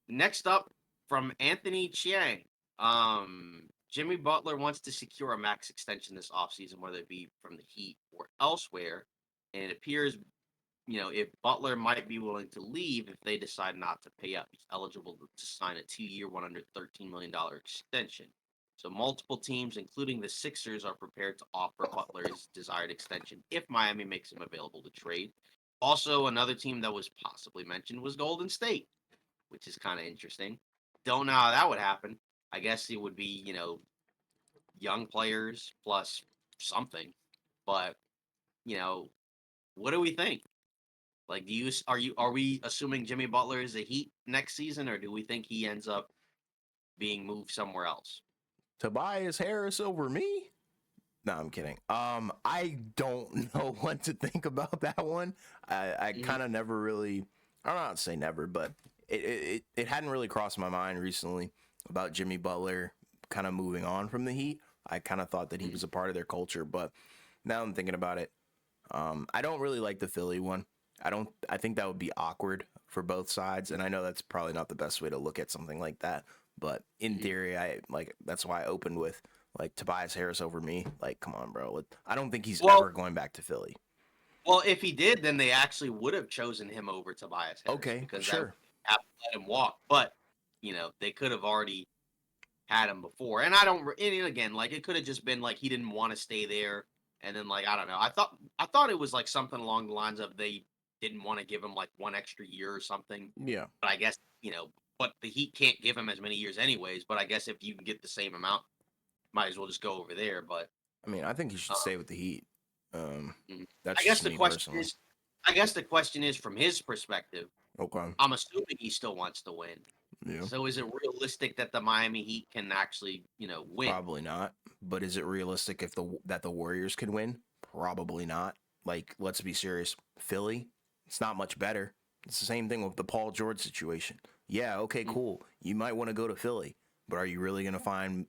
next up from Anthony Chiang. Jimmy Butler wants to secure a max extension this offseason, whether it be from the Heat or elsewhere. And it appears, if Butler might be willing to leave if they decide not to pay up. He's eligible to sign a 2-year, $113 million extension. So multiple teams, including the Sixers, are prepared to offer Butler his desired extension if Miami makes him available to trade. Also, another team that was possibly mentioned was Golden State, which is kind of interesting. Don't know how that would happen. I guess it would be, young players plus something. But, you know, what do we think? Like, are we assuming Jimmy Butler is a Heat next season, or do we think he ends up being moved somewhere else? Tobias Harris over me? No, I'm kidding. I don't know what to think about that one. I Mhm. kind of never really, I don't know how to say never, but it hadn't really crossed my mind recently about Jimmy Butler kind of moving on from the Heat. I kind of thought that he Mhm. was a part of their culture, but now I'm thinking about it. I don't really like the Philly one. I don't. I think that would be awkward for both sides, and I know that's probably not the best way to look at something like that. But in Mhm. theory, I like that's why I opened with like Tobias Harris over me. Like, come on, bro. I don't think he's Well, ever going back to Philly. well, if he did, then they actually would have chosen him over Tobias Harris Okay, because that would sure. have to let him walk. But they could have already had him before. And I don't. And again, like it could have just been like he didn't want to stay there, and then like I don't know. I thought it was like something along the lines of they didn't want to give him like one extra year or something. Yeah. But I guess but the Heat can't give him as many years anyways. But I guess if you can get the same amount, might as well just go over there. But I mean, I think he should um, stay with the Heat. Um, mhm. that's I guess just the me question personally. is, I guess the question is from his perspective. Okay. I'm assuming he still wants to win. Yeah. So is it realistic that the Miami Heat can actually, win? Probably not. But is it realistic if the Warriors can win? Probably not. Like, let's be serious. Philly, it's not much better. It's the same thing with the Paul George situation. Yeah, okay, Mm, cool. You might want to go to Philly, but are you really going to find,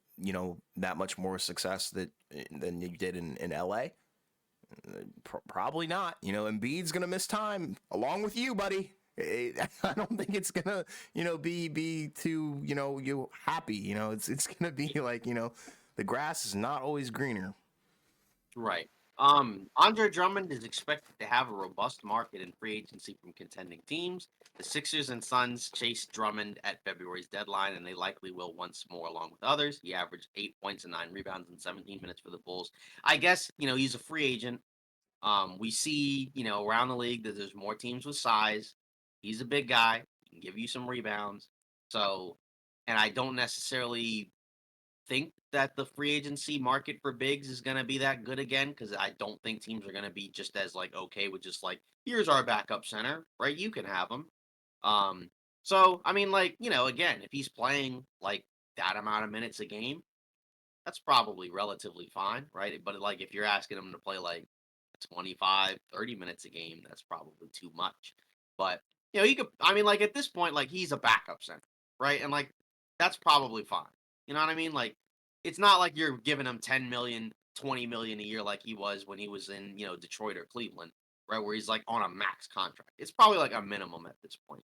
that much more success than you did in LA? Probably not. Embiid's going to miss time along with you, buddy. I don't think it's gonna, be too, you happy. It's gonna be like, the grass is not always greener. right. Andre Drummond is expected to have a robust market in free agency from contending teams. The Sixers and Suns chased Drummond at February's deadline, and they likely will once more, along with others. He averaged 8 points and 9 rebounds in 17 minutes for the Bulls. I guess he's a free agent. We see around the league that there's more teams with size. He's a big guy. He can give you some rebounds. So, and I don't necessarily think that the free agency market for bigs is going to be that good again because I don't think teams are going to be just as like okay with just like here's our backup center, right? You can have him. Um, so I mean, like again, if he's playing like that amount of minutes a game, that's probably relatively fine, right? But like if you're asking him to play like 25, 30 minutes a game, that's probably too much. But he could I mean like at this point like he's a backup center, right? And like that's probably fine. You know what I mean? Like it's not like you're giving him 10 million, 20 million a year like he was when he was in, Detroit or Cleveland, right? Where he's like on a max contract. It's probably like a minimum at this point.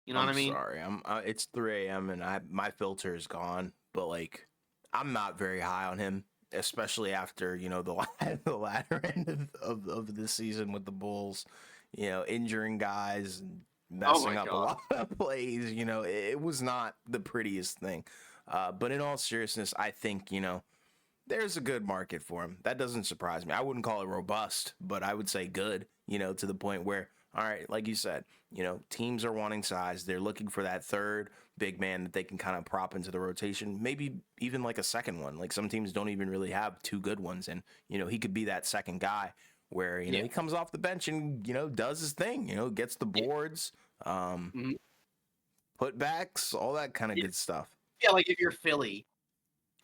You know what I'm I mean? sorry. It's 3 a.m. and my filter is gone, but like, I'm not very high on him, especially after the latter end of the season with the Bulls, injuring guys and Oh messing my up a god. lot of plays. It was not the prettiest thing. But in all seriousness, I think there's a good market for him. That doesn't surprise me. I wouldn't call it robust, but I would say good, to the point where, all right, like you said, teams are wanting size. They're looking for that third big man that they can kind of prop into the rotation, maybe even like a second one. Like some teams don't even really have two good ones. And, he could be that second guy where, Yeah. he comes off the bench and, does his thing, gets the Yeah. boards, Mhm. putbacks, all that kind of Yeah. good stuff. Yeah, like if you're Philly,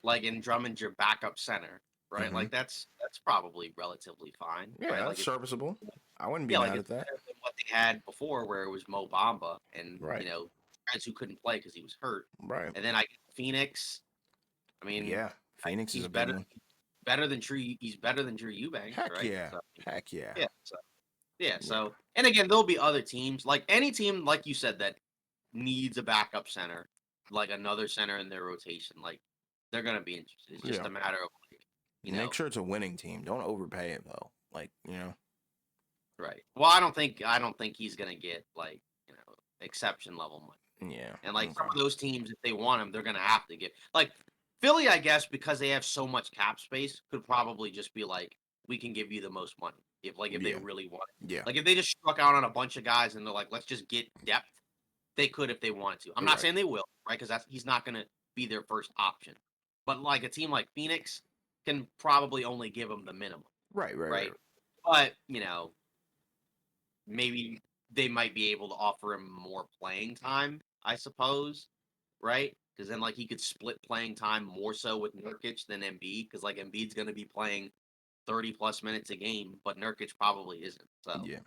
like in Drummond's your backup center, right? Hmm. Like that's probably relatively fine, Yeah, right? Like that's it's serviceable. I wouldn't be yeah, like mad at it's that. better than what they had before, where it was Mo Bamba and Right. guys who couldn't play because he was hurt. Right. And then I get Phoenix. I mean, Yeah, Phoenix is he's a big one. better than Drew. He's better than Drew Eubanks, Heck right? yeah. So Heck yeah. yeah, so yeah, Yeah. so and again, there'll be other teams like any team, like you said, that needs a backup center, like another center in their rotation. Like they're gonna be interested. It's just Yeah. a matter of like, you Make know, sure it's a winning team. Don't overpay it though. Like, right. Well, I don't think he's gonna get like, exception level money. yeah. And like some Okay. of those teams, if they want him, they're gonna have to get like Philly, I guess, because they have so much cap space, could probably just be like, we can give you the most money. If they Yeah. really want it. Yeah. Like if they just struck out on a bunch of guys and they're like, let's just get depth, they could if they wanted to. I'm not Right. saying they will, right? Because that's he's not gonna be their first option. But like a team like Phoenix can probably only give them the minimum, Right. Right. Right. right? But maybe they might be able to offer him more playing time, I suppose, right? Because then like he could split playing time more so with Nurkic than Embiid, because like Embiid's going to be playing 30+ minutes a game, but Nurkic probably isn't. So, Yeah,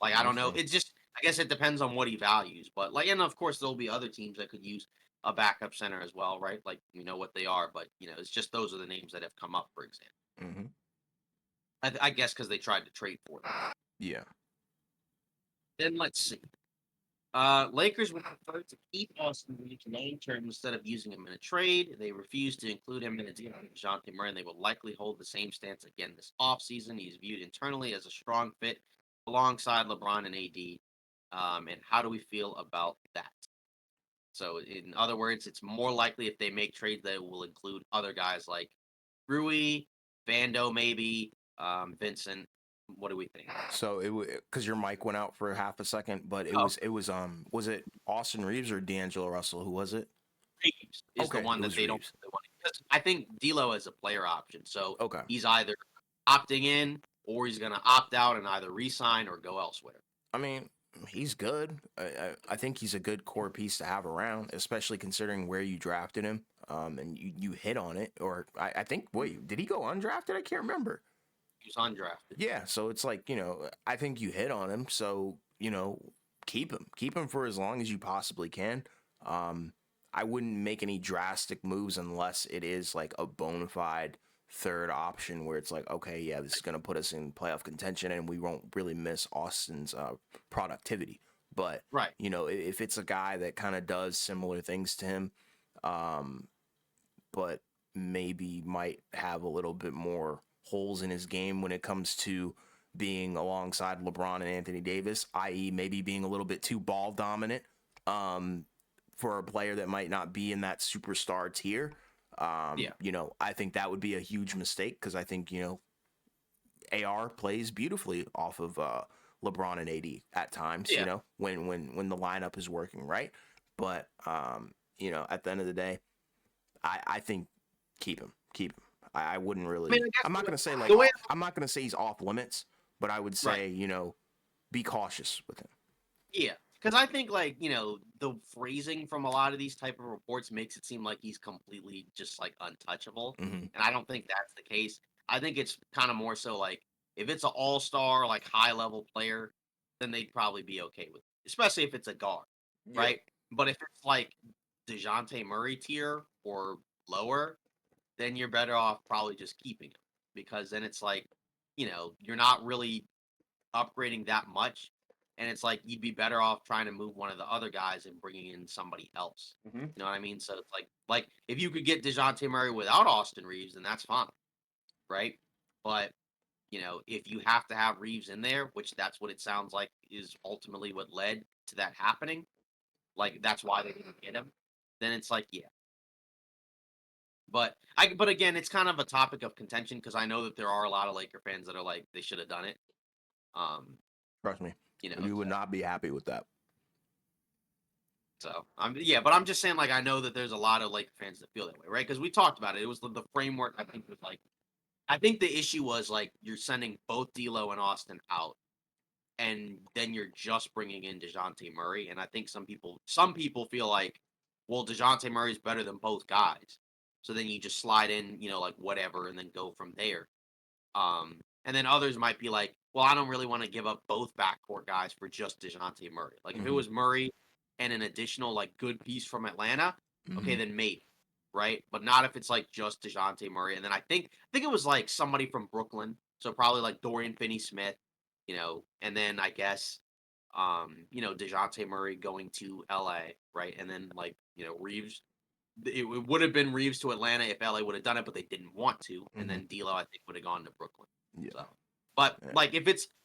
like, I we'll don't know. see. It's just, I guess it depends on what he values. But like, and of course, there'll be other teams that could use a backup center as well, right? Like, we know what they are, but it's just those are the names that have come up, for example. Hmm. I guess because they tried to trade for them. Yeah. Then let's see. Lakers would prefer to keep Austin Reeves long term instead of using him in a trade. They refuse to include him in a deal with DeJounte Murray, and they will likely hold the same stance again this offseason. He's viewed internally as a strong fit alongside LeBron and AD. And how do we feel about that? So, in other words, it's more likely if they make trades, they will include other guys like Rui, Vando, maybe Vincent. What do we think? So because your mic went out for half a second, but Oh, was it Austin Reeves or D'Angelo Russell? Who was it? Reeves is the Okay, one it that was they don't Reeves. really want because I think D'Lo is a player option, so Okay. he's either opting in or he's going to opt out and either resign or go elsewhere. I mean, he's good. I think he's a good core piece to have around, especially considering where you drafted him. And you hit on it, or I think wait, did he go undrafted? I can't remember. He's undrafted. Yeah, so it's like I think you hit on him. So keep him for as long as you possibly can. Um, I wouldn't make any drastic moves unless it is like a bona fide third option where it's like, okay, yeah, this is going to put us in playoff contention and we won't really miss Austin's productivity. But, Right. If it's a guy that kind of does similar things to him, um, but maybe might have a little bit more holes in his game when it comes to being alongside LeBron and Anthony Davis, i.e., maybe being a little bit too ball dominant for a player that might not be in that superstar tier. Yeah. I think that would be a huge mistake because I think, AR plays beautifully off of LeBron and AD at times, Yeah. when the lineup is working right. But, at the end of the day, I think keep him. I wouldn't I mean, really. I guess I'm not gonna say the way I'm not gonna say he's off limits, but I would right. say be cautious with him. Yeah. Because I think, like, the phrasing from a lot of these type of reports makes it seem like he's completely just like untouchable. Hmm. And I don't think that's the case. I think it's kind of more so like if it's an all-star, like high level player, then they'd probably be okay with it, especially if it's a guard, Yeah. right? But if it's like DeJounte Murray tier or lower, then you're better off probably just keeping him because then it's like, you're not really upgrading that much. And it's like you'd be better off trying to move one of the other guys and bringing in somebody else. Hmm. You know what I mean? So it's like if you could get DeJounte Murray without Austin Reeves, then that's fine, right? But if you have to have Reeves in there, which that's what it sounds like is ultimately what led to that happening, like that's why they didn't get him, then it's like, yeah. But again, it's kind of a topic of contention because I know that there are a lot of Laker fans that are like they should have done it. Um, Trust me, you know, you would so, not be happy with that. so yeah, but I'm just saying like I know that there's a lot of Laker fans that feel that way, right? Because we talked about it. It was the framework I think was like I think the issue was like you're sending both D'Lo and Austin out, and then you're just bringing in DeJounte Murray. And I think some people feel like, well, DeJounte Murray's better than both guys. So then you just slide in, like whatever, and then go from there. And then others might be like, well, I don't really want to give up both backcourt guys for just DeJounte Murray. Like if it Hmm. was Murray and an additional like good piece from Atlanta, okay, Hmm. then maybe, right? But not if it's like just DeJounte Murray. And then I think it was like somebody from Brooklyn, so probably like Dorian Finney-Smith, and then I guess DeJounte Murray going to LA, right? And then like, Reeves. It would have been Reeves to Atlanta if LA would have done it, but they didn't want to. And Hmm. then D'Lo, I think, would have gone to Brooklyn. Yeah. So, but Yeah. like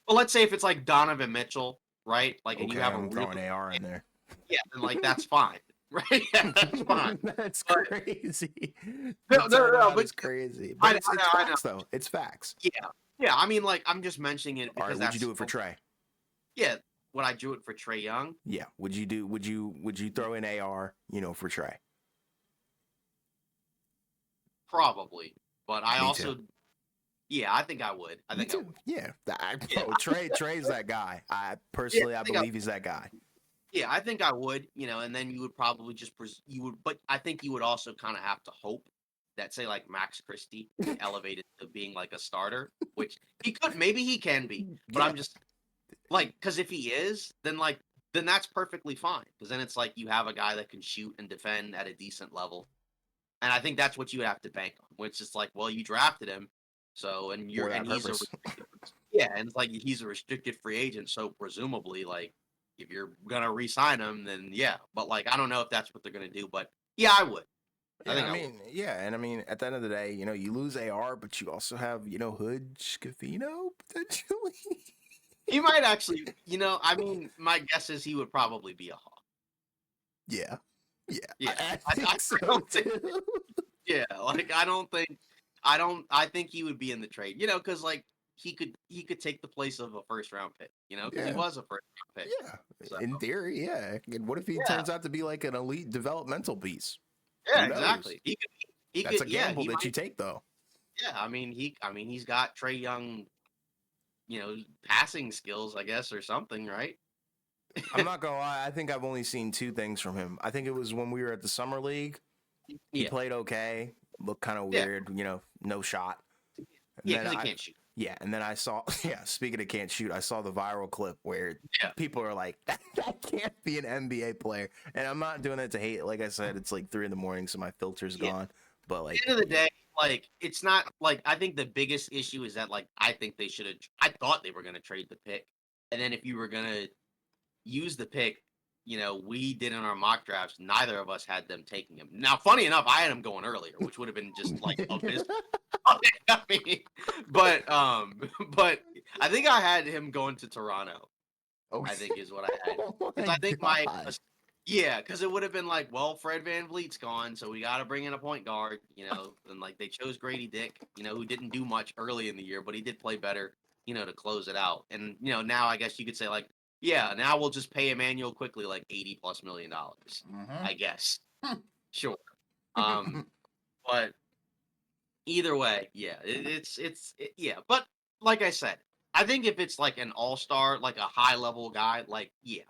well, let's say if it's like Donovan Mitchell, right? Like, and you Okay, have a I'm really throwing AR in there. yeah, then like that's fine, right? Yeah, that's fine. That's But crazy. The no, turnaround but is crazy, I but it's know, I know. facts though. It's facts. Yeah, yeah. I mean, like, I'm just mentioning it All right, because would you that's do it for Trey? yeah. Would I do it for Trey Young? Yeah. Would you throw in AR, for Trey? Probably, but I Me too. also yeah, I think I would. I Me think I too. would. Yeah. Yeah, Bro, Trey's that guy. I yeah, personally I I think I believe he's that guy. Yeah, I think I would, and then you would probably just but I think you would also kind of have to hope that say like Max Christie elevated to being like a starter, which maybe he can be, but Yeah, I'm just like, because if he is, then that's perfectly fine. Because then it's like you have a guy that can shoot and defend at a decent level, and I think that's what you have to bank on. Which is like, well, you drafted him, so for that he's a purpose. yeah, and it's like he's a restricted free agent, so presumably, like, if you're gonna re-sign him, then yeah. But like, I don't know if that's what they're gonna do, but yeah, I would. I Yeah, think I I would. mean, yeah, and I mean, at the end of the day, you lose AR, but you also have, Hood, Scafino, potentially. He might actually, I mean, my guess is he would probably be a Hawk. Yeah, yeah, I, Yeah, I I think so don't think. too. Yeah, like I don't think. I don't. I think he would be in the trade. Because like he could take the place of a first round pick. Because he Yeah, was a first round pick. yeah, So in theory, yeah. And what if he yeah, turns out to be like an elite developmental piece? yeah, Who knows? exactly. He could. He That's could. a Yeah, gamble he that you might. take, though. Yeah, I mean he. I mean he's got Trey Young. Passing skills, I guess, or something, right? I'm not gonna lie. I think I've only seen two things from him. I think it was when we were at the summer league. He Yeah, played okay, looked kind of yeah, weird, no shot. And yeah. then Because he can't shoot. and then I saw, yeah, speaking of can't shoot, I saw the viral clip where Yeah, people are like, that can't be an NBA player. And I'm not doing it to hate. Like I said, it's like 3 a.m, so my filter's yeah. gone. But The like, end of the day, like it's not like I think the biggest issue is that like I think they should have. I thought they were going to trade the pick, and then if you were going to use the pick, we did in our mock drafts. Neither of us had them taking him. Now, funny enough, I had him going earlier, which would have been just like abysmal. I mean, but I think I had him going to Toronto. I okay. think is what I had Oh because my I think God. yeah, because it would have been like, well, Fred Van Vliet's gone, so we got to bring in a point guard, and like they chose Grady Dick, who didn't do much early in the year, but he did play better, to close it out. And now I guess you could say like, yeah, now we'll just pay Emmanuel quickly like 80+ million, I guess. Sure. Um, but either way, yeah, yeah. But like I said, I think if it's like an all-star, like a high-level guy, like yeah,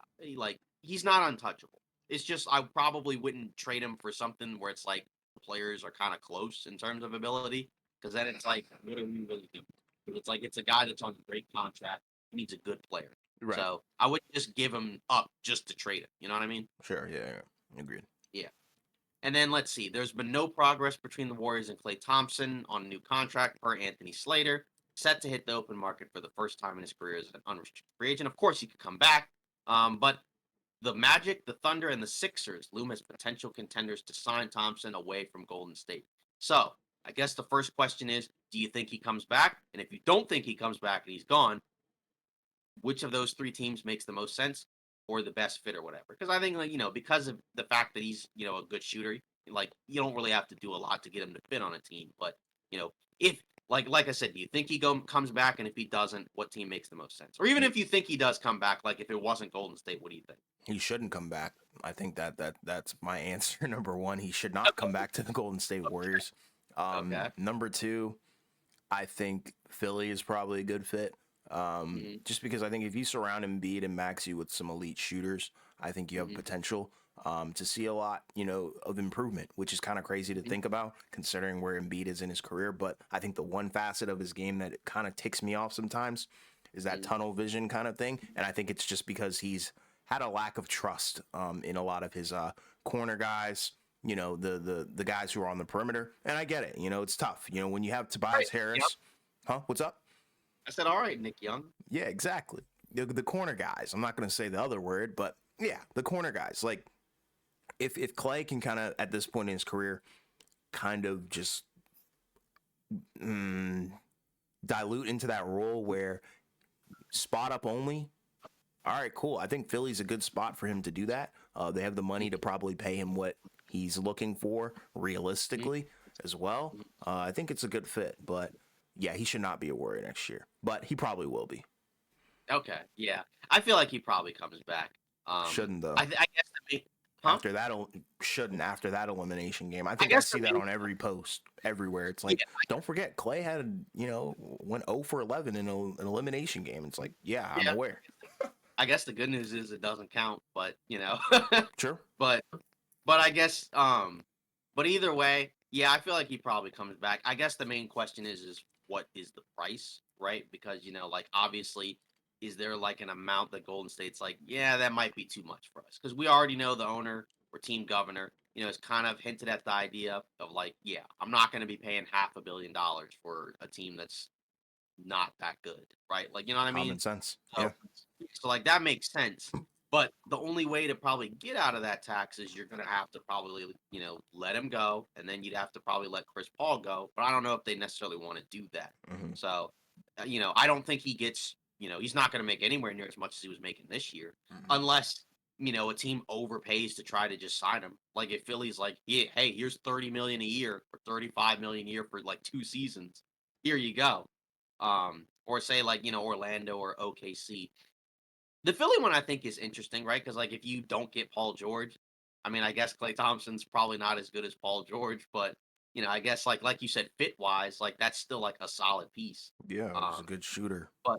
he's not untouchable. It's just I probably wouldn't trade him for something where it's like the players are kind of close in terms of ability, because then it's like, what do we really do? 'Cause it's like it's a guy that's on a great contract, he needs a good player. Right. So I wouldn't just give him up just to trade him. You know what I mean? Sure. Yeah. Yeah. Agreed. Yeah. And then let's see. There's been no progress between the Warriors and Klay Thompson on a new contract per Anthony Slater, set to hit the open market for the first time in his career as an unrestricted free agent. Of course, he could come back, but the Magic, the Thunder, and the Sixers loom as potential contenders to sign Thompson away from Golden State. So I guess the first question is, do you think he comes back? And if you don't think he comes back and he's gone, which of those three teams makes the most sense or the best fit or whatever? Because I think, like, because of the fact that he's, a good shooter, like you don't really have to do a lot to get him to fit on a team. But if like I said, do you think he comes back? And if he doesn't, what team makes the most sense? Or even He, if you think he does come back, like if it wasn't Golden State, what do you think? he shouldn't come back. I think that's my answer. Number one, he should not come back to the Golden State Warriors. Okay. Number two, I think Philly is probably a good fit. Hmm. Just because I think if you surround Embiid and Maxey with some elite shooters, I think you have Hmm. potential to see a lot, of improvement, which is kind of crazy to think about considering where Embiid is in his career. But I think the one facet of his game that kind of ticks me off sometimes is that Hmm. tunnel vision kind of thing. And I think it's just because he's had a lack of trust in a lot of his corner guys. The guys who are on the perimeter, and I get it. It's tough. When you have Right. Tobias Yep. Harris, huh? What's up? I said, all right, Nick Young. Yeah, exactly. The corner guys. I'm not going to say the other word, but yeah, the corner guys. Like if Clay can kind of at this point in his career kind of just mm, dilute into that role where spot up only. All right, cool. I think Philly's a good spot for him to do that. They have the money to probably pay him what he's looking for realistically as well. I think it's a good fit, but yeah, he should not be a Warrior next year, but he probably will be. Okay. Yeah. I feel like he probably comes back. Shouldn't though. I guess the main, huh? After that, shouldn't after that elimination game. I I think I guess the see that main, on every post everywhere. It's yeah, like, don't forget Clay had went 0 for 11 in an elimination game. It's like, yeah, I'm yeah. aware. I guess the good news is it doesn't count, but Sure. but I guess but either way, Yeah, I feel like he probably comes back. I guess the main question is what is the price, right? Because like obviously, is there like an amount that Golden State's like, yeah, that might be too much for us? Because we already know the owner or team governor, has kind of hinted at the idea of like, yeah, I'm not going to be paying $500 million for a team that's not that good, right? Like, you know what I Common mean? sense. So, Yeah. so like that makes sense. But the only way to probably get out of that tax is you're going to have to probably, let him go, and then you'd have to probably let Chris Paul go. But I don't know if they necessarily want to do that. Hmm. So, I don't think he gets, he's not going to make anywhere near as much as he was making this year, Hmm. unless a team overpays to try to just sign him. Like if Philly's like, yeah, hey, here's 30 million a year or 35 million a year for like 2 seasons. Here you go. Or say like, Orlando or OKC. The Philly one I think is interesting, right? Because like if you don't get Paul George, I mean, I guess Clay Thompson's probably not as good as Paul George, but I guess like you said, fit wise, like that's still like a solid piece. Yeah, he's a Um, good shooter. but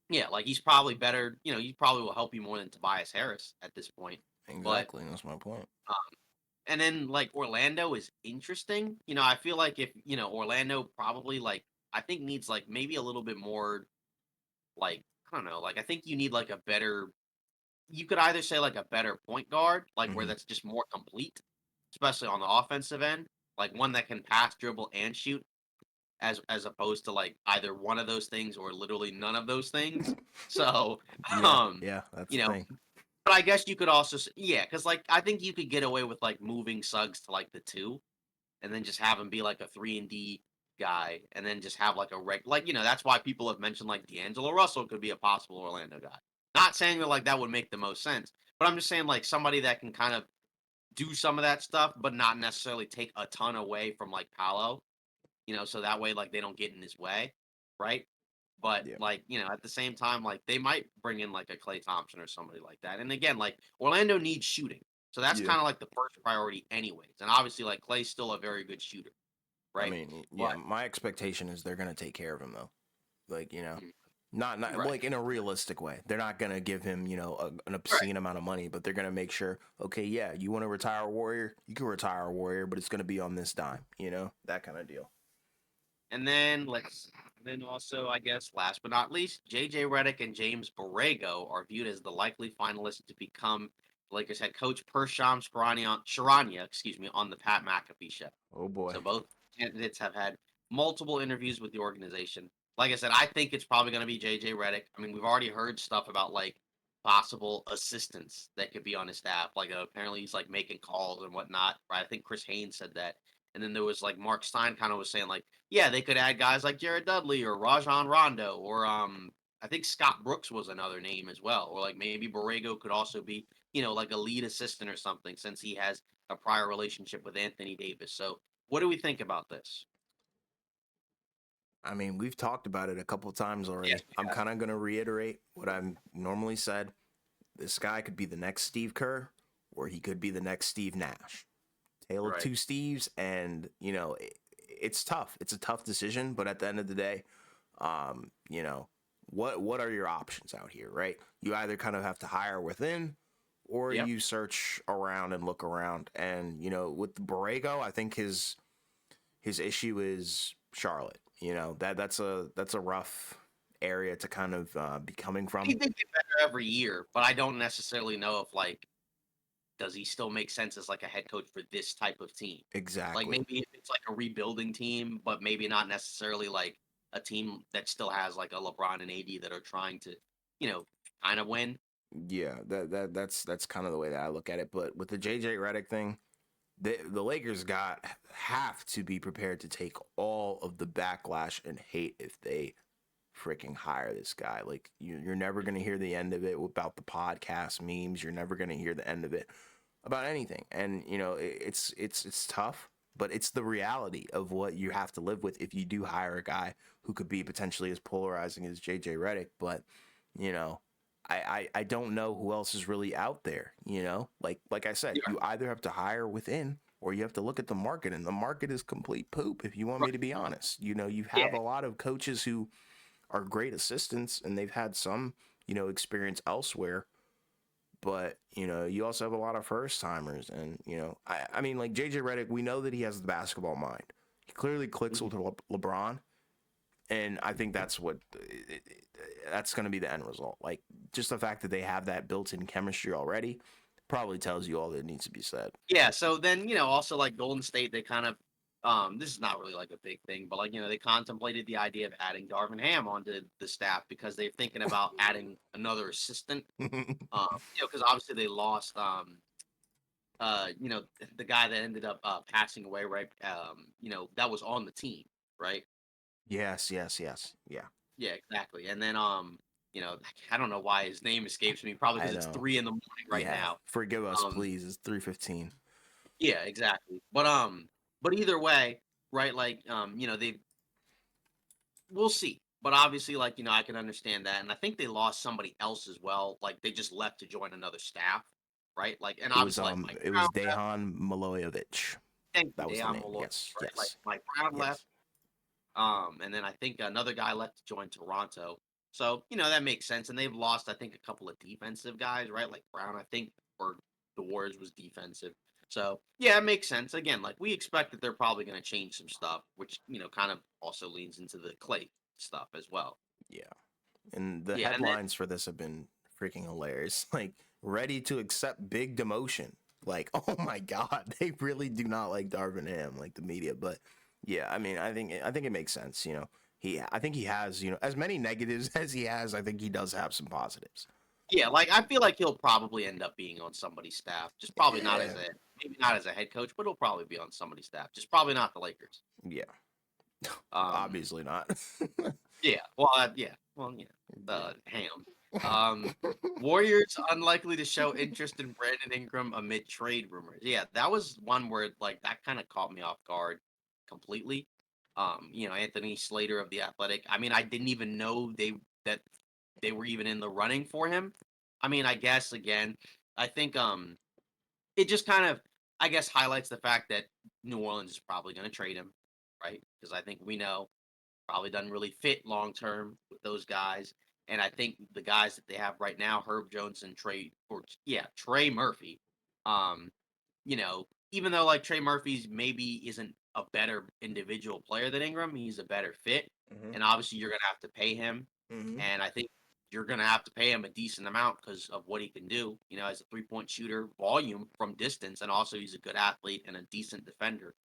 yeah, like he's probably better. He probably will help you more than Tobias Harris at this point. But Exactly. That's my point. um, and then like Orlando is interesting. I feel like if Orlando probably like I think needs like maybe a little bit more like I don't know, like I think you need like a better you could either say like a better point guard, like where Hmm. that's just more complete, especially on the offensive end, like one that can pass, dribble, and shoot, as opposed to like either one of those things or literally none of those things. So, Yeah. um, Yeah. That's you the know, thing. but I guess you could also, yeah, because like I think you could get away with like moving Suggs to like the two, and then just have him be like a 3-and-D guy, and then just have like a like that's why people have mentioned like D'Angelo Russell could be a possible Orlando guy. Not saying that like that would make the most sense, but I'm just saying like somebody that can kind of do some of that stuff, but not necessarily take a ton away from like Paolo, so that way like they don't get in his way, right? But Yeah. like at the same time, like they might bring in like a Clay Thompson or somebody like that. And again, like Orlando needs shooting, so that's Yeah. kind of like the first priority, anyways. And obviously, like Clay's still a very good shooter, I right? mean, yeah, But my expectation is they're gonna take care of him though. Like, mm, not right, like in a realistic way. They're not gonna give him, an right. obscene amount of money, but they're gonna make sure, okay, yeah, you want to retire a Warrior, you can retire a Warrior, but it's gonna be on this dime, that kind of deal. And then also, I guess, last but not least, JJ Redick and James Borrego are viewed as the likely finalists to become Lakers head coach per Sharania, excuse me, on the Pat McAfee show. Oh boy. So both candidates have had multiple interviews with the organization. Like I said, I think it's probably going to be JJ Redick. I mean, we've already heard stuff about like possible assistants that could be on his staff. Like apparently he's like making calls and whatnot. Right? I think Chris Haynes said that. And then there was like Mark Stein kind of was saying like, yeah, they could add guys like Jared Dudley or Rajon Rondo or I think Scott Brooks was another name as well. Or like maybe Borrego could also be, like a lead assistant or something since he has a prior relationship with Anthony Davis. So what do we think about this? I mean, we've talked about it a couple times Yes, already. we I'm have. kind of gonna reiterate what I've normally said. This guy could be the next Steve Kerr, or he could be the next Steve Nash. Tale of Right. two Steves, and it's tough. It's a tough decision, but at the end of the day, um, you know, what are your options out here, right? You either kind of have to hire within, or Yep. you search around and look around. And with Borrego, I think his issue is Charlotte. That's a rough area to kind of be coming I think from. they get better every year, but I don't necessarily know if like does he still make sense as like a head coach for this type of team? Like Exactly. maybe if it's like a rebuilding team, but maybe not necessarily like a team that still has like a LeBron and AD that are trying to, you know, kind of win. Yeah, that's kind of the way that I look at it. But with the JJ Redick thing, the Lakers got have to be prepared to take all of the backlash and hate if they freaking hire this guy. Like you're never gonna hear the end of it about the podcast memes. You're never gonna hear the end of it about anything. And it's tough, but it's the reality of what you have to live with if you do hire a guy who could be potentially as polarizing as JJ Redick. But you know, I don't know who else is really out there. Like I said, Yeah. you either have to hire within or you have to look at the market, and the market is complete poop. If you want me Right. to be honest, you Yeah. have a lot of coaches who are great assistants and they've had some experience elsewhere, but you also have a lot of first timers, and I mean, like JJ Redick, we know that he has the basketball mind. He clearly clicks Mhm. with LeBron, and I think that's that's going to be the end result. Like, just the fact that they have that built-in chemistry already probably tells you all that needs to be said. Yeah, so then, also like Golden State, they kind of this is not really like a big thing, but like, they contemplated the idea of adding Darvin Ham onto the staff because they're thinking about adding another assistant. Because obviously they lost the guy that ended up passing away, right? That was on the team, right? Yes, yes, yes. Yeah, Yeah, exactly. And then I don't know why his name escapes me, probably I because it's know. 3 in the morning right Yeah, now. forgive us, Um, please. It's 3:15. yeah, exactly. But either way, right? Like, they we'll see. But obviously, like, I can understand that. And I think they lost somebody else as well. Like they just left to join another staff, right? Like, and obviously like Mike It Brown was left. Dejan Milojevic. Thank you, That was the Dejan name. Molloy, Yes, right? Like yes, Mike Brown left. yes. And then I think another guy left to join Toronto. So, that makes sense. And they've lost, I think, a couple of defensive guys, right? Like Brown, I think, or the Warriors was defensive. So, yeah, it makes sense. Again, like we expect that they're probably going to change some stuff, which, kind of also leans into the Clay stuff as well. Yeah. And the Yeah. And then, headlines for this have been freaking hilarious. Like, ready to accept big demotion. Like, oh my god, they really do not like Darvin Ham, like the media. But yeah, I mean, I think it makes sense. I think he has as many negatives as he has. I think he does have some positives. yeah, like I feel like he'll probably end up being on somebody's staff. Just probably not Yeah, as maybe not as a head coach, but he'll probably be on somebody's staff. Just probably not the Lakers. yeah, Um, obviously not. Yeah, well, Ham. Yeah. Um, Warriors unlikely to show interest in Brandon Ingram amid trade rumors. Yeah, that was one where like that kind of caught me off guard completely. Anthony Slater of the Athletic. I mean, I didn't even know that they were even in the running for him. I mean, I guess again, I think it just kind of I guess highlights the fact that New Orleans is probably going to trade him, right? Because I think we know probably doesn't really fit long term with those guys. And I think the guys that they have right now, Herb Jones and Trey Murphy, um, even though like Trey Murphy's maybe isn't a better individual player than Ingram, he's a better fit. Hmm. And obviously you're gonna have to pay him. Hmm. And I think you're gonna have to pay him a decent amount because of what he can do, as a 3-point shooter, volume from distance, and also he's a good athlete and a decent defender.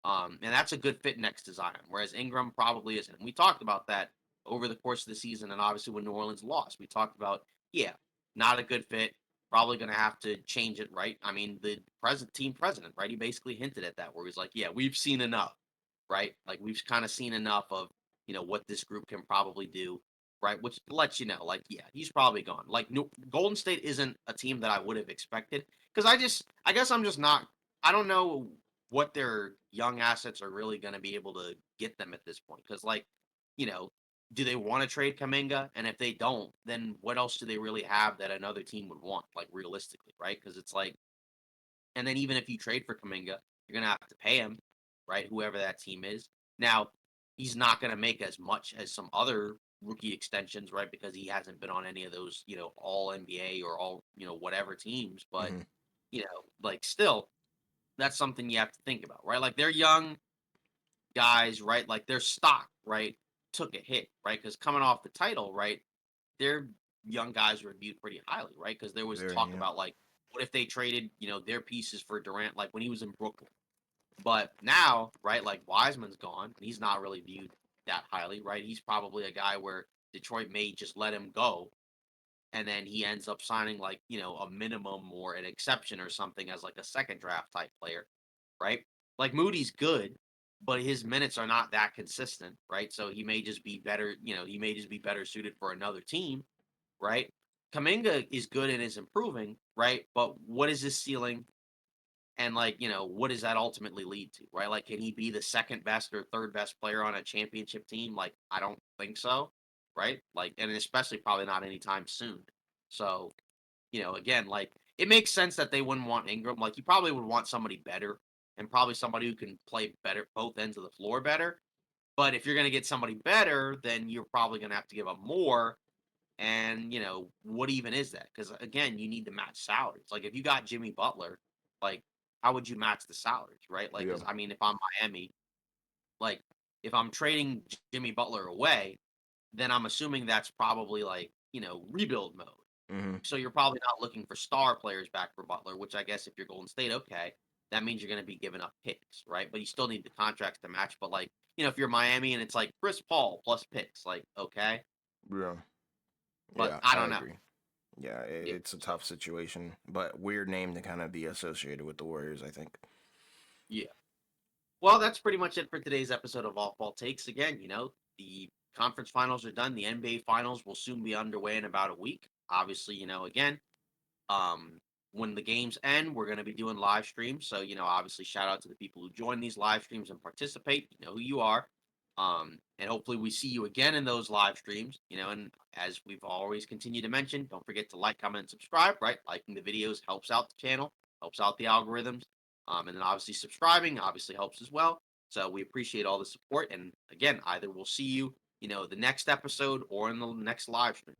And that's a good fit next to Zion, whereas Ingram probably isn't. And we talked about that over the course of the season, and obviously when New Orleans lost, we talked about, yeah, not a good fit. Probably going to have to change it, right? I mean, the team president, right? He basically hinted at that, where he's like, "Yeah, we've seen enough, right? Like we've kind of seen enough of, what this group can probably do, right? Which lets you know, like, yeah, he's probably gone. Like, Golden State isn't a team that I would have expected because I guess I'm just not. I don't know what their young assets are really going to be able to get them at this point. Because, like, you know, do they want to trade Kaminga? And if they don't, then what else do they really have that another team would want, like realistically, right? Because it's like, and then even if you trade for Kaminga, you're going to have to pay him, right? Whoever that team is. Now, he's not going to make as much as some other rookie extensions, right? Because he hasn't been on any of those, all NBA or all, whatever teams. But, Hmm. like still, that's something you have to think about, right? Like they're young guys, right? Like their stock, right, took a hit, right? Because coming off the title, right, their young guys were viewed pretty highly, right? Because there was Very, talk yeah. about like, what if they traded, their pieces for Durant, like when he was in Brooklyn. But now, right, like Wiseman's gone, and he's not really viewed that highly, right? He's probably a guy where Detroit may just let him go, and then he ends up signing like, a minimum or an exception or something as like a second draft type player, right? Like Moody's good, but his minutes are not that consistent, right? So he may just be better, he may just be better suited for another team, right? Kaminga is good and is improving, right? But what is his ceiling? And like, what does that ultimately lead to, right? Like, can he be the second best or third best player on a championship team? Like, I don't think so, right? Like, and especially probably not anytime soon. So, again, like it makes sense that they wouldn't want Ingram. Like, you probably would want somebody better and probably somebody who can play better both ends of the floor better. But if you're going to get somebody better, then you're probably going to have to give up more. And what even is that? Because again, you need to match salaries. Like if you got Jimmy Butler, like how would you match the salaries, right? Like, Yeah. because I mean, if I'm Miami, like if I'm trading Jimmy Butler away, then I'm assuming that's probably like rebuild mode. Hmm. So you're probably not looking for star players back for Butler, which I guess if you're Golden State, okay, that means you're going to be giving up picks, right? But you still need the contracts to match. But like, if you're Miami and it's like Chris Paul plus picks, like, okay, Yeah. but Yeah, I I don't know. agree. Yeah, Yeah. it's a So tough situation, but weird name to kind of be associated with the Warriors, I think. yeah. Well, that's pretty much it for today's episode of Off Ball Takes. Again, the conference finals are done. The NBA finals will soon be underway in about a week. Obviously, again, Um, when the games end, we're going to be doing live streams. So, obviously, shout out to the people who join these live streams and participate. You know who you are. And hopefully, we see you again in those live streams. And as we've always continued to mention, don't forget to like, comment, and subscribe, right? Liking the videos helps out the channel, helps out the algorithms. And then obviously, subscribing obviously helps as well. So, we appreciate all the support. And again, either we'll see you, the next episode or in the next live stream.